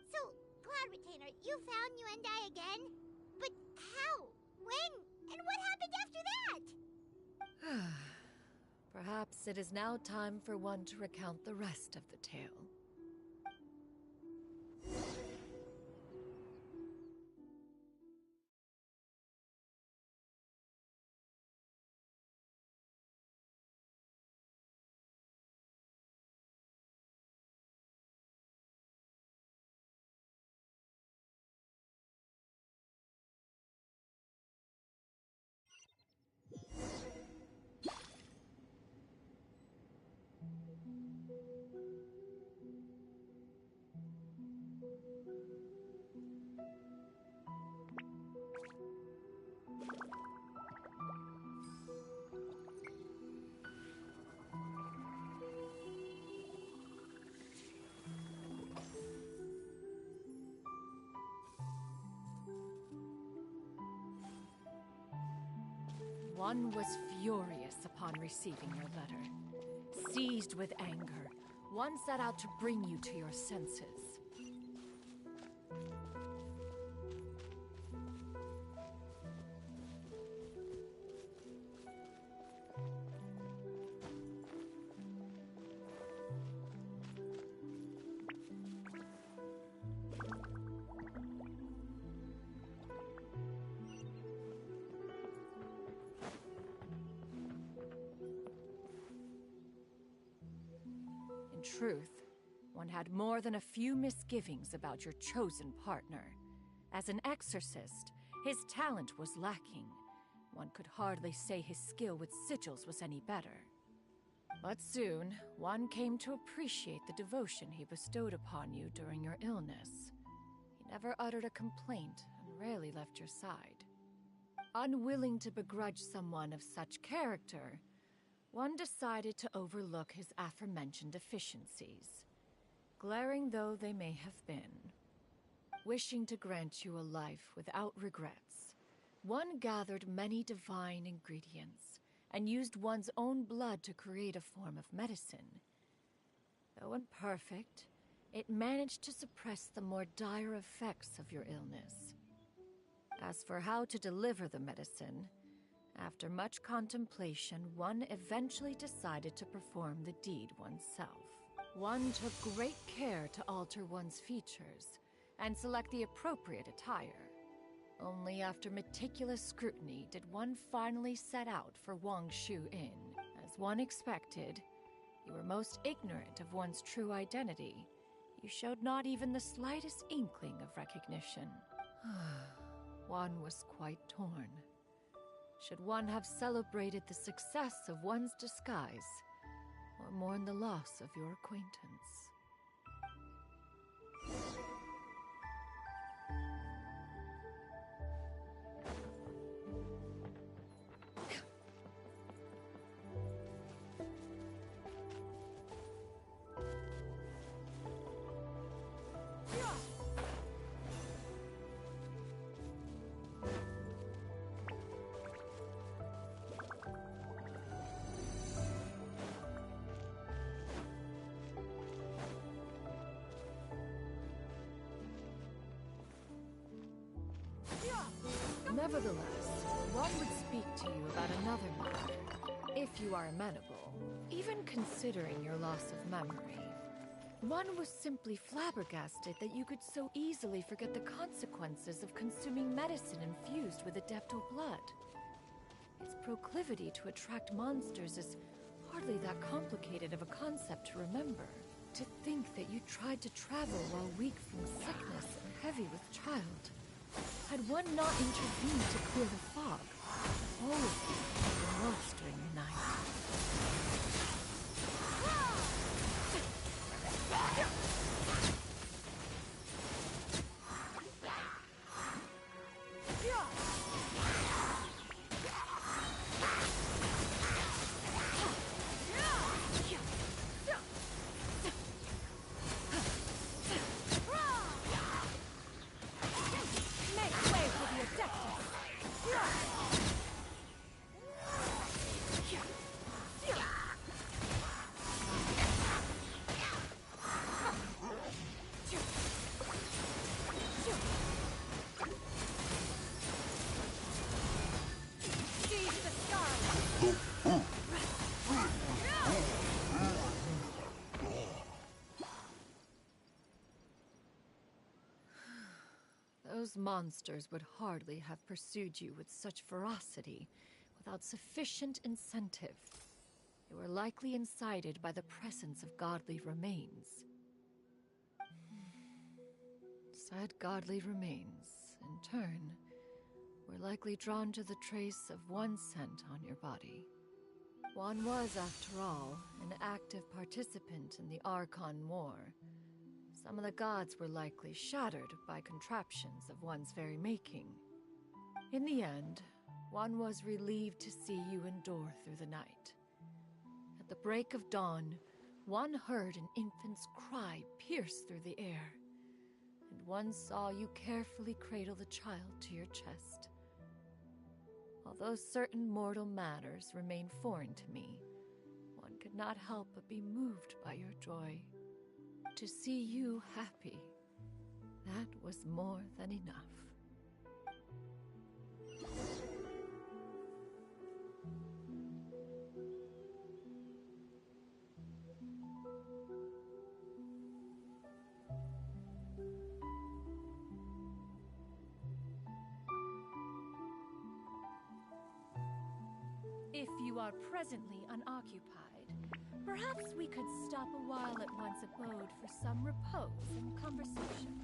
So, Cloud Retainer, you found Yuendai again? But how? When? And what happened after that? Perhaps it is now time for one to recount the rest of the tale. One was furious upon receiving your letter. Seized with anger, one set out to bring you to your senses. truth, one had more than a few misgivings about your chosen partner. As an exorcist, his talent was lacking. One could hardly say his skill with sigils was any better. But soon, one came to appreciate the devotion he bestowed upon you during your illness. He never uttered a complaint and rarely left your side. Unwilling to begrudge someone of such character, one decided to overlook his aforementioned deficiencies, glaring though they may have been. Wishing to grant you a life without regrets, one gathered many divine ingredients and used one's own blood to create a form of medicine. Though imperfect, it managed to suppress the more dire effects of your illness. As for how to deliver the medicine, after much contemplation, one eventually decided to perform the deed oneself. One took great care to alter one's features and select the appropriate attire. Only after meticulous scrutiny did one finally set out for Wangshu Inn. As one expected, you were most ignorant of one's true identity. You showed not even the slightest inkling of recognition. One was quite torn. Should one have celebrated the success of one's disguise, or mourn the loss of your acquaintance? Nevertheless, one would speak to you about another matter, if you are amenable. Even considering your loss of memory, one was simply flabbergasted that you could so easily forget the consequences of consuming medicine infused with adeptal blood. Its proclivity to attract monsters is hardly that complicated of a concept to remember. To think that you tried to travel while weak from sickness and heavy with child. Had one not intervened to clear the fog, all of you would have been lost during the night. Those monsters would hardly have pursued you with such ferocity without sufficient incentive. They were likely incited by the presence of godly remains. Said godly remains, in turn, were likely drawn to the trace of one scent on your body. One was, after all, an active participant in the Archon War. Some of the gods were likely shattered by contraptions of one's very making. In the end, one was relieved to see you endure through the night. At the break of dawn, one heard an infant's cry pierce through the air, and one saw you carefully cradle the child to your chest. Although certain mortal matters remain foreign to me, one could not help but be moved by your joy. To see you happy, that was more than enough. If you are presently unoccupied, Perhaps we could stop a while at one's abode for some repose and conversation.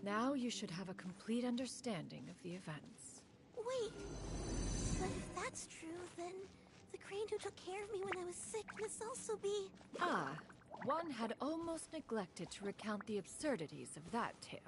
Now you should have a complete understanding of the events. Wait, but if that's true, then the crane who took care of me when I was sick must also be... Ah, one had almost neglected to recount the absurdities of that tale.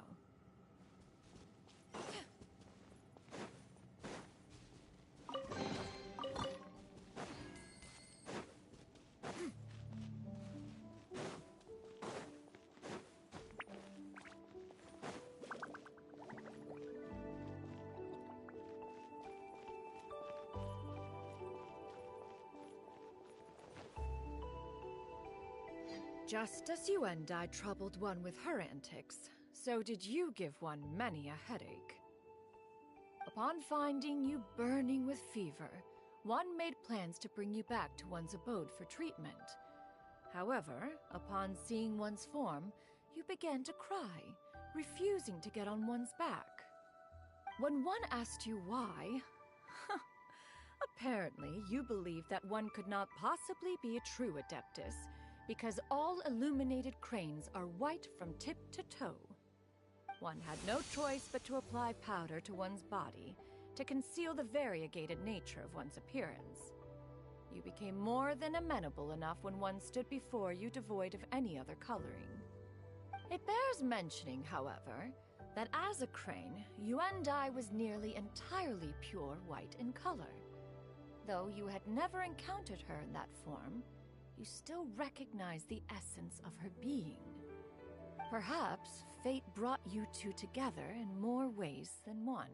Just as you and I troubled one with her antics, so did you give one many a headache. Upon finding you burning with fever, one made plans to bring you back to one's abode for treatment. However, upon seeing one's form, you began to cry, refusing to get on one's back. When one asked you why, apparently you believed that one could not possibly be a true Adeptus, because all illuminated cranes are white from tip to toe. One had no choice but to apply powder to one's body to conceal the variegated nature of one's appearance. You became more than amenable enough when one stood before you devoid of any other coloring. It bears mentioning, however, that as a crane, Yuandai was nearly entirely pure white in color. Though you had never encountered her in that form, you still recognize the essence of her being. Perhaps fate brought you two together in more ways than one.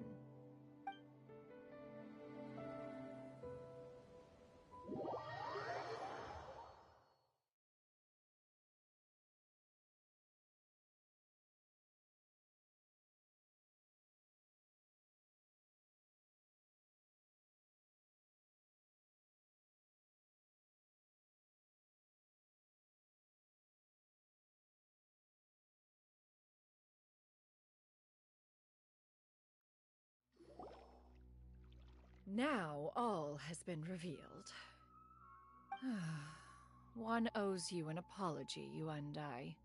Now all has been revealed. One owes you an apology, Yuandai.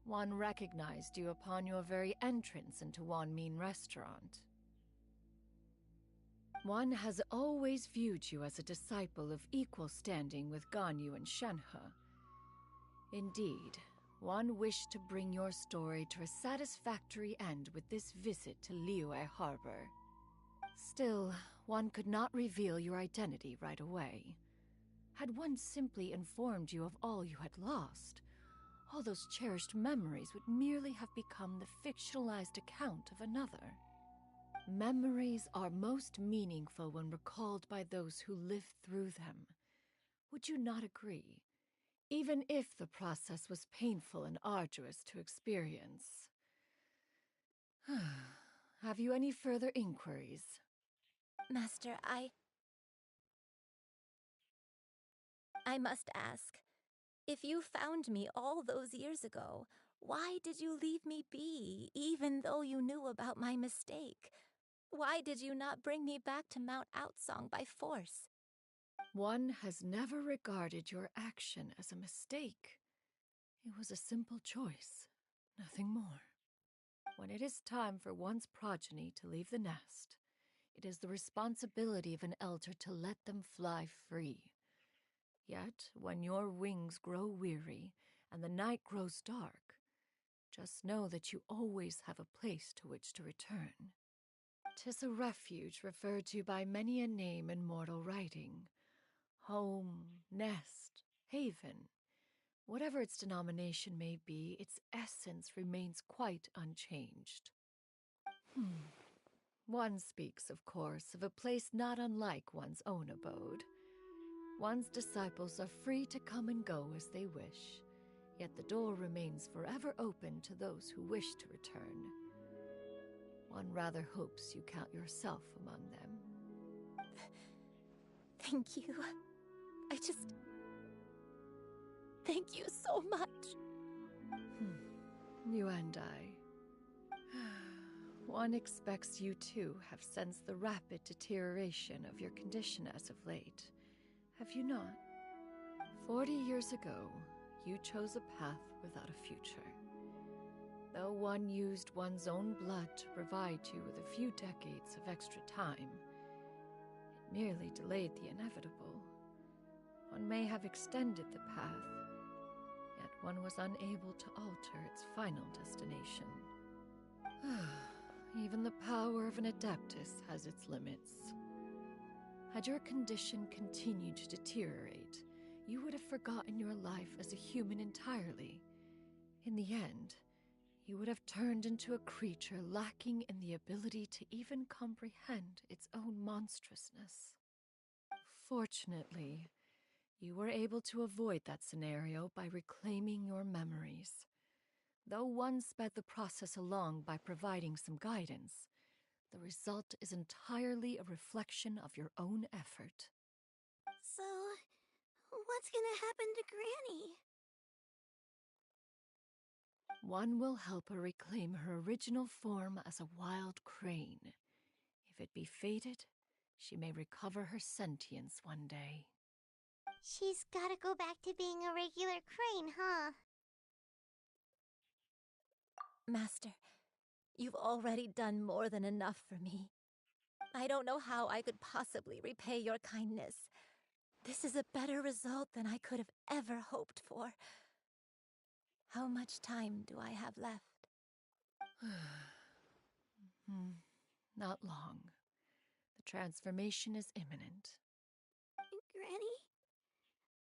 One recognized you upon your very entrance into Wanmin Restaurant. One has always viewed you as a disciple of equal standing with Ganyu and Shenhe. Indeed, one wished to bring your story to a satisfactory end with this visit to Liyue Harbor. Still, one could not reveal your identity right away. Had one simply informed you of all you had lost, all those cherished memories would merely have become the fictionalized account of another. Memories are most meaningful when recalled by those who lived through them. Would you not agree? Even if the process was painful and arduous to experience. Have you any further inquiries? Master, I must ask, if you found me all those years ago, why did you leave me be, even though you knew about my mistake? Why did you not bring me back to Mount Outsong by force? One has never regarded your action as a mistake. It was a simple choice, nothing more. When it is time for one's progeny to leave the nest, it is the responsibility of an elder to let them fly free. Yet, when your wings grow weary and the night grows dark, just know that you always have a place to which to return. 'Tis a refuge referred to by many a name in mortal writing. Home, nest, haven. Whatever its denomination may be, its essence remains quite unchanged. One speaks, of course, of a place not unlike one's own abode. One's disciples are free to come and go as they wish, yet the door remains forever open to those who wish to return. One rather hopes you count yourself among them. Thank you. Thank you so much. You and I. One expects you too have sensed the rapid deterioration of your condition as of late, have you not? 40 years ago, you chose a path without a future. Though one used one's own blood to provide you with a few decades of extra time, it merely delayed the inevitable. One may have extended the path, yet one was unable to alter its final destination. Even the power of an Adeptus has its limits. Had your condition continued to deteriorate, you would have forgotten your life as a human entirely. In the end, you would have turned into a creature lacking in the ability to even comprehend its own monstrousness. Fortunately, you were able to avoid that scenario by reclaiming your memories. Though one sped the process along by providing some guidance, the result is entirely a reflection of your own effort. So, what's gonna happen to Granny? One will help her reclaim her original form as a wild crane. If it be fated, she may recover her sentience one day. She's gotta go back to being a regular crane, huh? Master, you've already done more than enough for me. I don't know how I could possibly repay your kindness. This is a better result than I could have ever hoped for. How much time do I have left? Not long. The transformation is imminent. Granny?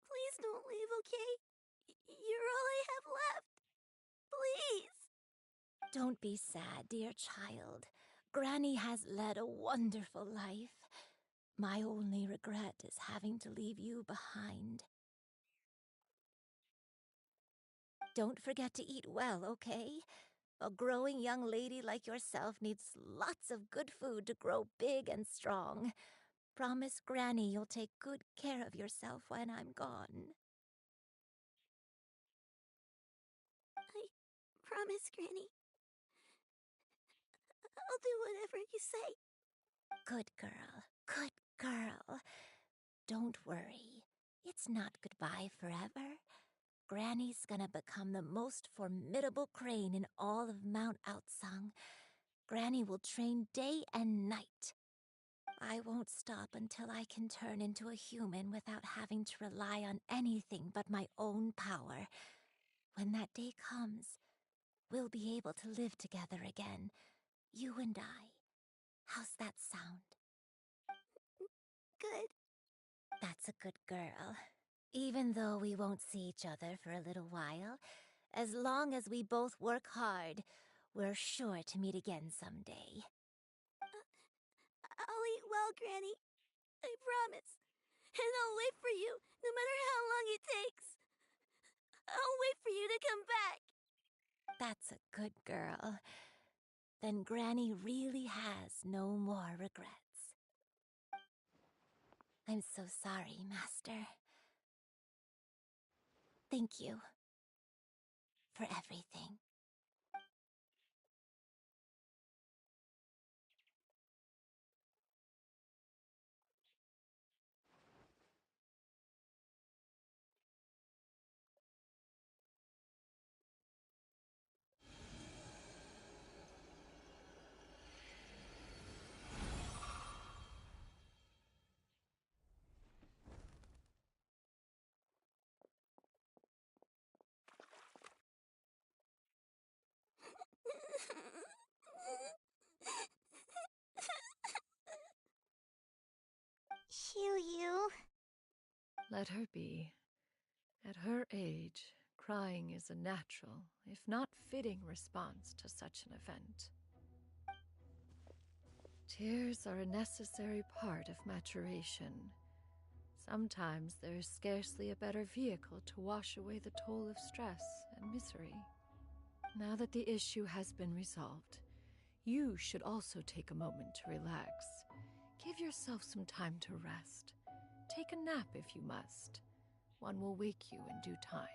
Please don't leave, okay? You're all I have left. Please! Don't be sad, dear child. Granny has led a wonderful life. My only regret is having to leave you behind. Don't forget to eat well, okay? A growing young lady like yourself needs lots of good food to grow big and strong. Promise Granny you'll take good care of yourself when I'm gone. I promise, Granny. I'll do whatever you say. Good girl, good girl. Don't worry. It's not goodbye forever. Granny's gonna become the most formidable crane in all of Mount Outsung. Granny will train day and night. I won't stop until I can turn into a human without having to rely on anything but my own power. When that day comes, we'll be able to live together again, you and I. How's that sound? Good. That's a good girl. Even though we won't see each other for a little while, as long as we both work hard, we're sure to meet again someday. I'll eat well, Granny. I promise. And I'll wait for you, no matter how long it takes. I'll wait for you to come back. That's a good girl. Then Granny really has no more regrets. I'm so sorry, Master. Thank you for everything. Xiu. Let her be. At her age, crying is a natural, if not fitting, response to such an event. Tears are a necessary part of maturation. Sometimes there is scarcely a better vehicle to wash away the toll of stress and misery. Now that the issue has been resolved, you should also take a moment to relax. Give yourself some time to rest. Take a nap if you must. One will wake you in due time.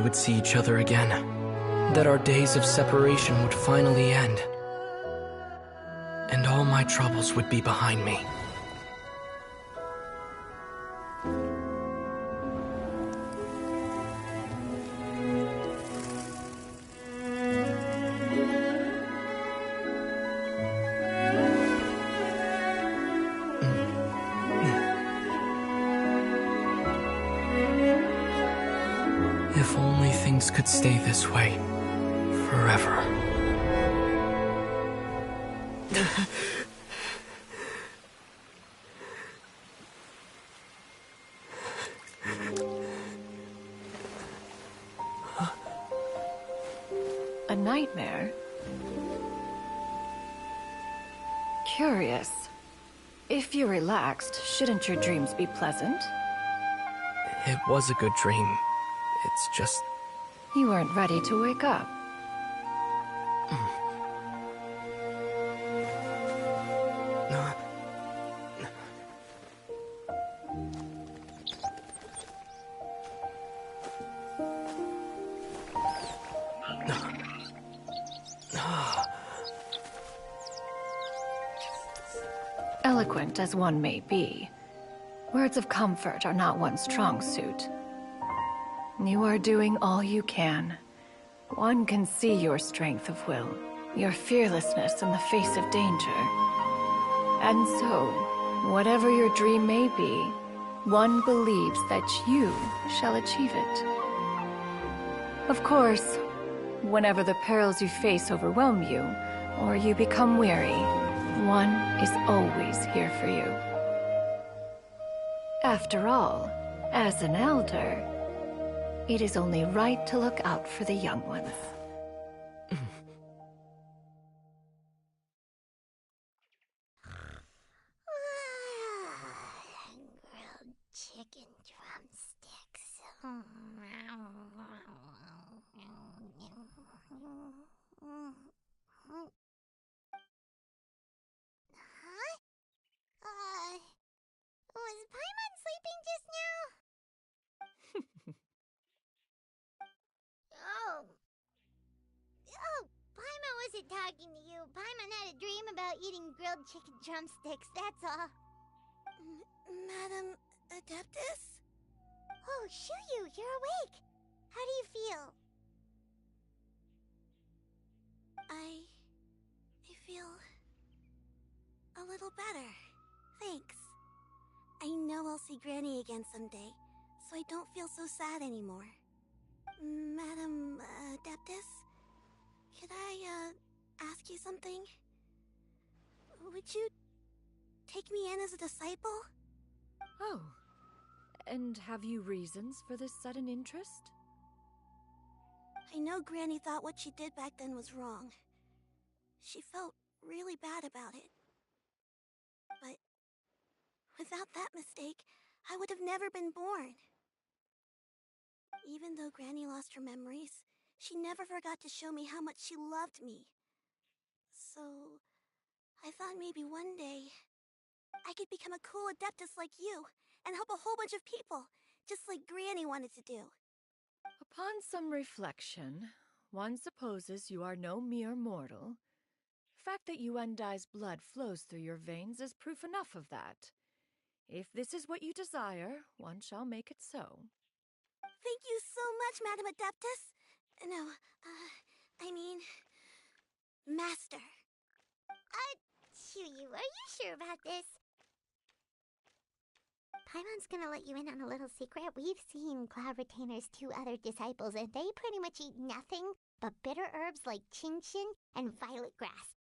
would see each other again, that our days of separation would finally end, and all my troubles would be behind me. If only things could stay this way forever. A nightmare? Curious. If you're relaxed, shouldn't your dreams be pleasant? It was a good dream. It's just... You weren't ready to wake up. Eloquent as one may be, words of comfort are not one's strong suit. You are doing all you can. One can see your strength of will, your fearlessness in the face of danger. And so, whatever your dream may be, one believes that you shall achieve it. Of course, whenever the perils you face overwhelm you, or you become weary, one is always here for you. After all, as an elder, it is only right to look out for the young ones. Grilled chicken drumsticks. Huh? Was Paimon sleeping just now? Oh. Oh, Paimon wasn't talking to you. Paimon had a dream about eating grilled chicken drumsticks, that's all. Madam Adeptus? Oh, Xianyun, you're awake. How do you feel? I feel a little better. Thanks. I know I'll see Granny again someday, so I don't feel so sad anymore. Madam Adeptus? Could I, ask you something? Would you take me in as a disciple? Oh, and have you reasons for this sudden interest? I know Granny thought what she did back then was wrong. She felt really bad about it. But without that mistake, I would have never been born. Even though Granny lost her memories, she never forgot to show me how much she loved me. So, I thought maybe one day I could become a cool Adeptus like you and help a whole bunch of people, just like Granny wanted to do. Upon some reflection, one supposes you are no mere mortal. The fact that Yuendai's blood flows through your veins is proof enough of that. If this is what you desire, one shall make it so. Thank you so much, Madam Adeptus. No, I mean, Master. Xianyun, are you sure about this? Paimon's gonna let you in on a little secret. We've seen Cloud Retainer's 2 other disciples, and they pretty much eat nothing but bitter herbs like xianyun and violet grass.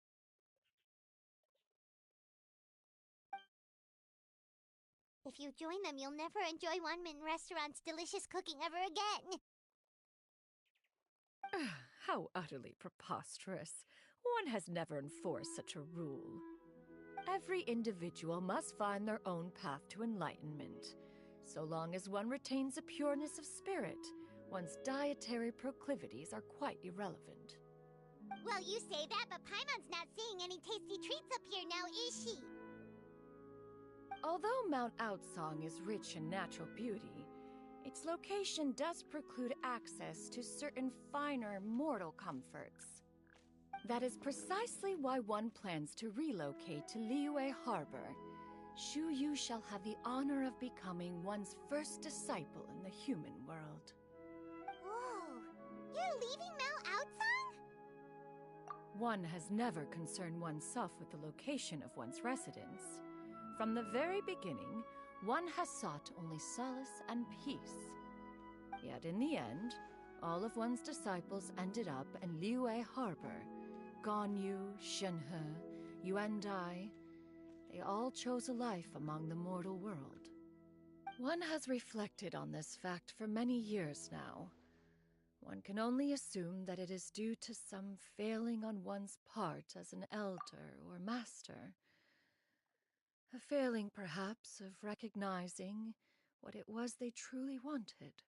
If you join them, you'll never enjoy One-Min Restaurant's delicious cooking ever again. How utterly preposterous. One has never enforced such a rule. Every individual must find their own path to enlightenment. So long as one retains a pureness of spirit, one's dietary proclivities are quite irrelevant. Well, you say that, but Paimon's not seeing any tasty treats up here now, is she? Although Mount Outsong is rich in natural beauty, Its location does preclude access to certain finer mortal comforts. That is precisely why one plans to relocate to Liyue Harbor. Shu Yu shall have the honor of becoming one's first disciple in the human world. Whoa! You're leaving Mount Outsang? One has never concerned oneself with the location of one's residence. From the very beginning, one has sought only solace and peace. Yet in the end, all of one's disciples ended up in Liyue Harbor. Ganyu, Shenhe, Yuandai, they all chose a life among the mortal world. One has reflected on this fact for many years now. One can only assume that it is due to some failing on one's part as an elder or master. A failing, perhaps, of recognizing what it was they truly wanted.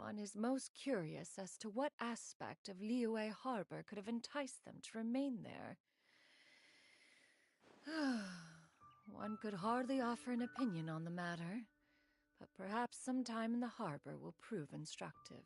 One is most curious as to what aspect of Liyue Harbor could have enticed them to remain there. One could hardly offer an opinion on the matter, but perhaps some time in the harbor will prove instructive.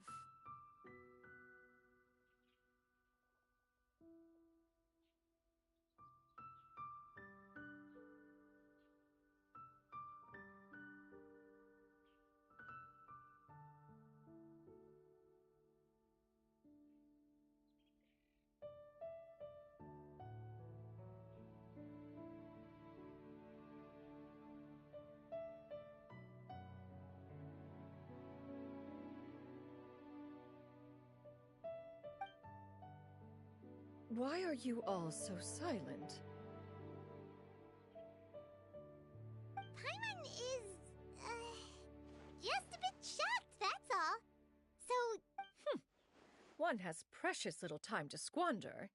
Why are you all so silent? Paimon is, just a bit shocked, that's all. So... One has precious little time to squander.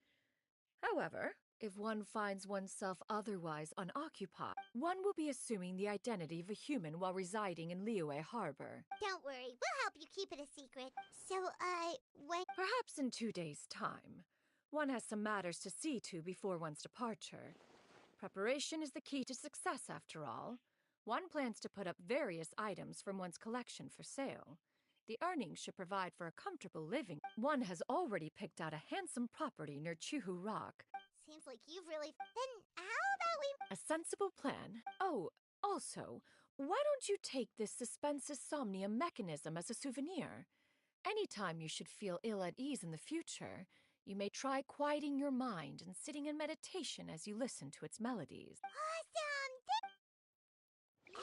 However, if one finds oneself otherwise unoccupied, one will be assuming the identity of a human while residing in Liyue Harbor. Don't worry, we'll help you keep it a secret. So, when... Perhaps in 2 days' time. One has some matters to see to before one's departure. Preparation is the key to success, after all. One plans to put up various items from one's collection for sale. The earnings should provide for a comfortable living. One has already picked out a handsome property near Chuhu Rock. Seems like you've really... Then how about we... A sensible plan. Oh, also, why don't you take this suspense insomnia mechanism as a souvenir? Anytime you should feel ill at ease in the future, you may try quieting your mind and sitting in meditation as you listen to its melodies. Awesome!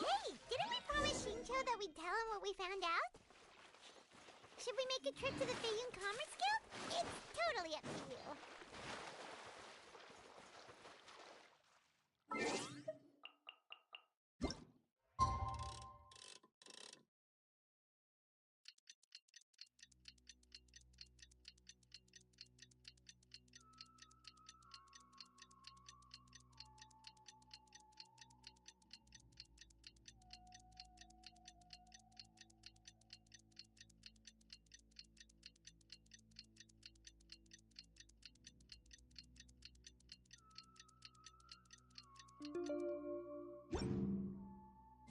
Hey, didn't we promise Shincho that we'd tell him what we found out? Should we make a trip to the xianyun Commerce Guild? It's totally up to you.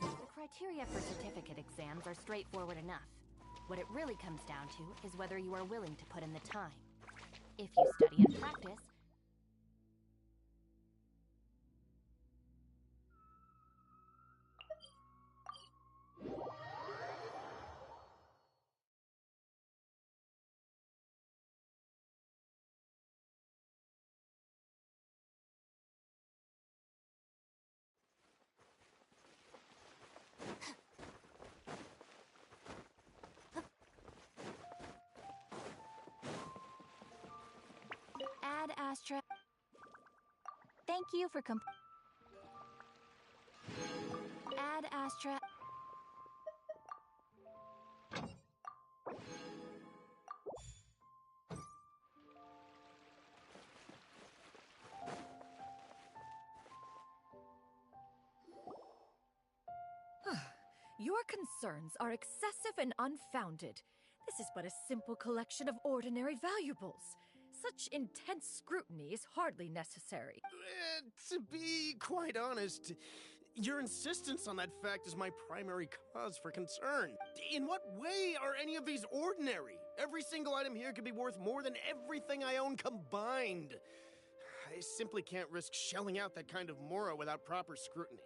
The criteria for certificate exams are straightforward enough. What it really comes down to is whether you are willing to put in the time. If you study and practice, Ad Astra. Thank you for Ad Astra. Your concerns are excessive and unfounded. This is but a simple collection of ordinary valuables. Such intense scrutiny is hardly necessary. To be quite honest, your insistence on that fact is my primary cause for concern. In what way are any of these ordinary? Every single item here could be worth more than everything I own combined. I simply can't risk shelling out that kind of mora without proper scrutiny.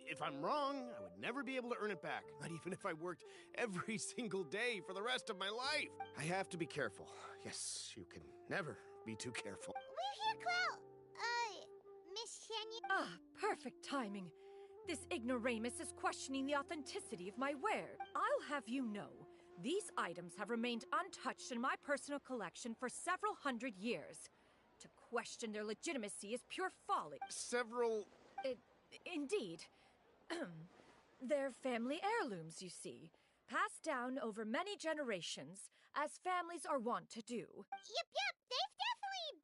If I'm wrong, I would never be able to earn it back, not even if I worked every single day for the rest of my life. I have to be careful. Yes, you can never be too careful. We're here, Clow. Miss xianyun... Ah, perfect timing. This ignoramus is questioning the authenticity of my wares. I'll have you know, these items have remained untouched in my personal collection for several hundred years. To question their legitimacy is pure folly. Several... Indeed. They're family heirlooms, you see, passed down over many generations, as families are wont to do. Yep, they've definitely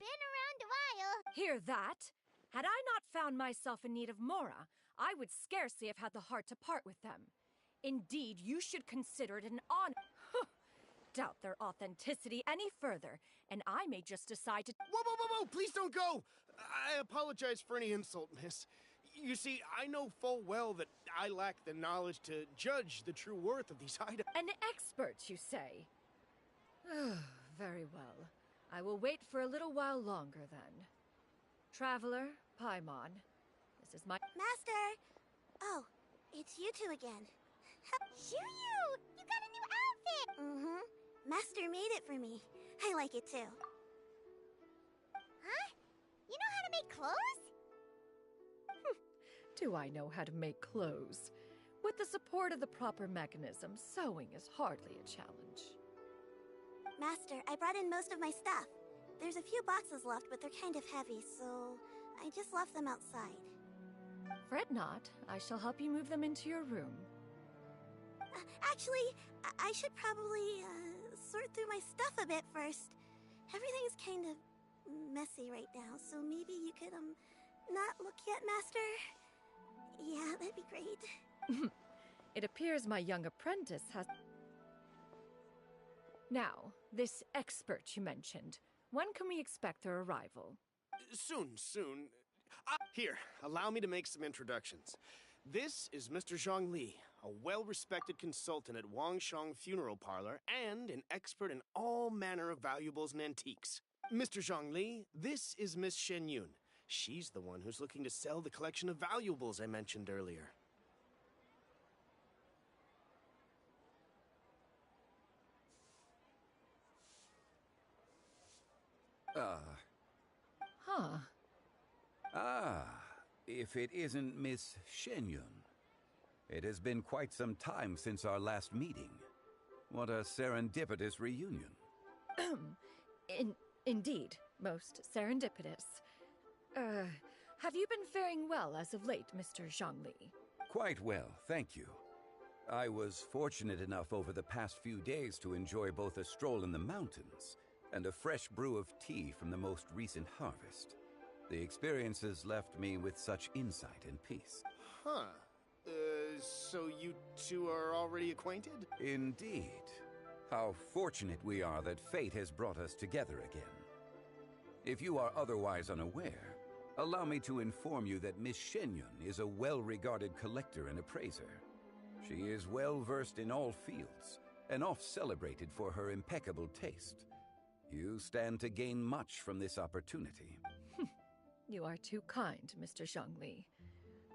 been around a while. Hear that? Had I not found myself in need of mora, I would scarcely have had the heart to part with them. Indeed, you should consider it an honor. doubt their authenticity any further, and I may just decide to— Whoa, whoa, whoa, whoa! Please don't go! I apologize for any insult, miss. You see, I know full well that I lack the knowledge to judge the true worth of these items. An expert, you say? Very well. I will wait for a little while longer, then. Traveler, Paimon, this is my— Master! Oh, it's you two again. Xianyun! You got a new outfit! Mm-hmm. Master made it for me. I like it too. Huh? You know how to make clothes? Do I know how to make clothes? With the support of the proper mechanism, sewing is hardly a challenge. Master, I brought in most of my stuff. There's a few boxes left, but they're kind of heavy, so I just left them outside. Fret not. I shall help you move them into your room. Actually, I should probably sort through my stuff a bit first. Everything's kind of messy right now, so maybe you could, not look yet, Master? Yeah, that'd be great. It appears my young apprentice has— Now, this expert you mentioned, when can we expect their arrival? Soon. Here, allow me to make some introductions. This is Mr. Zhongli, a well-respected consultant at Wangshang Funeral Parlor and an expert in all manner of valuables and antiques. Mr. Zhongli, this is Miss Xianyun. She's the one who's looking to sell the collection of valuables I mentioned earlier. If it isn't Miss Xianyun. It has been quite some time since our last meeting. What a serendipitous reunion. Indeed, most serendipitous. Have you been faring well as of late, Mr. Zhongli? Quite well, thank you. I was fortunate enough over the past few days to enjoy both a stroll in the mountains and a fresh brew of tea from the most recent harvest. The experiences left me with such insight and peace. Huh. So you two are already acquainted? Indeed. How fortunate we are that fate has brought us together again. If you are otherwise unaware, allow me to inform you that Miss Xianyun is a well-regarded collector and appraiser. She is well-versed in all fields, and oft-celebrated for her impeccable taste. You stand to gain much from this opportunity. You are too kind, Mr. Zhongli.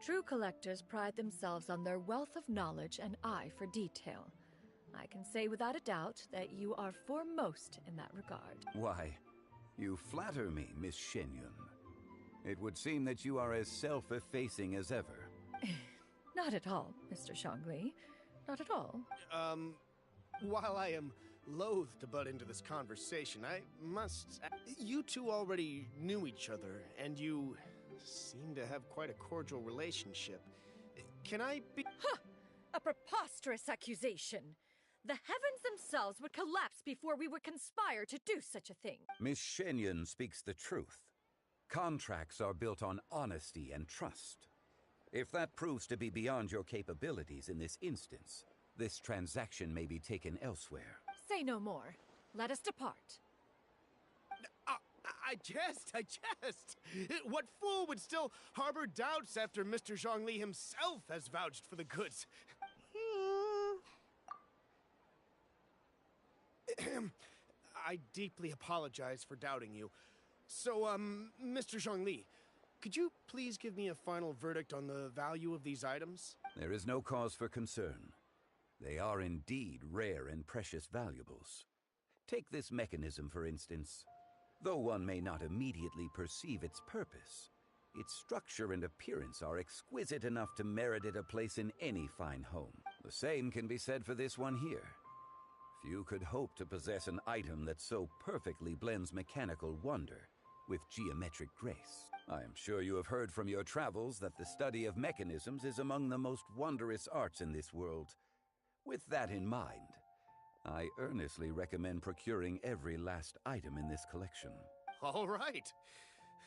True collectors pride themselves on their wealth of knowledge and eye for detail. I can say without a doubt that you are foremost in that regard. Why, you flatter me, Miss Xianyun. It would seem that you are as self-effacing as ever. Not at all, Mr. Zhongli. Not at all. While I am loath to butt into this conversation, I must— You two already knew each other, and you seem to have quite a cordial relationship. Can I be— Ha! A preposterous accusation! The heavens themselves would collapse before we would conspire to do such a thing. Miss Xianyun speaks the truth. Contracts are built on honesty and trust. If that proves to be beyond your capabilities in this instance, this transaction may be taken elsewhere. Say no more. Let us depart. I jest. What fool would still harbor doubts after Mr. Zhongli himself has vouched for the goods? I deeply apologize for doubting you. So, Mr. Zhongli, could you please give me a final verdict on the value of these items? There is no cause for concern. They are indeed rare and precious valuables. Take this mechanism, for instance. Though one may not immediately perceive its purpose, its structure and appearance are exquisite enough to merit it a place in any fine home. The same can be said for this one here. Few could hope to possess an item that so perfectly blends mechanical wonder with geometric grace. I am sure you have heard from your travels that the study of mechanisms is among the most wondrous arts in this world. With that in mind, I earnestly recommend procuring every last item in this collection. All right.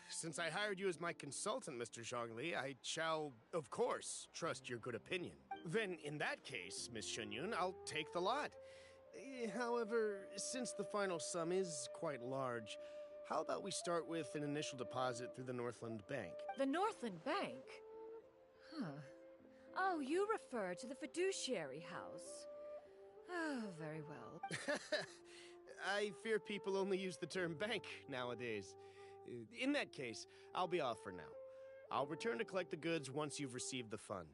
Since I hired you as my consultant, Mr. Zhongli, I shall, of course, trust your good opinion. Then, in that case, Miss Xianyun, I'll take the lot. However, since the final sum is quite large, how about we start with an initial deposit through the Northland Bank? The Northland Bank? Huh. Oh, you refer to the fiduciary house. Oh, very well. I fear people only use the term bank nowadays. In that case, I'll be off for now. I'll return to collect the goods once you've received the fund.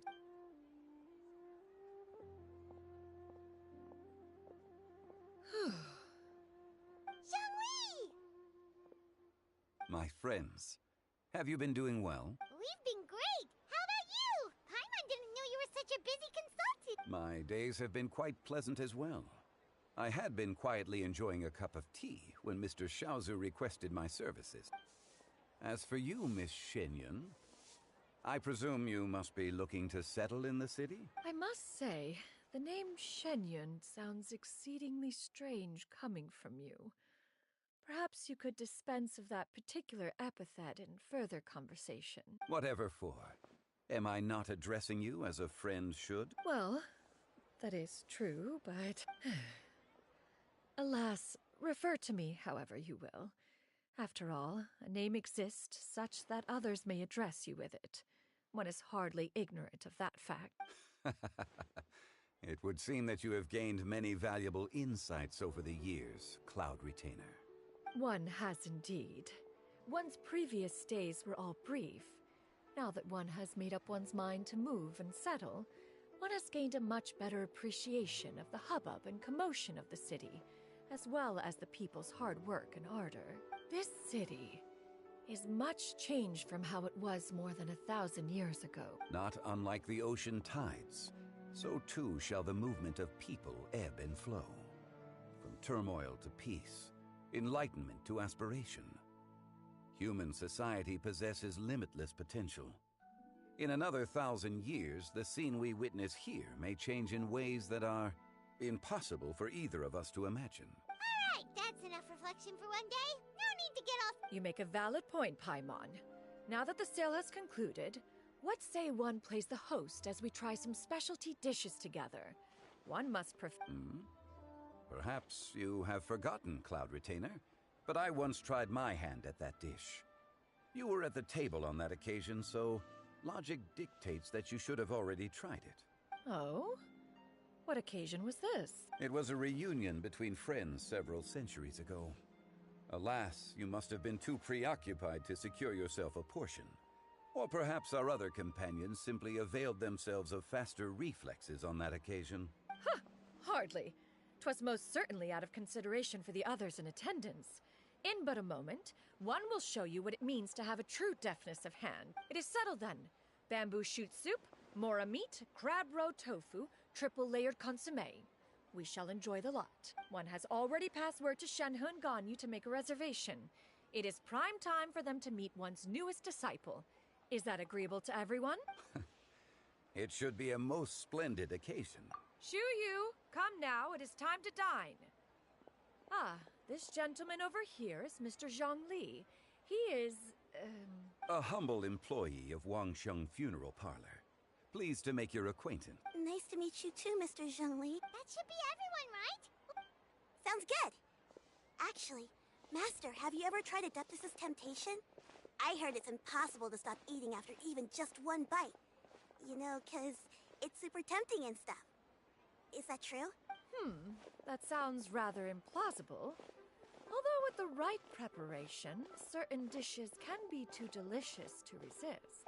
Zhongli! My friends, have you been doing well? We've been great! How about you? Paimon didn't know you were such a busy consultant! My days have been quite pleasant as well. I had been quietly enjoying a cup of tea when Mr. Xiaozu requested my services. As for you, Miss xianyun, I presume you must be looking to settle in the city? I must say, the name xianyun sounds exceedingly strange coming from you. Perhaps you could dispense of that particular epithet in further conversation. Whatever for. Am I not addressing you as a friend should? Well, that is true, but... Alas, refer to me however you will. After all, a name exists such that others may address you with it. One is hardly ignorant of that fact. It would seem that you have gained many valuable insights over the years, Cloud Retainer. One has indeed. One's previous days were all brief. Now that one has made up one's mind to move and settle, one has gained a much better appreciation of the hubbub and commotion of the city, as well as the people's hard work and ardor. This city is much changed from how it was more than 1,000 years ago. Not unlike the ocean tides, so too shall the movement of people ebb and flow. From turmoil to peace, enlightenment to aspiration. Human society possesses limitless potential. In another 1,000 years, the scene we witness here may change in ways that are impossible for either of us to imagine. Alright, that's enough reflection for one day. No need to get all... You make a valid point, Paimon. Now that the sale has concluded, what say one plays the host as we try some specialty dishes together? One must Perhaps you have forgotten, Cloud Retainer, but I once tried my hand at that dish. You were at the table on that occasion, so logic dictates that you should have already tried it. Oh? What occasion was this? It was a reunion between friends several centuries ago. Alas, you must have been too preoccupied to secure yourself a portion. Or perhaps our other companions simply availed themselves of faster reflexes on that occasion. Huh! Hardly. 'Twas most certainly out of consideration for the others in attendance. In but a moment, one will show you what it means to have a true deftness of hand. It is settled then. Bamboo shoot soup, mora meat, crab roe tofu, triple-layered consommé. We shall enjoy the lot. One has already passed word to Shenhe and Ganyu to make a reservation. It is prime time for them to meet one's newest disciple. Is that agreeable to everyone? It should be a most splendid occasion. Shu Yu, come now, it is time to dine. Ah, this gentleman over here is Mr. Zhang Li. He is, a humble employee of Wangsheng Funeral Parlor. Pleased to make your acquaintance. Nice to meet you too, Mr. Zhongli. That should be everyone, right? Sounds good. Actually, Master, have you ever tried Adeptus' temptation? I heard it's impossible to stop eating after even just one bite. You know, 'cause it's super tempting and stuff. Is that true? That sounds rather implausible. Although with the right preparation, certain dishes can be too delicious to resist.